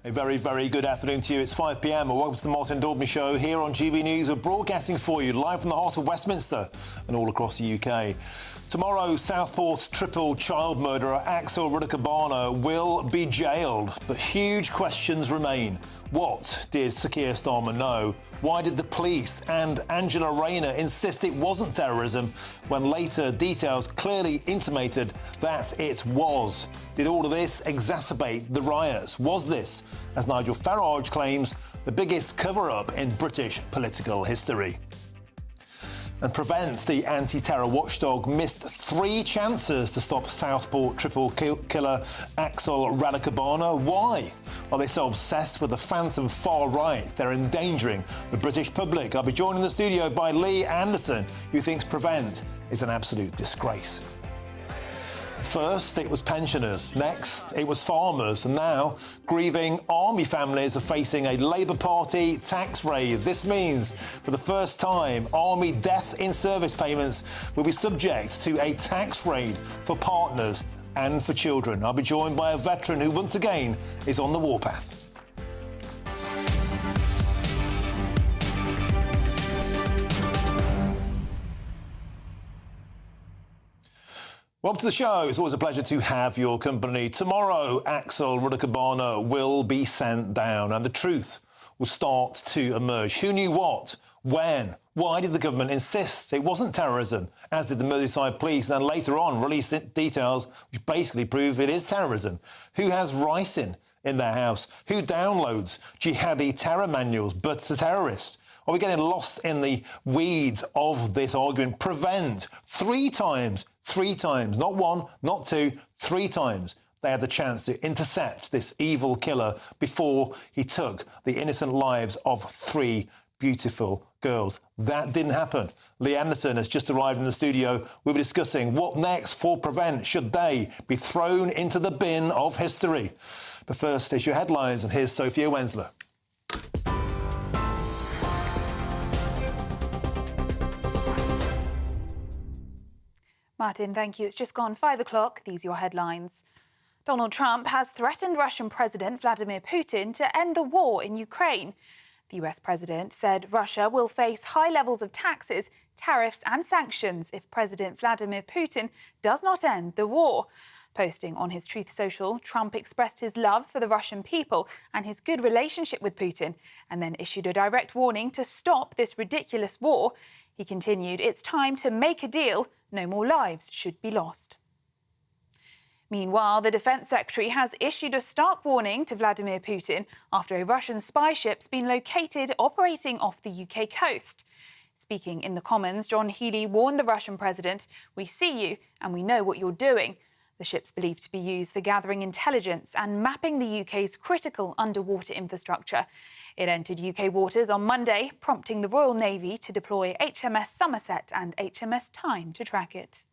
A very, very good afternoon to you. It's 5 p.m. Welcome to the Martin Daubney Show here on GB News. We're broadcasting for you live from the heart of Westminster and all across the UK. Tomorrow, Southport's triple child murderer Axel Rudakabana will be jailed, but huge questions remain. What did Sir Keir Starmer know? Why did the police and Angela Rayner insist it wasn't terrorism when later details clearly intimated that it was? Did all of this exacerbate the riots? Was this, as Nigel Farage claims, the biggest cover-up in British political history? And Prevent, the anti-terror watchdog, missed 3 chances to stop Southport triple killer Axel Rudakabana. Why are they so obsessed with the phantom far right? They're endangering the British public. I'll be joined in the studio by Lee Anderson, who thinks Prevent is an absolute disgrace. First, it was pensioners. Next, it was farmers. And now, grieving army families are facing a Labour Party tax raid. This means, for the first time, army death-in-service payments will be subject to a tax raid for partners and for children. I'll be joined by a veteran who, once again, is on the warpath. Welcome to the show. It's always a pleasure to have your company. Tomorrow, Axel Rudakabana will be sent down and the truth will start to emerge. Who knew what? When? Why did the government insist it wasn't terrorism, as did the Merseyside police, and then later on released details which basically prove it is terrorism? Who has ricin in their house? Who downloads jihadi terror manuals but a terrorist? Are we getting lost in the weeds of this argument? Prevent 3 times 3 times, not 1, not 2, 3 times. They had the chance to intercept this evil killer before he took the innocent lives of 3 beautiful girls. That didn't happen. Lee Anderson has just arrived in the studio. We'll be discussing what next for Prevent. Should they be thrown into the bin of history? But first, here's your headlines, and here's Sophia Wensler.
Martin, thank you. It's just gone 5 o'clock. These are your headlines. Donald Trump has threatened Russian President Vladimir Putin to end the war in Ukraine. The US president said Russia will face high levels of taxes, tariffs and sanctions if President Vladimir Putin does not end the war. Posting on his Truth Social, Trump expressed his love for the Russian people and his good relationship with Putin, and then issued a direct warning to stop this ridiculous war. He continued, "It's time to make a deal. No more lives should be lost." Meanwhile, the Defence Secretary has issued a stark warning to Vladimir Putin after a Russian spy ship's been located operating off the UK coast. Speaking in the Commons, John Healey warned the Russian president, "We see you and we know what you're doing." The ship's believed to be used for gathering intelligence and mapping the UK's critical underwater infrastructure. It entered UK waters on Monday, prompting the Royal Navy to deploy HMS Somerset and HMS Tyne to track it.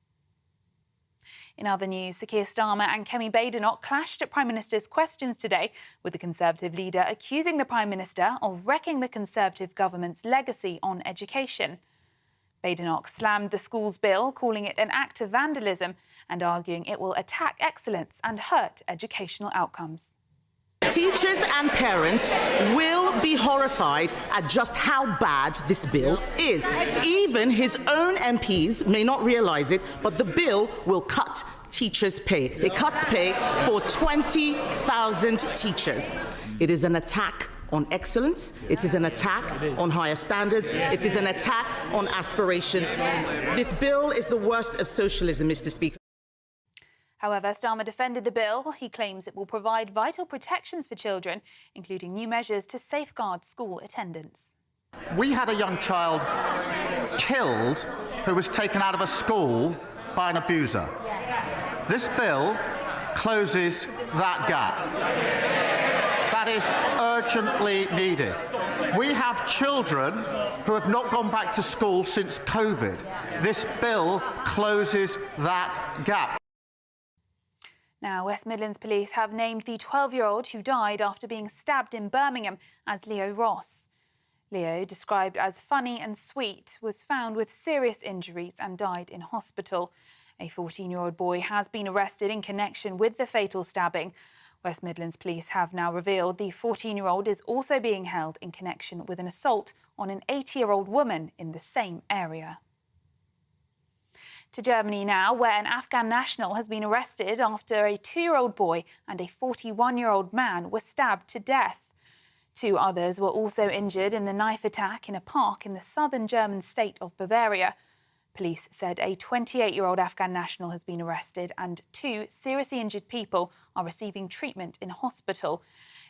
In other news, Sir Keir Starmer and Kemi Badenoch clashed at Prime Minister's questions today, with the Conservative leader accusing the Prime Minister of wrecking the Conservative government's legacy on education. Badenoch slammed the schools bill, calling it an act of vandalism and arguing it will attack excellence and hurt educational outcomes.
Teachers and parents will be horrified at just how bad this bill is. Even his own MPs may not realise it, but the bill will cut teachers' pay. It cuts pay for 20,000 teachers. It is an attack on excellence. It is an attack on higher standards. It is an attack on aspiration. This bill is the worst of socialism, Mr. Speaker.
However, Starmer defended the bill. He claims it will provide vital protections for children, including new measures to safeguard school attendance.
We had a young child killed who was taken out of a school by an abuser. This bill closes that gap. That is urgently needed. We have children who have not gone back to school since COVID. This bill closes that gap.
Now, West Midlands Police have named the 12-year-old who died after being stabbed in Birmingham as Leo Ross. Leo, described as funny and sweet, was found with serious injuries and died in hospital. A 14-year-old boy has been arrested in connection with the fatal stabbing. West Midlands Police have now revealed the 14-year-old is also being held in connection with an assault on an 80-year-old woman in the same area. To Germany now, where an Afghan national has been arrested after a 2-year-old boy and a 41-year-old man were stabbed to death. 2 others were also injured in the knife attack in a park in the southern German state of Bavaria. Police said a 28-year-old Afghan national has been arrested and 2 seriously injured people are receiving treatment in hospital.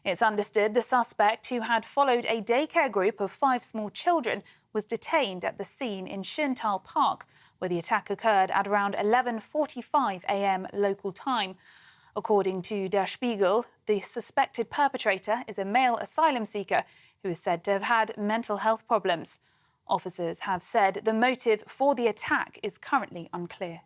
It's understood the suspect, who had followed a daycare group of 5 small children, was detained at the scene in Schöntal Park, where the attack occurred at around 11:45 a.m. local time. According to Der Spiegel, the suspected perpetrator is a male asylum seeker who is said to have had mental health problems. Officers have said the motive for the attack is currently unclear.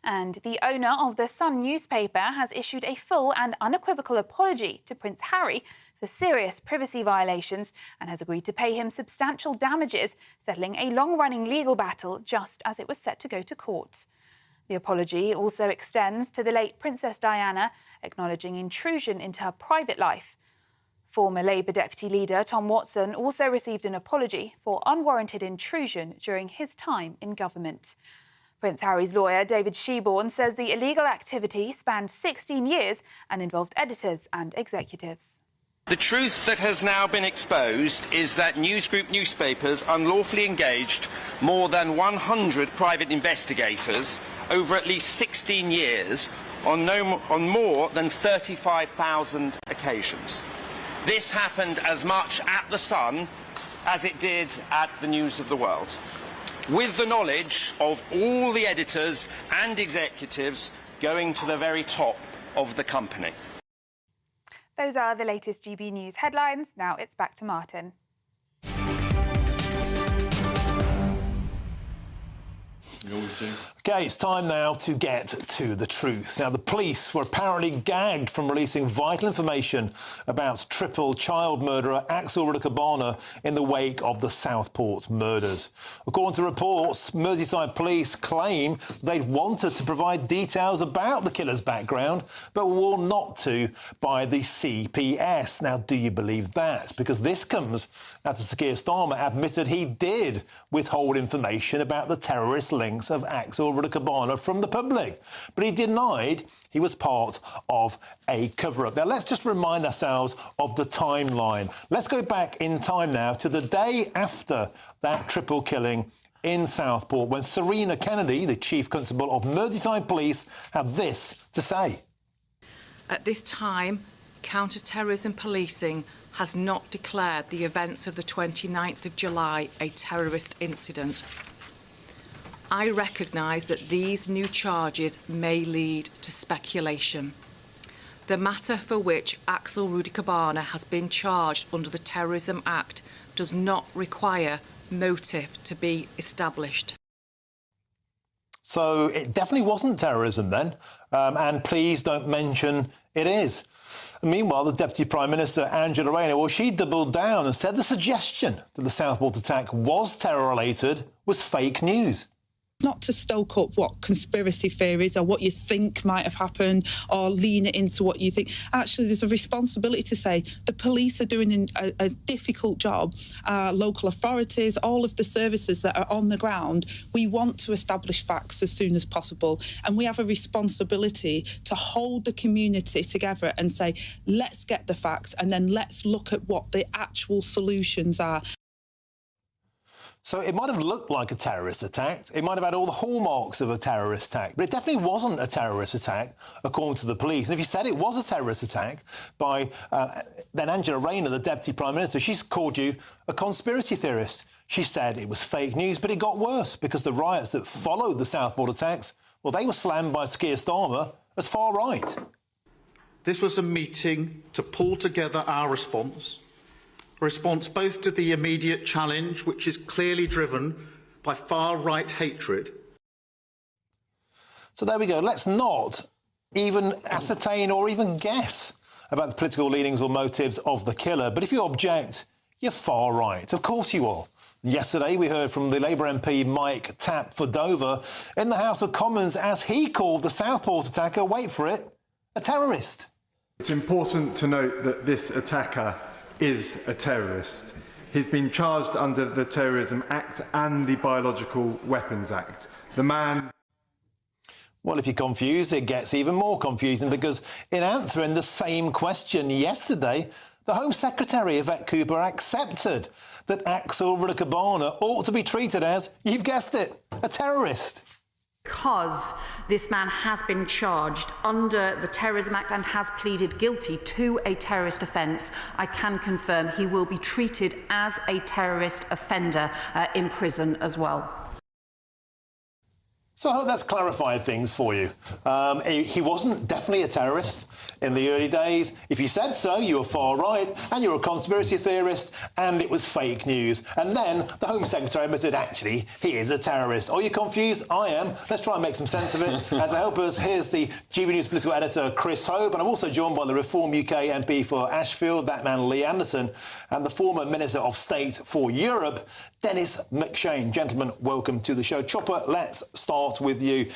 And the owner of the Sun newspaper has issued a full and unequivocal apology to Prince Harry for serious privacy violations and has agreed to pay him substantial damages, settling a long-running legal battle just as it was set to go to court. The apology also extends to the late Princess Diana, acknowledging intrusion into her private life. Former Labour Deputy Leader Tom Watson also received an apology for unwarranted intrusion during his time in government. Prince Harry's lawyer, David Sheeborn, says the illegal activity spanned 16 years and involved editors and executives.
The truth that has now been exposed is that News Group newspapers unlawfully engaged more than 100 private investigators over at least 16 years on more than 35,000 occasions. This happened as much at The Sun as it did at the News of the World. with the knowledge of all the editors and executives going to the very top of the company.
Those are the latest GB News headlines. Now it's back to Martin.
OK, it's time now to get to the truth. Now, the police were apparently gagged from releasing vital information about triple child murderer Axel Rudiker-Barner in the wake of the Southport murders. According to reports, Merseyside police claim they'd wanted to provide details about the killer's background, but were warned not to by the CPS. Now, do you believe that? Because this comes after Sir Keir Starmer admitted he did withhold information about the terrorist links of Axel Rudiker-Barner from the public, but he denied he was part of a cover-up. Now, let's just remind ourselves of the timeline. Let's go back in time now to the day after that triple killing in Southport, when Serena Kennedy, the Chief Constable of Merseyside Police, had this to say.
At this time, counter-terrorism policing has not declared the events of the 29th of July a terrorist incident. I recognise that these new charges may lead to speculation. The matter for which Axel Rudiker-Barner has been charged under the Terrorism Act does not require motive to be established.
So it definitely wasn't terrorism then, and please don't mention it is. Meanwhile, the Deputy Prime Minister, Angela Rayner, well, she doubled down and said the suggestion that the Southport attack was terror-related was fake news.
Not to stoke up what conspiracy theories or what you think might have happened or lean it into what you think. Actually, there's a responsibility to say the police are doing a difficult job. Local authorities, all of the services that are on the ground, we want to establish facts as soon as possible. And we have a responsibility to hold the community together and say, let's get the facts and then let's look at what the actual solutions are.
So it might have looked like a terrorist attack. It might have had all the hallmarks of a terrorist attack, but it definitely wasn't a terrorist attack, according to the police. And if you said it was a terrorist attack by then Angela Rayner, the Deputy Prime Minister, she's called you a conspiracy theorist. She said it was fake news, but it got worse because the riots that followed the Southport attacks, well, they were slammed by Sir Keir Starmer as far right.
This was a meeting to pull together our response. A response both to the immediate challenge, which is clearly driven by far-right hatred.
So there we go. Let's not even ascertain or even guess about the political leanings or motives of the killer. But if you object, you're far right. Of course you are. Yesterday, we heard from the Labour MP Mike Tapp for Dover in the House of Commons as he called the Southport attacker, wait for it, a terrorist.
It's important to note that this attacker is a terrorist. He's been charged under the Terrorism Act and the Biological Weapons Act. The man...
Well, if you're confused, it gets even more confusing because in answering the same question yesterday, the Home Secretary, Yvette Cooper, accepted that Axel Rudiker-Barner ought to be treated as, you've guessed it, a terrorist.
Because this man has been charged under the Terrorism Act and has pleaded guilty to a terrorist offence, I can confirm he will be treated as a terrorist offender in prison as well.
So I hope that's clarified things for you. He wasn't definitely a terrorist in the early days. If you said so, you were far right, and you're a conspiracy theorist, and it was fake news. And then the Home Secretary admitted, actually, he is a terrorist. Are you confused? I am. Let's try and make some sense of it. And to help us, here's the GB News political editor, Chris Hope, and I'm also joined by the Reform UK MP for Ashfield, that man Lee Anderson, and the former Minister of State for Europe, Dennis McShane. Gentlemen, welcome to the show. Chopper, let's start with you.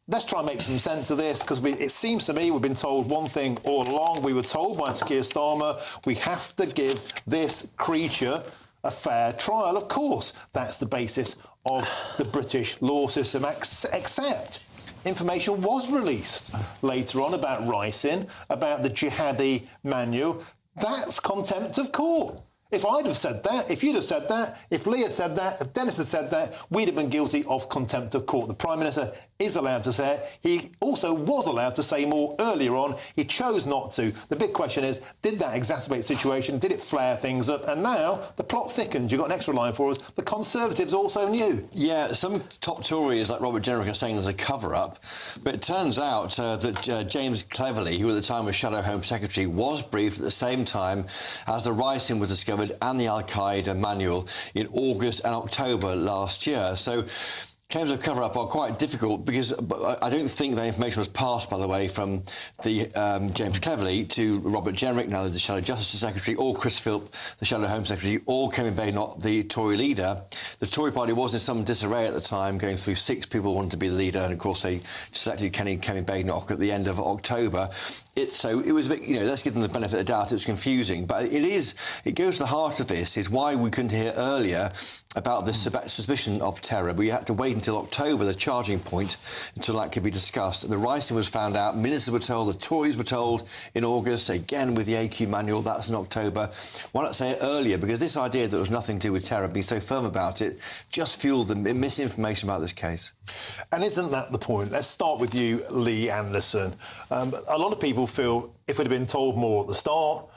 Let's try and make some sense of this, because it seems to me we've been told one thing all along. We were told by Sir Keir Starmer we have to give this creature a fair trial. Of course, that's the basis of the British law system, except information was released later on about Ricin, about the jihadi manual. That's contempt of court. If I'd have said that, if you'd have said that, if Lee had said that, if Dennis had said that, we'd have been guilty of contempt of court. The Prime Minister is allowed to say it. He also was allowed to say more earlier on. He chose not to. The big question is, did that exacerbate the situation? Did it flare things up? And now the plot thickens. You've got an extra line for us. The Conservatives also knew.
Yeah, some top Tories like Robert Jenrick are saying there's a cover-up. But it turns out that James Cleverly, who at the time was Shadow Home Secretary, was briefed at the same time as the ricin was discovered and the Al-Qaeda manual in August and October last year. So claims of cover-up are quite difficult because I don't think that information was passed, by the way, from the James Cleverly to Robert Jenrick, now the Shadow Justice Secretary, or Chris Philp, the Shadow Home Secretary, or Kevin Badenoch, the Tory leader. The Tory party was in some disarray at the time, going through 6 people wanted to be the leader, and of course they selected Kevin Badenoch at the end of October. So it was a bit, let's give them the benefit of the doubt. It was confusing, but it goes to the heart of this, is why we couldn't hear earlier about this suspicion of terror. We had to wait until October, the charging point, until that could be discussed. The ricin was found out, ministers were told, the Tories were told in August, again with the AQ manual, that's in October. Why not say it earlier? Because this idea that there was nothing to do with terror, being so firm about it, just fueled the misinformation about this case.
And isn't that the point? Let's start with you, Lee Anderson. A lot of people feel if we'd have been told more at the start,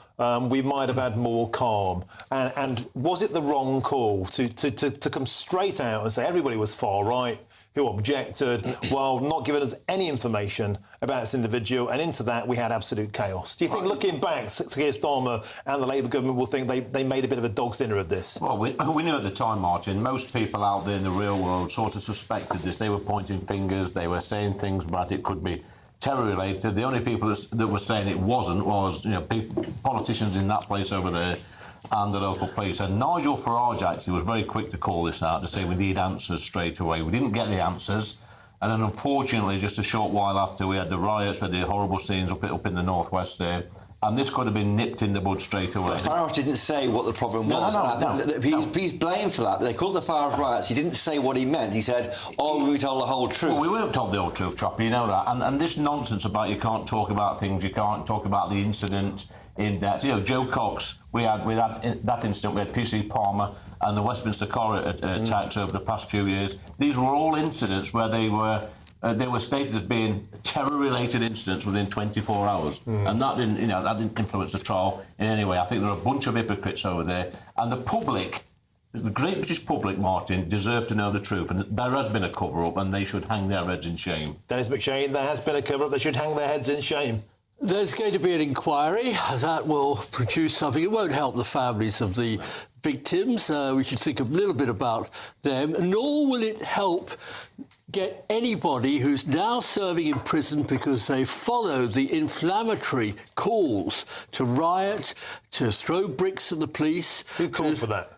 we might have had more calm. And was it the wrong call to come straight out and say everybody was far right, who objected, while not giving us any information about this individual, and into that we had absolute chaos? Do you think, looking back, Keir Starmer and the Labour government will think they made a bit of a dog's dinner of this?
Well, we knew at the time, Martin, most people out there in the real world sort of suspected this. They were pointing fingers, they were saying things about it could be terror-related. The only people that were saying it wasn't was, politicians in that place over there and the local police. And Nigel Farage actually was very quick to call this out, to say we need answers straight away. We didn't get the answers. And then, unfortunately, just a short while after, we had the riots, we had the horrible scenes up in the northwest there. And this could have been nipped in the bud straight away.
But Farage didn't say what the problem was. He's blamed for that. They called the Farage riots. He didn't say what he meant. He said, we told the whole truth.
Well, we weren't told the whole truth, Chopper, you know that. And this nonsense about you can't talk about things, you can't talk about the incident in depth. Joe Cox, we had that incident, we had PC Palmer and the Westminster car attacks over the past few years. These were all incidents where they were stated as being terror-related incidents within 24 hours, and that didn't influence the trial in any way. I think there are a bunch of hypocrites over there, and the public, the great British public, Martin, deserve to know the truth, and there has been a cover-up, and they should hang their heads in shame.
Dennis McShane, there has been a cover-up. They should hang their heads in shame.
There's going to be an inquiry that will produce something. It won't help the families of the victims. We should think a little bit about them, nor will it help get anybody who's now serving in prison because they followed the inflammatory calls to riot, to throw bricks at the police.
Who called for that?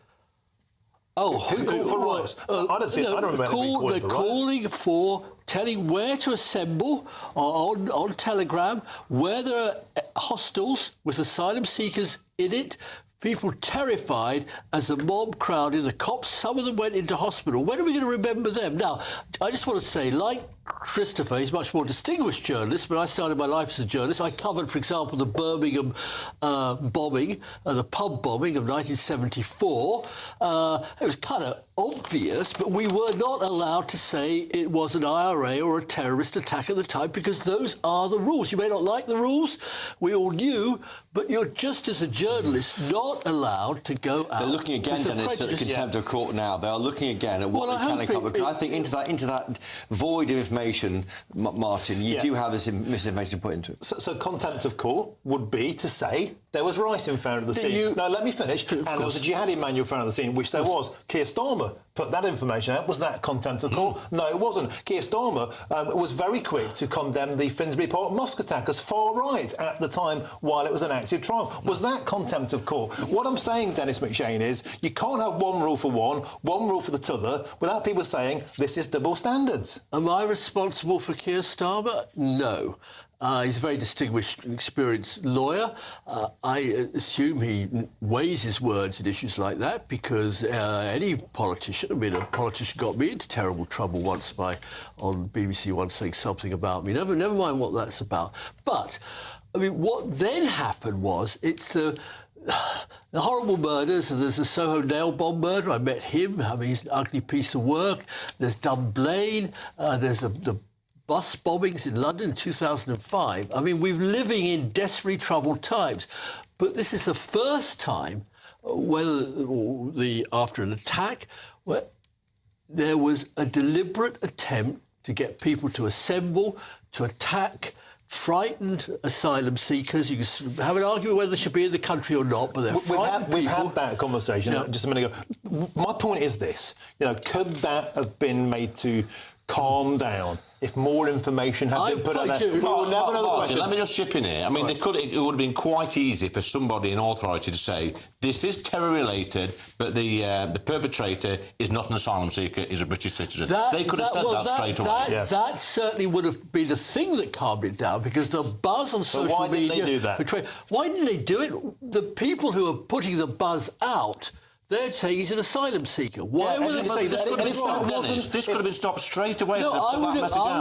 Who
called for riots? I don't remember
they're calling for telling where to assemble on Telegram, where there are hostels with asylum seekers in it. People terrified as the mob crowded, the cops, some of them went into hospital. When are we going to remember them? Now, I just want to say, like Christopher, he's a much more distinguished journalist, but I started my life as a journalist. I covered, for example, the Birmingham bombing, the pub bombing of 1974. It was kind of obvious, but we were not allowed to say it was an IRA or a terrorist attack at the time because those are the rules. You may not like the rules, we all knew, but you're just as a journalist not allowed to go out.
They're looking again, Dennis, at the contempt of court now. They are looking again at what they can and can't. Because I think into that void of information, Martin, you do have this misinformation put into it.
So contempt of court would be to say there was ricin found at the scene. No, let me finish. And there was a jihadi manual found at the scene, which there was. Keir Starmer put that information out. Was that contempt of court? No, it wasn't. Keir Starmer was very quick to condemn the Finsbury Park mosque attack as far right at the time while it was an active trial. Was that contempt of court? What I'm saying, Dennis McShane, is you can't have one rule for one rule for the t'other, without people saying this is double standards.
Am I responsible for Keir Starmer? No. He's a very distinguished and experienced lawyer. I assume he weighs his words in issues like that because any politician, a politician got me into terrible trouble once on BBC One saying something about me. Never mind what that's about. But, what then happened was it's the the horrible murders. There's the Soho nail bomb murder. I met him. I mean, he's an ugly piece of work. There's Daubney. There's the bus bombings in London in 2005. I mean, we're living in desperately troubled times. But this is the first time, after an attack, where there was a deliberate attempt to get people to assemble, to attack frightened asylum seekers. You can have an argument whether they should be in the country or not, but they're frightened people.
We've had that conversation just a minute ago. My point is this, could that have been made to calm down if more information had been put out there? We'll never know the question.
Let me just chip in here. I mean, it would have been quite easy for somebody in authority to say, this is terror-related, but the perpetrator is not an asylum seeker, is a British citizen. They could have said that straight away.
That certainly would have been the thing that calmed it down, because the buzz on social media...
why didn't they do that?
Why didn't they do it? The people who are putting the buzz out... They're saying he's an asylum seeker. Why would they say that?
This could have been stopped straight away.
No, I would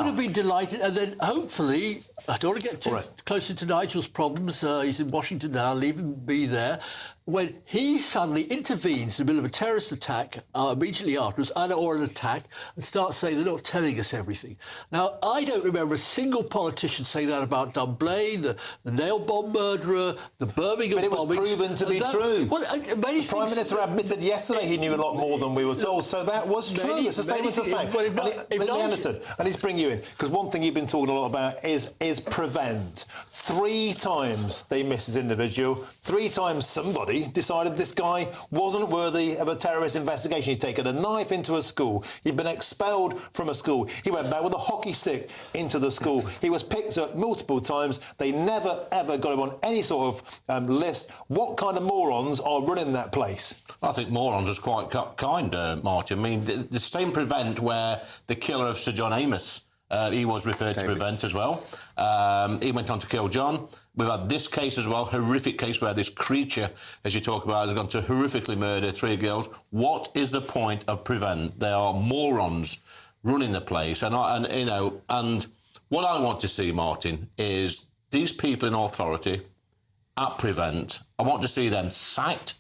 have been delighted, and then hopefully, I don't want to get too closer to Nigel's problems. He's in Washington now. Leave him be there. When he suddenly intervenes in the middle of a terrorist attack immediately afterwards, or an attack, and starts saying they're not telling us everything. Now, I don't remember a single politician saying that about Daubney, the nail bomb murderer, the Birmingham bombings.
But it was proven to be true.
Well,
the Prime Minister admitted yesterday he knew a lot more than we were told, so that was true. It's a statement of fact. Anderson, I need to bring you in, because one thing you've been talking a lot about is prevent. 3 times they missed this individual. 3 times somebody decided this guy wasn't worthy of a terrorist investigation. He'd taken a knife into a school. He'd been expelled from a school. He went back with a hockey stick into the school. He was picked up multiple times. They never, ever got him on any sort of list. What kind of morons are running that place?
I think morons is quite kind, Martin. I mean, the same Prevent where the killer of Sir John Amos, he was referred to Prevent as well. He went on to kill John. We've had this case as well, horrific case where this creature, as you talk about, has gone to horrifically murder 3 girls. What is the point of Prevent? They are morons running the place. And what I want to see, Martin, is these people in authority at Prevent, I want to see them sacked,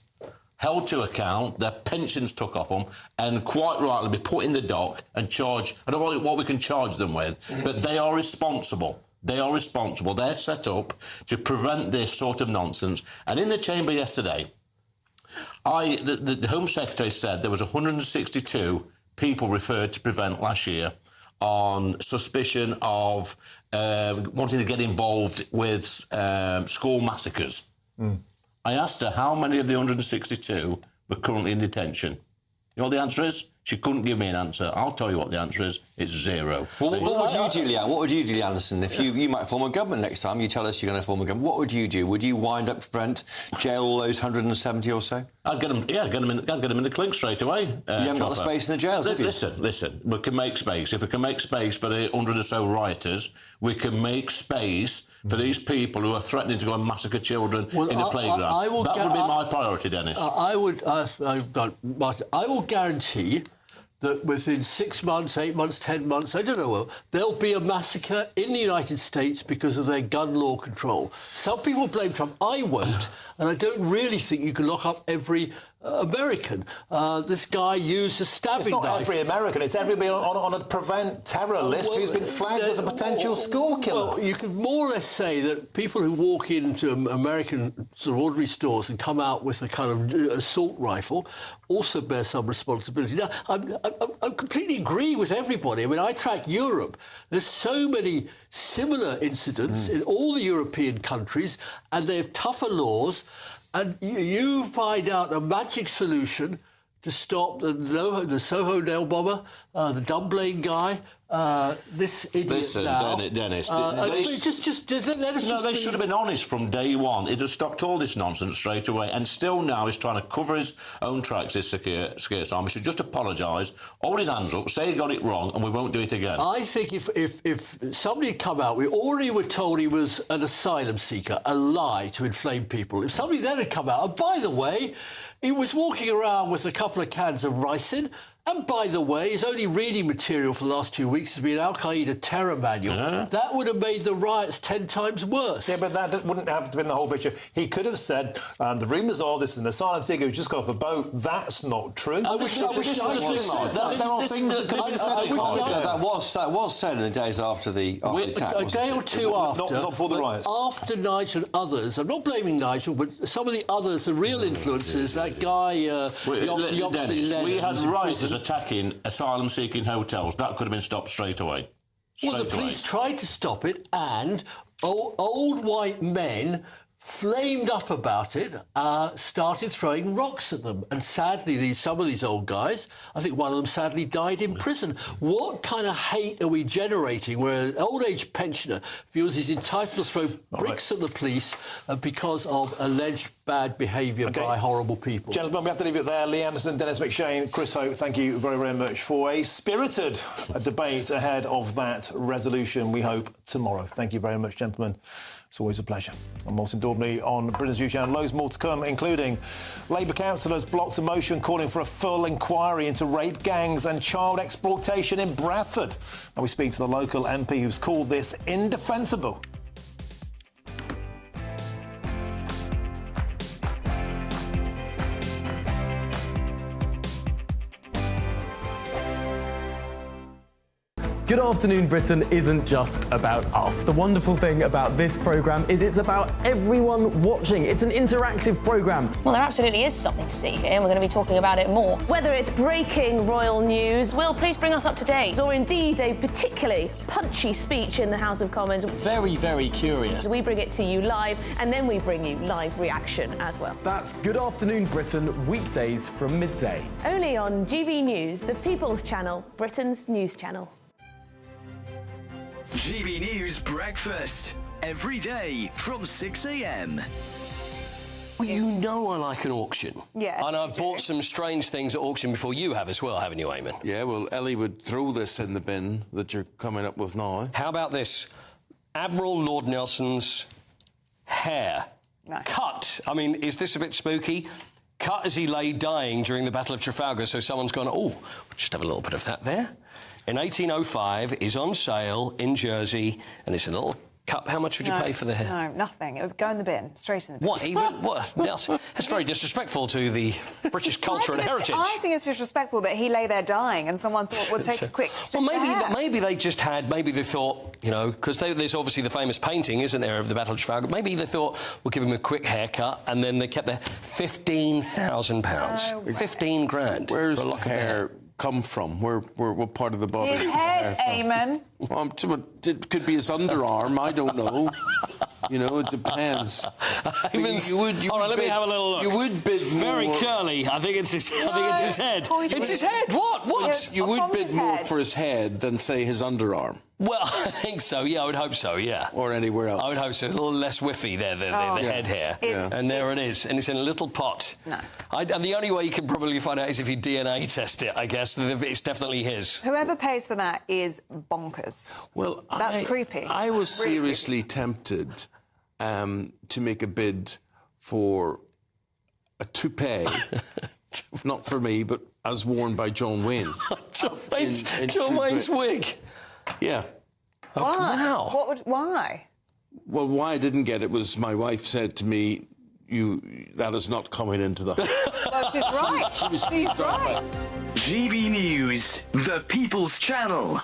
held to account, their pensions took off them, and quite rightly be put in the dock and charged. I don't know what we can charge them with, but they are responsible. They are responsible. They're set up to prevent this sort of nonsense. And in the chamber yesterday, the Home Secretary said there was 162 people referred to Prevent last year on suspicion of wanting to get involved with school massacres. I asked her how many of the 162 were currently in detention. You know what the answer is? She couldn't give me an answer. I'll tell you what the answer is. It's 0.
Well, what would you do, Leanne? What would you do, Anderson? If you might form a government next time, you tell us you're going to form a government. What would you do? Would you wind up Brent, jail all those 170 or so?
I'd get them in the clink straight away.
You haven't got the space in the jails, have you?
Listen. We can make space. If we can make space for the 100 or so rioters, we can make space for these people who are threatening to go and massacre children in the playground. That would be my priority, Dennis.
I will guarantee that within 6 months, 8 months, 10 months, I don't know, there'll be a massacre in the United States because of their gun law control. Some people blame Trump. I won't. And I don't really think you can lock up every American. This guy used a stabbing knife.
It's not every American. It's everybody on a Prevent terror list who's been flagged as a potential school killer.
Well, you could more or less say that people who walk into American sort of ordinary stores and come out with a kind of assault rifle also bear some responsibility. Now, I completely agree with everybody. I mean, I track Europe. There's so many similar incidents in all the European countries, and they have tougher laws. And you find out a magic solution to stop the Soho nail bomber, the Daubney guy, this idiot.
Listen,
now.
Dennis.
They
should have been honest from day one. He'd have stopped all this nonsense straight away. And still now he's trying to cover his own tracks, this Sakir Starmer. He should just apologise, hold his hands up, say he got it wrong, and we won't do it again.
I think if somebody had come out, we already were told he was an asylum seeker, a lie to inflame people. If somebody then had come out, and by the way, he was walking around with a couple of cans of ricin, And by the way, his only reading material for the last 2 weeks has been Al Qaeda terror manual. That would have made the riots 10 times worse.
Yeah, but that wouldn't have to be the whole picture. He could have said, the rumours are this is an asylum seeker who just got off a boat. That's not true.
That was said in the days after the attack.
A day or two after.
Not before the riots.
After Nigel and others, I'm not blaming Nigel, but some of the others, the real influencers, that guy,
Dennis, we had rioters attacking asylum-seeking hotels. That could have been stopped straight away.
Well, the police tried to stop it, and old white men flamed up about it, started throwing rocks at them. And sadly, some of these old guys, I think one of them sadly died in prison. What kind of hate are we generating where an old-age pensioner feels he's entitled to throw bricks at the police because of alleged bad behaviour by horrible people?
Gentlemen, we have to leave it there. Lee Anderson, Dennis McShane, Chris Hope, thank you very, very much for a spirited debate ahead of that resolution, we hope, tomorrow. Thank you very much, gentlemen. It's always a pleasure. I'm Martin Daubney on Britain's News Channel. Loads more to come, including Labour councillors blocked a motion calling for a full inquiry into rape gangs and child exploitation in Bradford. And we speak to the local MP who's called this indefensible.
Good Afternoon Britain isn't just about us. The wonderful thing about this programme is it's about everyone watching. It's an interactive programme.
Well, there absolutely is something to see here, and we're going to be talking about it more. Whether it's breaking royal news, Will, please bring us up to date, or indeed a particularly punchy speech in the House of Commons.
Very, very curious.
We bring it to you live, and then we bring you live reaction as well.
That's Good Afternoon Britain, weekdays from midday.
Only on GB News, the People's Channel, Britain's news channel.
GB News Breakfast, every day from 6 a.m.
Well, you know I like an auction.
Yes.
And I've bought some strange things at auction before you have as well, haven't you, Eamon?
Yeah, well, Ellie would throw this in the bin that you're coming up with now.
How about this? Admiral Lord Nelson's hair.
Nice.
Cut. I mean, is this a bit spooky? Cut as he lay dying during the Battle of Trafalgar, so someone's gone, oh, we'll just have a little bit of that there. In 1805, is on sale in Jersey, and it's a little cup. How much would you pay for the hair?
No, nothing. It would go in the bin, straight in the bin.
What, even? What? Nelson, that's very disrespectful to the British culture and heritage.
I think it's disrespectful that he lay there dying and someone thought, we'll take a quick strip
Well,
of hair.
maybe they just had, maybe they thought, you know, because there's obviously the famous painting, isn't there, of the Battle of Trafalgar.Maybe they thought, we'll give him a quick haircut, and then they kept their £15,000. 15 grand.
Where's the hair come from? What part of the body?
His head, Eamon.
Well, it could be his underarm. I don't know. You know, it depends.
Let me have a little look.
You would bid
very
more.
curly. I think it's his head. It's his head. What?
You would bid more for his head than, say, his underarm.
Well, I think so, yeah, I would hope so, yeah.
Or anywhere else.
I would hope so. A little less whiffy there, the head hair. And there it is. And it's in a little pot.
No.
And the only way you can probably find out is if you DNA test it, I guess. It's definitely his.
Whoever pays for that is bonkers.
Well,
That's creepy.
I was seriously tempted to make a bid for a toupee. Not for me, but as worn by John Wayne.
John Wayne's wig?
Yeah.
Why?
Wow.
Why?
Well, why I didn't get it was my wife said to me, that is not coming into the house.
No, she's right. She's right.
GB News, the People's Channel.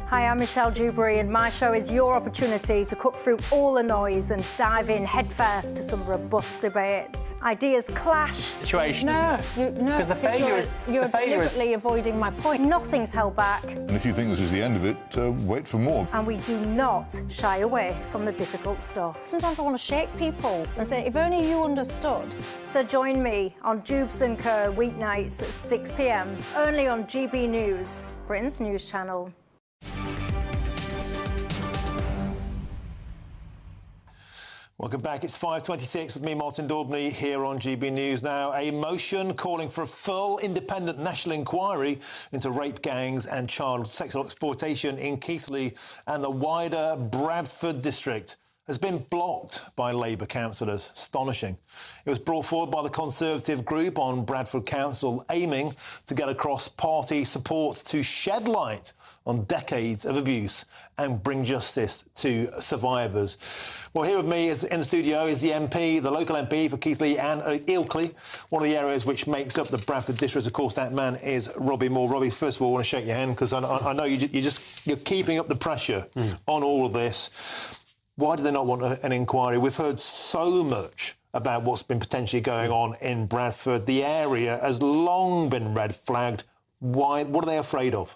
Hi, I'm Michelle Dewberry, and my show is your opportunity to cut through all the noise and dive in headfirst to some robust debates. Ideas clash.
Situation,
no,
isn't it?
No,
Because the failure is...
You're
the failure
deliberately avoiding my point. Nothing's held back.
And if you think this is the end of it, wait for more.
And we do not shy away from the difficult stuff. Sometimes I want to shake people and say, if only you understood. So join me on Jubes & Co. weeknights at 6 p.m, only on GB News, Britain's news channel.
Welcome back. It's 5:26 with me, Martin Daubney, here on GB News. Now, a motion calling for a full independent national inquiry into rape gangs and child sexual exploitation in Keighley and the wider Bradford district has been blocked by Labour councillors. Astonishing. It was brought forward by the Conservative group on Bradford Council, aiming to get across party support to shed light on decades of abuse and bring justice to survivors. Well, here with me in the studio is the MP, the local MP for Keighley and Ilkley, one of the areas which makes up the Bradford district. Of course, that man is Robbie Moore. Robbie, first of all, I want to shake your hand because I know you're keeping up the pressure on all of this. Why do they not want an inquiry? We've heard so much about what's been potentially going on in Bradford. The area has long been red flagged. Why? What are they afraid of?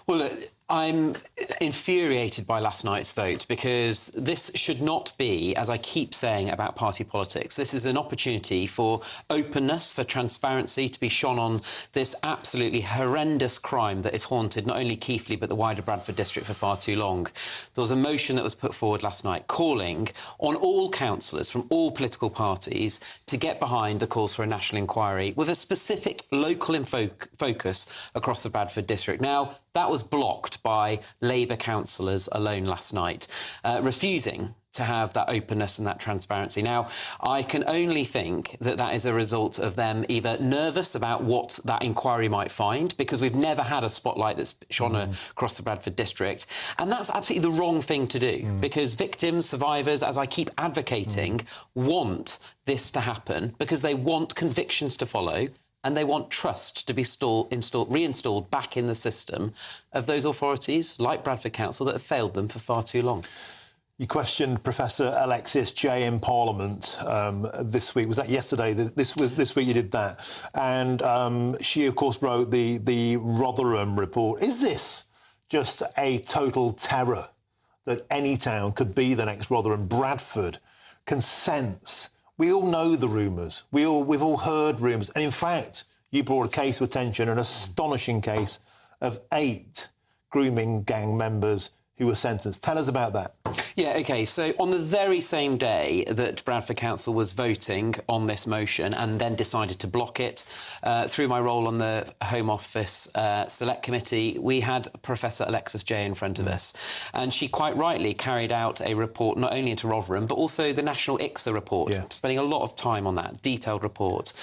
Well, look, I'm infuriated by last night's vote because this should not be, as I keep saying, about party politics. This is an opportunity for openness, for transparency, to be shone on this absolutely horrendous crime that has haunted not only Keighley but the wider Bradford district for far too long. There was a motion that was put forward last night calling on all councillors from all political parties to get behind the calls for a national inquiry with a specific local focus across the Bradford district. Now, that was blocked by Labour councillors alone last night, refusing to have that openness and that transparency. Now, I can only think that that is a result of them either nervous about what that inquiry might find, because we've never had a spotlight that's shone across the Bradford district, and that's absolutely the wrong thing to do, because victims, survivors, as I keep advocating, want this to happen because they want convictions to follow, and they want trust to be reinstalled back in the system of those authorities, like Bradford Council, that have failed them for far too long.
You questioned Professor Alexis Jay in Parliament this week. Was that yesterday? This week you did that. And she, of course, wrote the Rotherham report. Is this just a total terror that any town could be the next Rotherham? Bradford can sense. We all know the rumours. We've all heard rumours. And in fact, you brought a case to attention, an astonishing case of 8 grooming gang members who were sentenced. Tell us about that.
Yeah, OK, so on the very same day that Bradford Council was voting on this motion and then decided to block it, through my role on the Home Office Select Committee, we had Professor Alexis Jay in front of us. And she quite rightly carried out a report not only into Rotherham, but also the National ICSA report, spending a lot of time on that, detailed report.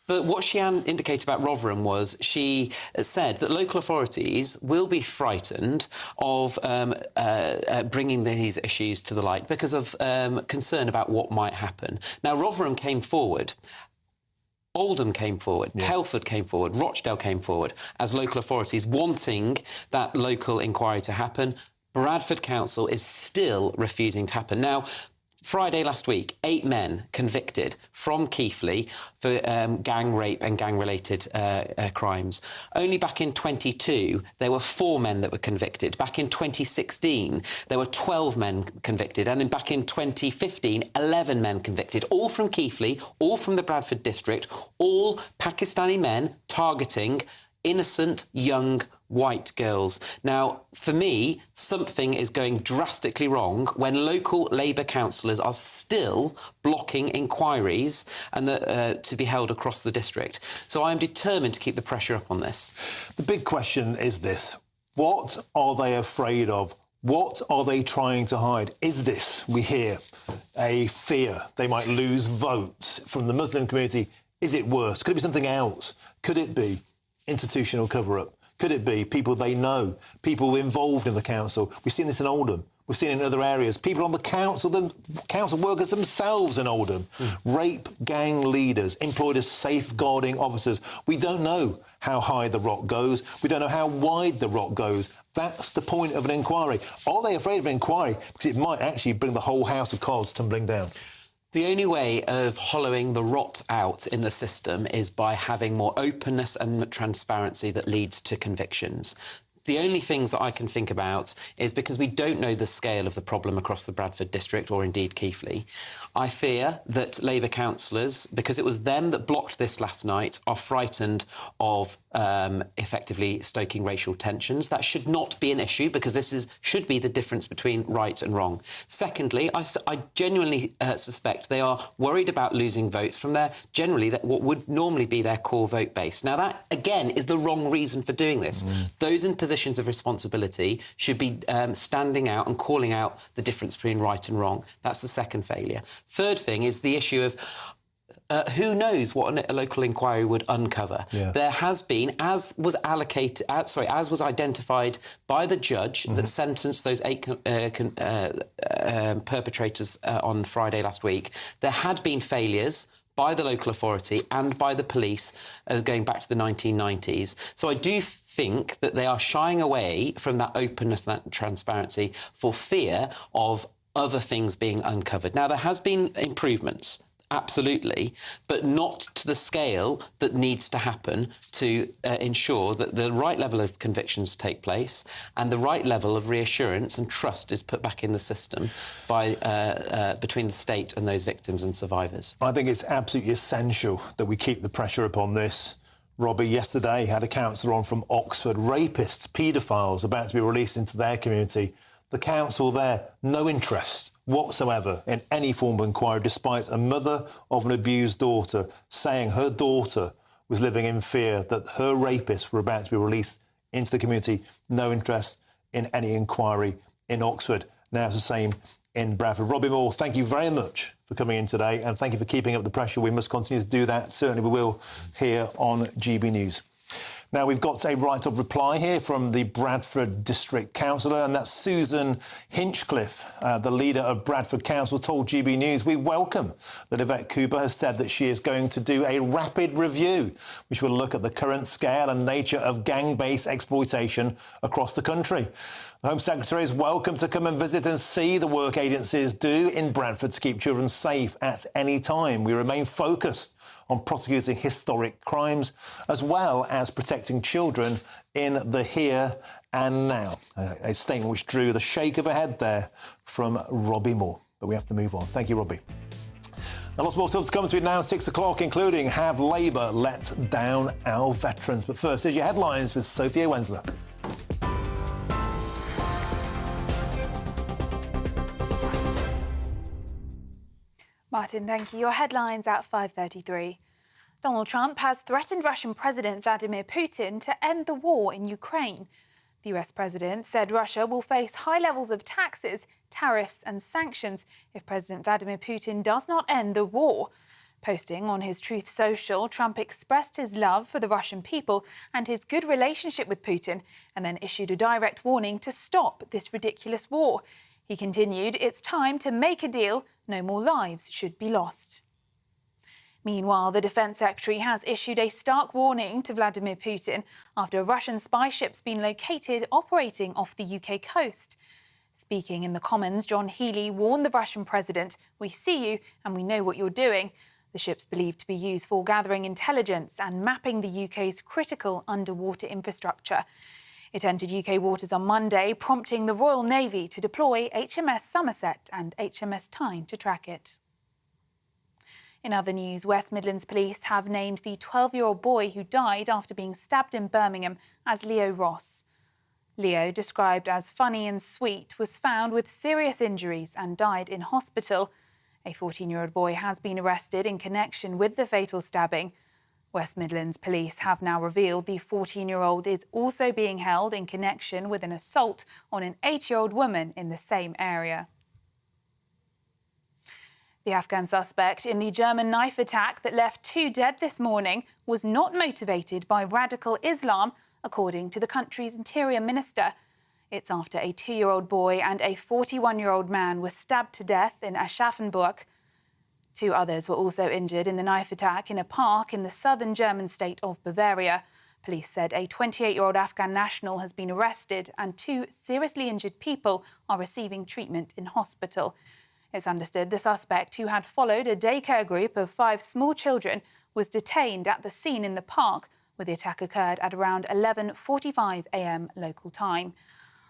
But what she indicated about Rotherham was she said that local authorities will be frightened of bringing these issues to the light because of concern about what might happen. Now, Rotherham came forward. Oldham came forward, Telford came forward, Rochdale came forward as local authorities wanting that local inquiry to happen. Bradford Council is still refusing to happen. Now, Friday last week, 8 men convicted from Keighley for gang rape and gang-related crimes. Only back in 22, there were 4 men that were convicted. Back in 2016, there were 12 men convicted. And back in 2015, 11 men convicted, all from Keighley, all from the Bradford district, all Pakistani men targeting innocent, young, white girls. Now, for me, something is going drastically wrong when local Labour councillors are still blocking inquiries and to be held across the district. So I'm determined to keep the pressure up on this.
The big question is this. What are they afraid of? What are they trying to hide? Is this, we hear, a fear they might lose votes from the Muslim community? Is it worse? Could it be something else? Could it be institutional cover-up? Could it be people they know, people involved in the council? We've seen this in Oldham. We've seen it in other areas. People on the council, council workers themselves in Oldham. Rape gang leaders employed as safeguarding officers. We don't know how high the rock goes. We don't know how wide the rock goes. That's the point of an inquiry. Are they afraid of an inquiry? Because it might actually bring the whole house of cards tumbling down.
The only way of hollowing the rot out in the system is by having more openness and transparency that leads to convictions. The only things that I can think about is because we don't know the scale of the problem across the Bradford district or indeed Keighley. I fear that Labour councillors, because it was them that blocked this last night, are frightened of effectively stoking racial tensions. That should not be an issue because this should be the difference between right and wrong. Secondly, I genuinely suspect they are worried about losing votes from what would normally be their core vote base. Now, that, again, is the wrong reason for doing this. Those in position positions of responsibility should be standing out and calling out the difference between right and wrong. That's the second failure. Third thing is the issue of who knows what a local inquiry would uncover.
Yeah.
There has been, as was identified by the judge that sentenced those 8 perpetrators on Friday last week, there had been failures by the local authority and by the police going back to the 1990s. So I do think that they are shying away from that openness, that transparency, for fear of other things being uncovered. Now, there has been improvements, absolutely, but not to the scale that needs to happen to ensure that the right level of convictions take place and the right level of reassurance and trust is put back in the system by between the state and those victims and survivors.
I think it's absolutely essential that we keep the pressure upon this. Robbie, yesterday had a counsellor on from Oxford, rapists, paedophiles about to be released into their community. The council there, no interest whatsoever in any form of inquiry, despite a mother of an abused daughter saying her daughter was living in fear that her rapists were about to be released into the community. No interest in any inquiry in Oxford. Now it's the same in Bradford. Robbie Moore, thank you very much for coming in today and thank you for keeping up the pressure. We must continue to do that. Certainly we will here on GB News. Now, we've got a right of reply here from the Bradford District Councillor, and that's Susan Hinchcliffe, the leader of Bradford Council, told GB News, "We welcome that Yvette Cooper has said that she is going to do a rapid review, which will look at the current scale and nature of gang-based exploitation across the country. The Home Secretary is welcome to come and visit and see the work agencies do in Bradford to keep children safe at any time. We remain focused on prosecuting historic crimes, as well as protecting children in the here and now." A statement which drew the shake of a head there from Robbie Moore. But we have to move on. Thank you, Robbie. Now, lots more stuff to come to now, 6 o'clock, including have Labour let down our veterans. But first, here's your headlines with Sophia Wensler.
Martin, thank you. Your headlines at 5:33. Donald Trump has threatened Russian President Vladimir Putin to end the war in Ukraine. The US president said Russia will face high levels of taxes, tariffs and sanctions if President Vladimir Putin does not end the war. Posting on his Truth Social, Trump expressed his love for the Russian people and his good relationship with Putin, and then issued a direct warning to stop this ridiculous war. He continued, "It's time to make a deal. No more lives should be lost." Meanwhile, the Defence Secretary has issued a stark warning to Vladimir Putin after a Russian spy ship's been located operating off the UK coast. Speaking in the Commons, John Healey warned the Russian president, "We see you and we know what you're doing." The ship's believed to be used for gathering intelligence and mapping the UK's critical underwater infrastructure. It entered UK waters on Monday, prompting the Royal Navy to deploy HMS Somerset and HMS Tyne to track it. In other news, West Midlands Police have named the 12-year-old boy who died after being stabbed in Birmingham as Leo Ross. Leo, described as funny and sweet, was found with serious injuries and died in hospital. A 14-year-old boy has been arrested in connection with the fatal stabbing. West Midlands Police have now revealed the 14-year-old is also being held in connection with an assault on an 8-year-old woman in the same area. The Afghan suspect in the German knife attack that left 2 dead this morning was not motivated by radical Islam, according to the country's interior minister. It's after a 2-year-old boy and a 41-year-old man were stabbed to death in Aschaffenburg. 2 others were also injured in the knife attack in a park in the southern German state of Bavaria. Police said a 28-year-old Afghan national has been arrested and 2 seriously injured people are receiving treatment in hospital. It's understood the suspect, who had followed a daycare group of 5 small children, was detained at the scene in the park, where the attack occurred at around 11:45 a.m. local time.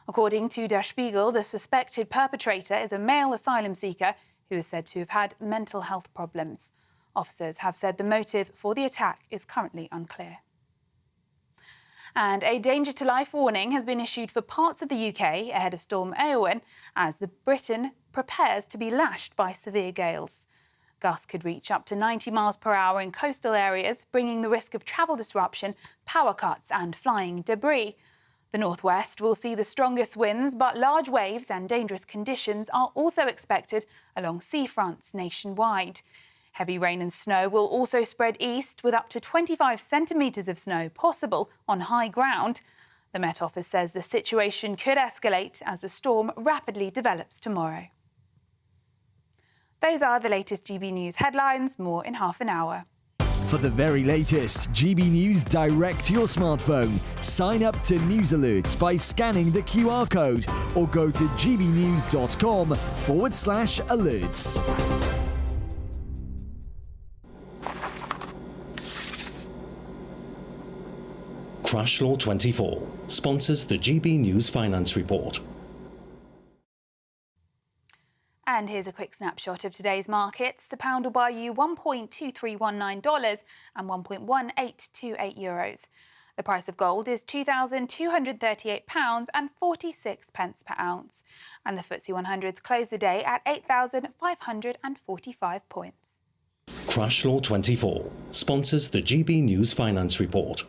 According to Der Spiegel, the suspected perpetrator is a male asylum seeker who is said to have had mental health problems. Officers have said the motive for the attack is currently unclear. And a danger to life warning has been issued for parts of the UK ahead of Storm Eowyn as Britain prepares to be lashed by severe gales. Gusts could reach up to 90 miles per hour in coastal areas, bringing the risk of travel disruption, power cuts and flying debris. The northwest will see the strongest winds, but large waves and dangerous conditions are also expected along seafronts nationwide. Heavy rain and snow will also spread east, with up to 25 centimetres of snow possible on high ground. The Met Office says the situation could escalate as the storm rapidly develops tomorrow. Those are the latest GB News headlines. More in half an hour.
For the very latest GB News direct to your smartphone, sign up to News Alerts by scanning the QR code or go to gbnews.com/alerts.
Crash Law 24 sponsors the GB News Finance Report.
And here's a quick snapshot of today's markets. The pound will buy you $1.2319 and €1.1828. The price of gold is £2,238.46 per ounce. And the FTSE 100's closed the day at 8,545 points.
Crash Law 24 sponsors the GB News Finance Report.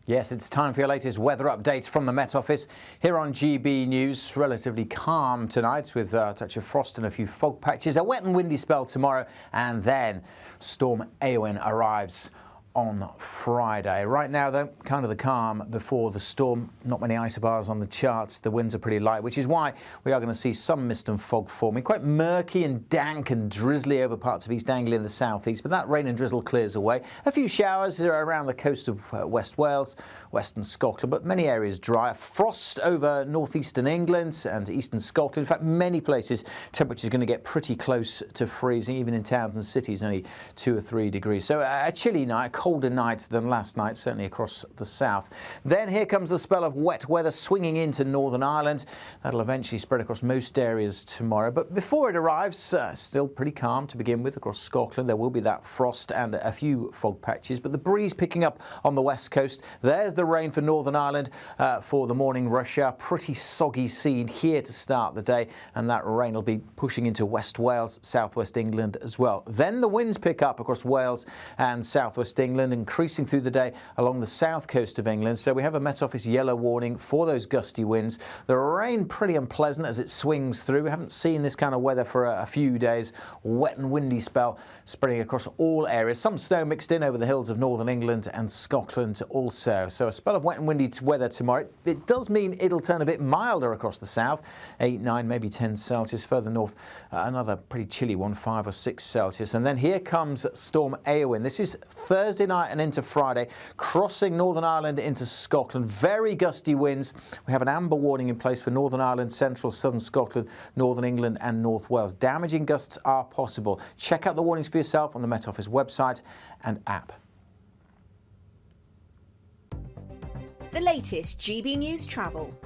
Yes, it's time for your latest weather updates from the Met Office. Here on GB News, relatively calm tonight with a touch of frost and a few fog patches. A wet and windy spell tomorrow, and then Storm Eowyn arrives on Friday. Right now, though, kind of the calm before the storm. Not many isobars on the charts. The winds are pretty light, which is why we are going to see some mist and fog forming. Quite murky and dank and drizzly over parts of East Anglia and the southeast, but that rain and drizzle clears away. A few showers around the coast of West Wales, western Scotland, but many areas dry. Frost over northeastern England and eastern Scotland. In fact, many places temperatures are going to get pretty close to freezing, even in towns and cities, only 2 or 3 degrees. So a chilly night, colder night than last night, certainly across the south. Then here comes the spell of wet weather swinging into Northern Ireland. That'll eventually spread across most areas tomorrow. But before it arrives, still pretty calm to begin with across Scotland. There will be that frost and a few fog patches, but the breeze picking up on the west coast. There's the rain for Northern Ireland for the morning rush hour. Pretty soggy scene here to start the day, and that rain will be pushing into West Wales, southwest England as well. Then the winds pick up across Wales and southwest England, increasing through the day along the south coast of England. So we have a Met Office yellow warning for those gusty winds. The rain pretty unpleasant as it swings through. We haven't seen this kind of weather for a few days. Wet and windy spell spreading across all areas. Some snow mixed in over the hills of northern England and Scotland also. So a spell of wet and windy weather tomorrow. It does mean it'll turn a bit milder across the south. 8, 9, maybe 10 Celsius. Further north, another pretty chilly one, 5 or 6 Celsius. And then here comes Storm Eowyn. This is Thursday night and into Friday, crossing Northern Ireland into Scotland. Very gusty winds. We have an amber warning in place for Northern Ireland, central, southern Scotland, northern England and North Wales. Damaging gusts are possible. Check out the warnings for yourself on the Met Office website and app.
The latest GB News travel.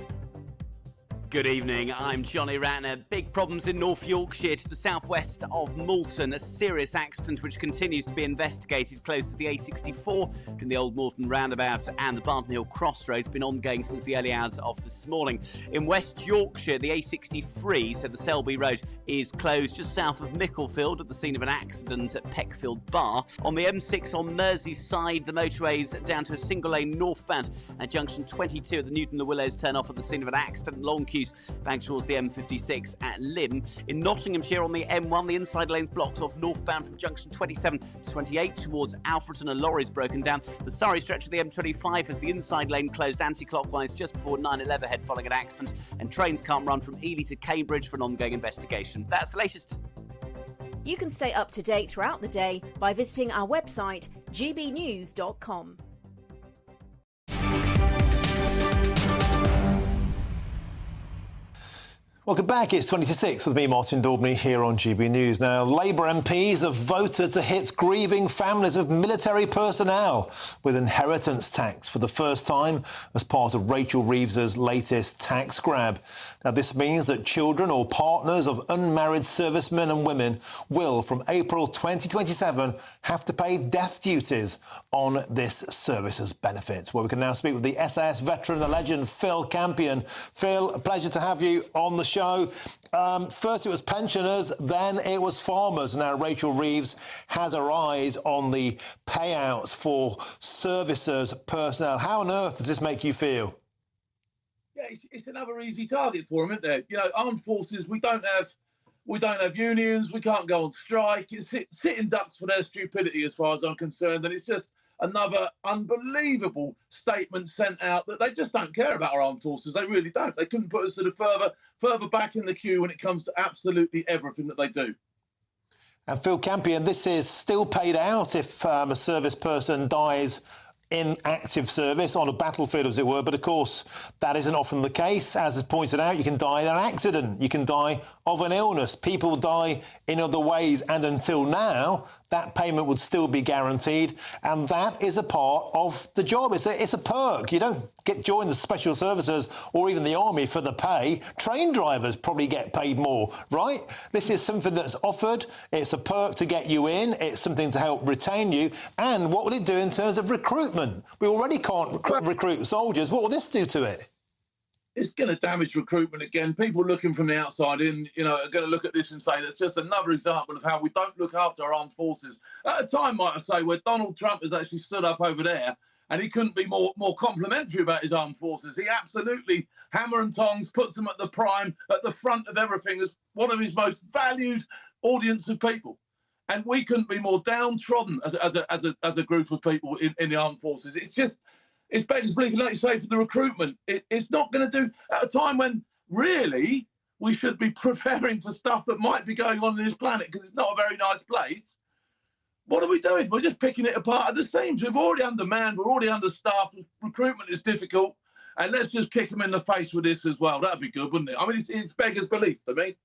Good evening, I'm Johnny Ratner. Big problems in North Yorkshire to the southwest of Moulton. A serious accident which continues to be investigated close to the A64 between the Old Moulton roundabout and the Barton Hill crossroads. Been ongoing since the early hours of this morning. In West Yorkshire, the A63, so the Selby Road, is closed just south of Micklefield at the scene of an accident at Peckfield Bar. On the M6 on Merseyside, the motorway is down to a single lane northbound at junction 22 at the Newton-le-Willows turn off at the scene of an accident. Long queues back towards the M56 at Lynn. In Nottinghamshire on the M1, the inside lanes blocked off northbound from junction 27 to 28 towards Alfreton. A lorry's broken down. The Surrey stretch of the M25 has the inside lane closed anti-clockwise just before 9 Leatherhead following an accident, and trains can't run from Ely to Cambridge for an ongoing investigation. That's the latest.
You can stay up to date throughout the day by visiting our website gbnews.com.
Welcome back. It's 20 to 6 with me, Martin Daubney, here on GB News. Now, Labour MPs have voted to hit grieving families of military personnel with inheritance tax for the first time as part of Rachel Reeves's latest tax grab. Now, this means that children or partners of unmarried servicemen and women will, from April 2027, have to pay death duties on this services benefit. Well, we can now speak with the SAS veteran, the legend, Phil Campion. Phil, a pleasure to have you on the show. First it was pensioners, then it was farmers. Now Rachel Reeves has her eyes on the payouts for services personnel. How on earth does this make you feel?
Yeah, it's another easy target for them, isn't there? You know, armed forces, we don't have unions, we can't go on strike. It's sitting ducks for their stupidity as far as I'm concerned, and it's just another unbelievable statement sent out that they just don't care about our armed forces. They really don't. They couldn't put us to the further back in the queue when it comes to absolutely everything that they do.
And Phil Campion, this is still paid out if a service person dies in active service on a battlefield, as it were. But of course, that isn't often the case. As is pointed out, you can die in an accident. You can die of an illness. People die in other ways. And until now, that payment would still be guaranteed. And that is a part of the job. It's a perk. You don't join the special services or even the army for the pay. Train drivers probably get paid more, right? This is something that's offered. It's a perk to get you in. It's something to help retain you. And what will it do in terms of recruitment? We already can't recruit soldiers. What will this do to it?
It's going to damage recruitment again. People looking from the outside in, you know, are going to look at this and say that's just another example of how we don't look after our armed forces. At a time, might I say, where Donald Trump has actually stood up over there and he couldn't be more complimentary about his armed forces. He absolutely, hammer and tongs, puts them at the prime, at the front of everything as one of his most valued audience of people. And we couldn't be more downtrodden as a group of people in the armed forces. It's beggars belief, like you say, for the recruitment. It's not going to do at a time when really we should be preparing for stuff that might be going on this planet because it's not a very nice place. What are we doing? We're just picking it apart at the seams. We've already undermanned, we're already understaffed, recruitment is difficult, and let's just kick them in the face with this as well. That'd be good, wouldn't it? I mean, it's beggars belief to me.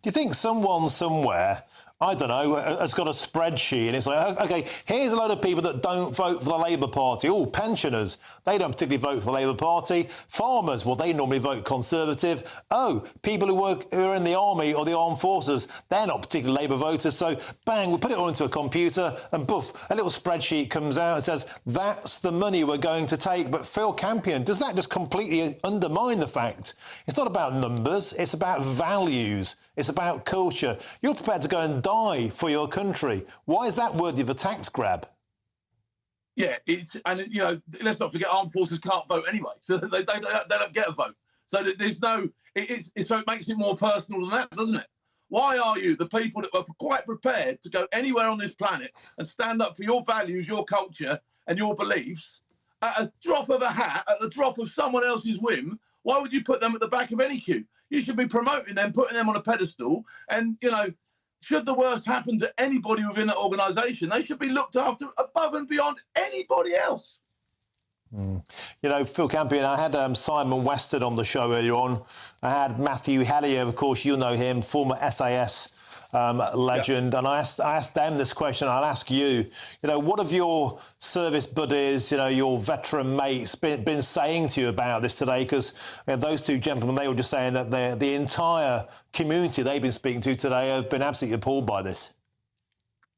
Do you think someone somewhere, I don't know, has got a spreadsheet and it's like, OK, here's a load of people that don't vote for the Labour Party. Oh, pensioners, they don't particularly vote for the Labour Party. Farmers, well, they normally vote Conservative. Oh, people who are in the army or the armed forces, they're not particularly Labour voters. So, bang, we put it all into a computer and poof, a little spreadsheet comes out and says, that's the money we're going to take. But Phil Campion, does that just completely undermine the fact? It's not about numbers, it's about values. It's about culture. You're prepared to go and die for your country. Why is that worthy of a tax grab?
Yeah, and you know, let's not forget, armed forces can't vote anyway, so they don't get a vote. So there's no, so it makes it more personal than that, doesn't it? Why are you, the people that are quite prepared to go anywhere on this planet and stand up for your values, your culture, and your beliefs, at a drop of a hat, at the drop of someone else's whim? Why would you put them at the back of any queue? You should be promoting them, putting them on a pedestal, and, you know, should the worst happen to anybody within that organisation, they should be looked after above and beyond anybody else.
You know, Phil Campion, I had Simon Weston on the show earlier on. I had Matthew Hellier, of course, you know him, former SAS legend. Yeah. And I asked them this question. I'll ask you, you know, what have your service buddies, you know, your veteran mates been saying to you about this today? Because those two gentlemen, they were just saying that the entire community they've been speaking to today have been absolutely appalled by this.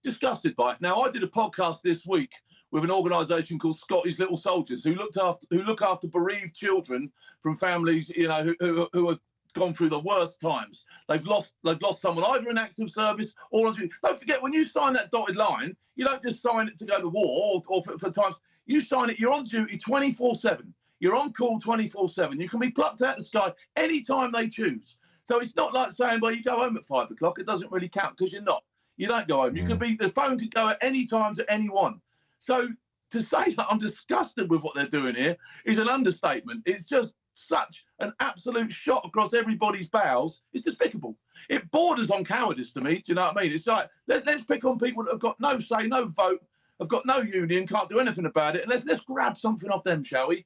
Disgusted by it. Now, I did a podcast this week with an organisation called Scotty's Little Soldiers, who look after bereaved children from families, you know, who have gone through the worst times. They've lost someone either in active service or on duty. Don't forget, when you sign that dotted line, you don't just sign it to go to war or for times. You sign it, you're on duty 24/7. You're on call 24/7. You can be plucked out of the sky any time they choose. So it's not like saying, well, you go home at 5 o'clock. It doesn't really count because you're not. You don't go home. You could be, the phone could go at any time to anyone. So to say that I'm disgusted with what they're doing here is an understatement. It's just such an absolute shot across everybody's bowels. It's despicable. It borders on cowardice to me. Do you know what I mean? It's like, let's pick on people that have got no say, no vote, have got no union, can't do anything about it, and let's grab something off them, shall we?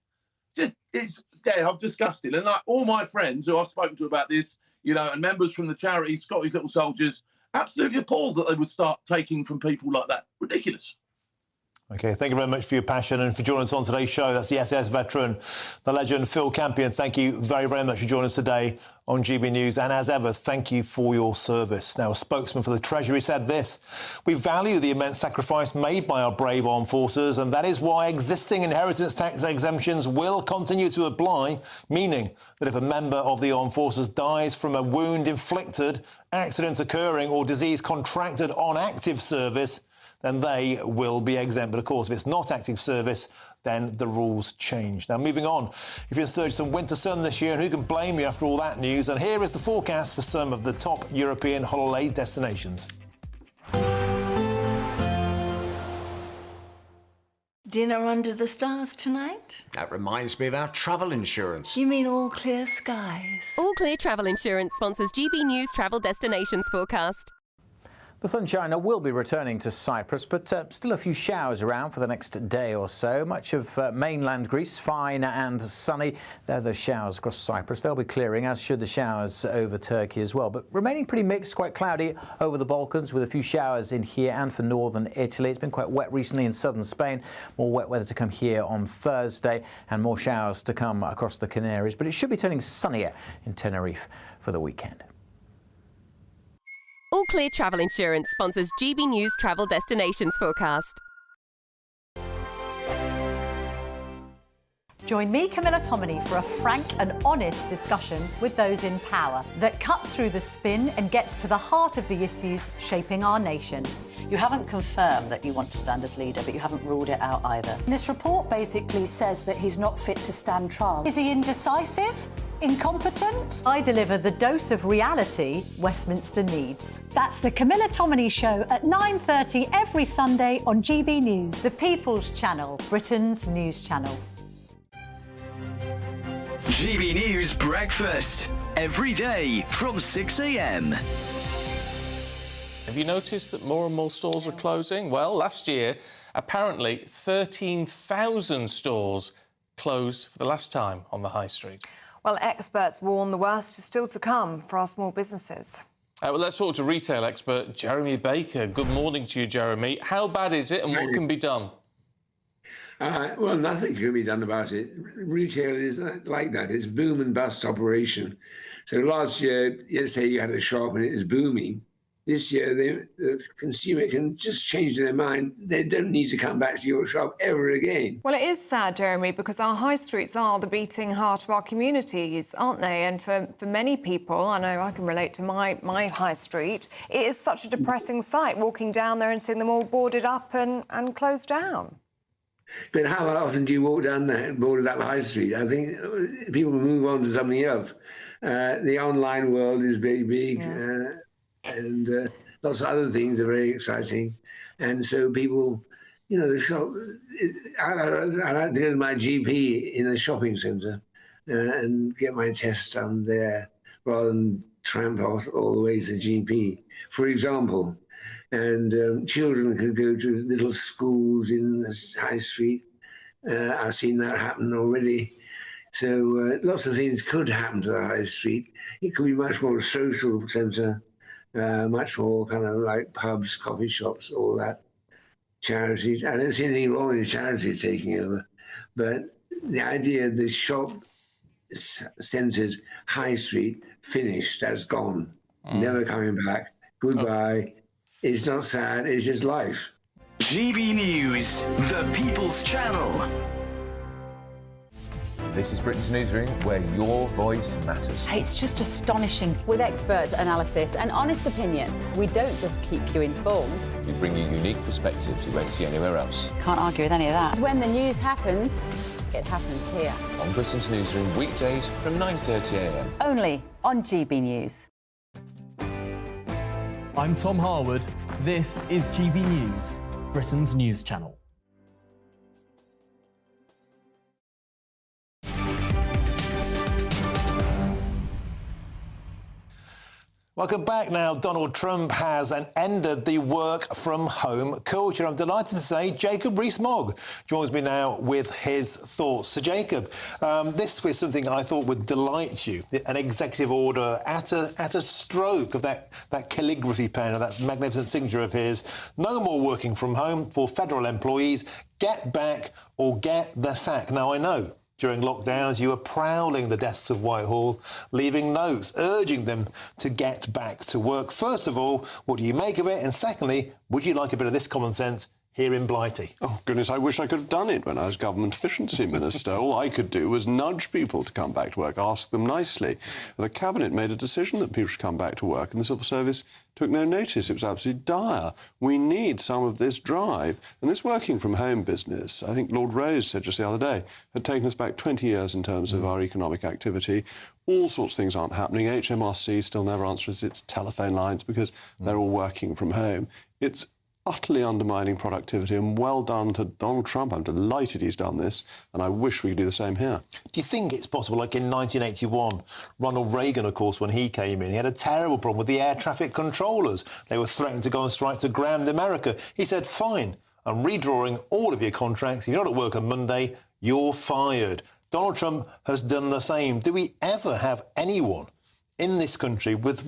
I'm disgusted. And like all my friends who I've spoken to about this, you know, and members from the charity Scotty's Little Soldiers, absolutely appalled that they would start taking from people like that. Ridiculous.
OK, thank you very much for your passion and for joining us on today's show. That's the SS veteran, the legend, Phil Campion. Thank you very, very much for joining us today on GB News. And as ever, thank you for your service. Now, a spokesman for the Treasury said this: "We value the immense sacrifice made by our brave armed forces, and that is why existing inheritance tax exemptions will continue to apply, meaning that if a member of the armed forces dies from a wound inflicted, accident occurring or disease contracted on active service, then they will be exempt. But of course, if it's not active service, then the rules change." Now, moving on, if you're in search of some winter sun this year, and who can blame you after all that news? And here is the forecast for some of the top European holiday destinations.
Dinner under the stars tonight?
That reminds me of our travel insurance.
You mean all clear skies?
All Clear Travel Insurance sponsors GB News Travel Destinations forecast.
The sunshine will be returning to Cyprus, but still a few showers around for the next day or so. Much of mainland Greece, fine and sunny. There are the showers across Cyprus. They'll be clearing, as should the showers over Turkey as well. But remaining pretty mixed, quite cloudy over the Balkans, with a few showers in here and for northern Italy. It's been quite wet recently in southern Spain. More wet weather to come here on Thursday, and more showers to come across the Canaries. But it should be turning sunnier in Tenerife for the weekend.
All Clear Travel Insurance sponsors GB News Travel Destinations forecast.
Join me, Camilla Tominey, for a frank and honest discussion with those in power that cuts through the spin and gets to the heart of the issues shaping our nation.
You haven't confirmed that you want to stand as leader, but you haven't ruled it out either.
This report basically says that he's not fit to stand trial. Is he indecisive? Incompetent? I deliver the dose of reality Westminster needs. That's the Camilla Tominey Show at 9:30 every Sunday on GB News, the People's Channel, Britain's news channel.
GB News Breakfast, every day from 6 a.m.
Have you noticed that more and more stores are closing? Well, last year, apparently 13,000 stores closed for the last time on the high street.
Well, experts warn the worst is still to come for our small businesses.
Well, let's talk to retail expert Jeremy Baker. Good morning to you, Jeremy. How bad is it and what can be done?
Well, nothing can be done about it. Retail is like that. It's boom and bust operation. So last year, let's say you had a shop and it was booming. This year, the consumer can just change their mind. They don't need to come back to your shop ever again.
Well, it is sad, Jeremy, because our high streets are the beating heart of our communities, aren't they? And for many people, I know I can relate to my high street, it is such a depressing sight, walking down there and seeing them all boarded up and closed down.
But how often do you walk down that boarded up high street? I think people move on to something else. The online world is very big. Yeah. And lots of other things are very exciting. And so people, you know, the shop, I like to go to my GP in a shopping centre and get my tests done there rather than tramp off all the way to the GP, for example. And children could go to little schools in the high street. I've seen that happen already. So lots of things could happen to the high street. It could be much more a social centre. Much more kind of like pubs, coffee shops, all that. Charities. I don't see anything wrong with charities taking over, but the idea of this shop-centred high street finished, that's gone. Never coming back. Goodbye. It's not sad, it's just life.
GB News, the People's Channel.
This is Britain's Newsroom, where your voice matters.
It's just astonishing. With expert analysis and honest opinion, we don't just keep you informed.
We bring you unique perspectives you won't see anywhere else.
Can't argue with any of that. When the news happens, it happens here.
On Britain's Newsroom, weekdays from 9:30 a.m.
Only on GB News.
I'm Tom Harwood. This is GB News, Britain's news channel.
Welcome back now. Donald Trump has ended the work-from-home culture. I'm delighted to say Jacob Rees-Mogg joins me now with his thoughts. So, Jacob, this was something I thought would delight you, an executive order at a stroke of that calligraphy pen, or that magnificent signature of his. No more working from home for federal employees. Get back or get the sack. Now, I know during lockdowns, you were prowling the desks of Whitehall, leaving notes, urging them to get back to work. First of all, what do you make of it? And secondly, would you like a bit of this common sense here in Blighty?
Oh, goodness, I wish I could have done it when I was Government Efficiency Minister. All I could do was nudge people to come back to work, ask them nicely. The Cabinet made a decision that people should come back to work, and the Civil Service took no notice. It was absolutely dire. We need some of this drive. And this working from home business, I think Lord Rose said just the other day, had taken us back 20 years in terms of our economic activity. All sorts of things aren't happening. HMRC still never answers its telephone lines because they're all working from home. It's utterly undermining productivity, and well done to Donald Trump. I'm delighted he's done this, and I wish we could do the same here.
Do you think it's possible, like in 1981, Ronald Reagan, of course, when he came in, he had a terrible problem with the air traffic controllers. They were threatening to go on strike to ground America. He said, fine, I'm redrawing all of your contracts. If you're not at work on Monday, you're fired. Donald Trump has done the same. Do we ever have anyone in this country with,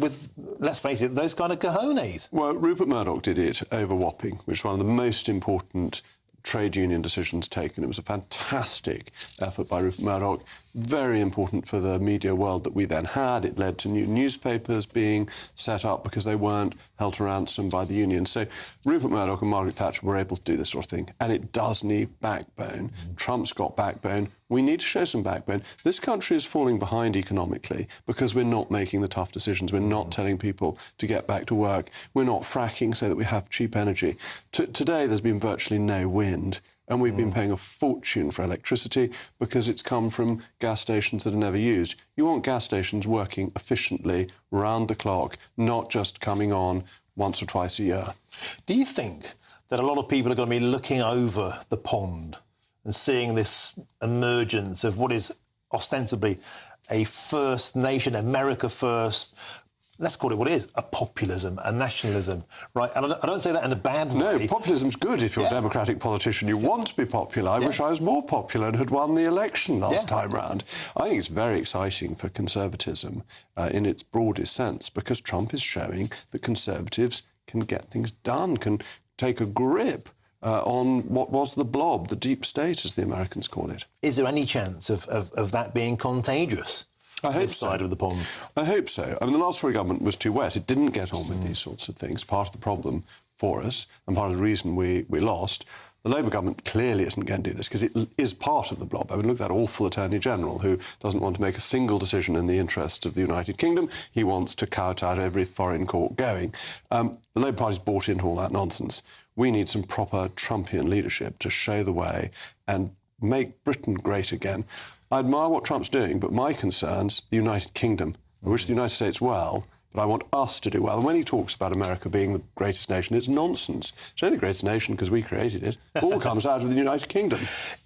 let's face it, those kind of cojones?
Well, Rupert Murdoch did it over Wapping, which is one of the most important trade union decisions taken. It was a fantastic effort by Rupert Murdoch, very important for the media world that we then had. It led to new newspapers being set up because they weren't held to ransom by the union. So Rupert Murdoch and Margaret Thatcher were able to do this sort of thing, and it does need backbone. Trump's got backbone. We need to show some backbone. This country is falling behind economically because we're not making the tough decisions. We're not telling people to get back to work. We're not fracking so that we have cheap energy. Today, there's been virtually no wind, and we've been paying a fortune for electricity because it's come from gas stations that are never used. You want gas stations working efficiently, round the clock, not just coming on once or twice a year.
Do you think that a lot of people are going to be looking over the pond and seeing this emergence of what is ostensibly a First Nation, America First, let's call it what it is, a populism, a nationalism, right? And I don't say that in a bad way.
No, populism's good if you're a Democratic politician. You want to be popular. I wish I was more popular and had won the election last time round. I think it's very exciting for conservatism in its broadest sense, because Trump is showing that Conservatives can get things done, can take a grip on what was the blob, the deep state, as the Americans call it.
Is there any chance of that being contagious?
I hope
this side of the pond.
I hope so. I mean, the last Tory government was too wet. It didn't get on with these sorts of things. Part of the problem for us, and part of the reason we lost. The Labour government clearly isn't going to do this because it is part of the blob. I mean, look at that awful Attorney General who doesn't want to make a single decision in the interest of the United Kingdom. He wants to cut out every foreign court going. The Labour Party's bought into all that nonsense. We need some proper Trumpian leadership to show the way and make Britain great again. I admire what Trump's doing, but my concern's the United Kingdom. I wish the United States well, but I want us to do well. And when he talks about America being the greatest nation, it's nonsense. It's only the greatest nation because we created it. It all comes out of the United Kingdom.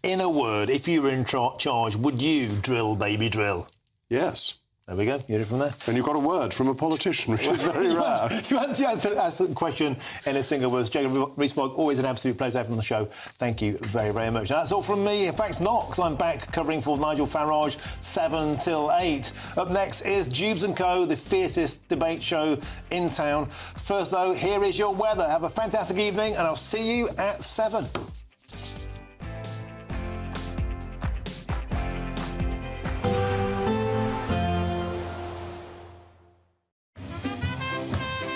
In a word, if you were in charge, would you drill, baby, drill?
Yes.
There we go. You get it from there.
And you've got a word from a politician, which is very rare.
You answered the question in a single word. Jacob Rees-Mogg, always an absolute pleasure to have you on the show. Thank you very, very much. Now, that's all from me. In fact, not, because I'm back covering for Nigel Farage 7 till 8. Up next is Jubes & Co., the fiercest debate show in town. First, though, here is your weather. Have a fantastic evening, and I'll see you at 7.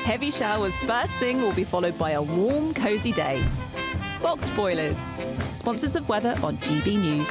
Heavy showers first thing will be followed by a warm, cosy day. Boxed boilers, sponsors of weather on GB News.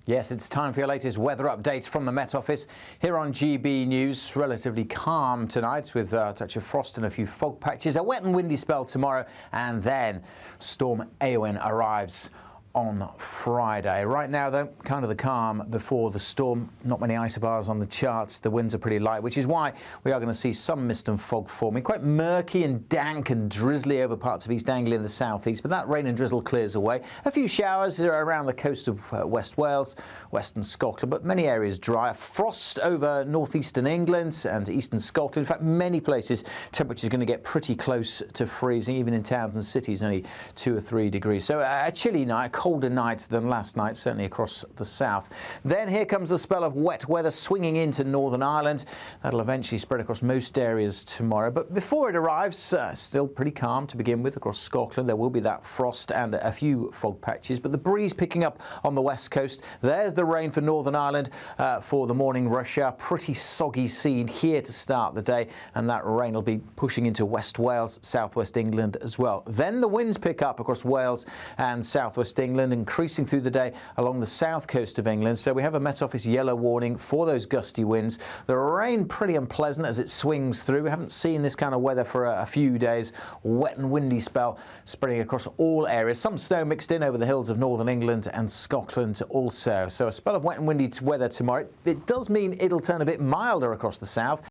Yes, it's time for your latest weather updates from the Met Office. Here on GB News, relatively calm tonight with a touch of frost and a few fog patches. A wet and windy spell tomorrow, and then Storm Eowyn arrives on Friday. Right now, though, kind of the calm before the storm. Not many isobars on the charts. The winds are pretty light, which is why we are going to see some mist and fog forming. Quite murky and dank and drizzly over parts of East Anglia and the southeast, but that rain and drizzle clears away. A few showers around the coast of West Wales, western Scotland, but many areas dry. Frost over northeastern England and eastern Scotland. In fact, many places temperatures are going to get pretty close to freezing, even in towns and cities, only 2 or 3 degrees. So a chilly night, colder night than last night, certainly across the south. Then here comes the spell of wet weather swinging into Northern Ireland. That'll eventually spread across most areas tomorrow. But before it arrives, still pretty calm to begin with across Scotland. There will be that frost and a few fog patches, but the breeze picking up on the west coast. There's the rain for Northern Ireland for the morning rush hour. Pretty soggy scene here to start the day, and that rain will be pushing into West Wales, southwest England as well. Then the winds pick up across Wales and southwest England, increasing through the day along the south coast of England. So we have a Met Office yellow warning for those gusty winds. The rain pretty unpleasant as it swings through. We haven't seen this kind of weather for a few days. Wet and windy spell spreading across all areas. Some snow mixed in over the hills of northern England and Scotland also. So a spell of wet and windy weather tomorrow. It does mean it'll turn a bit milder across the south.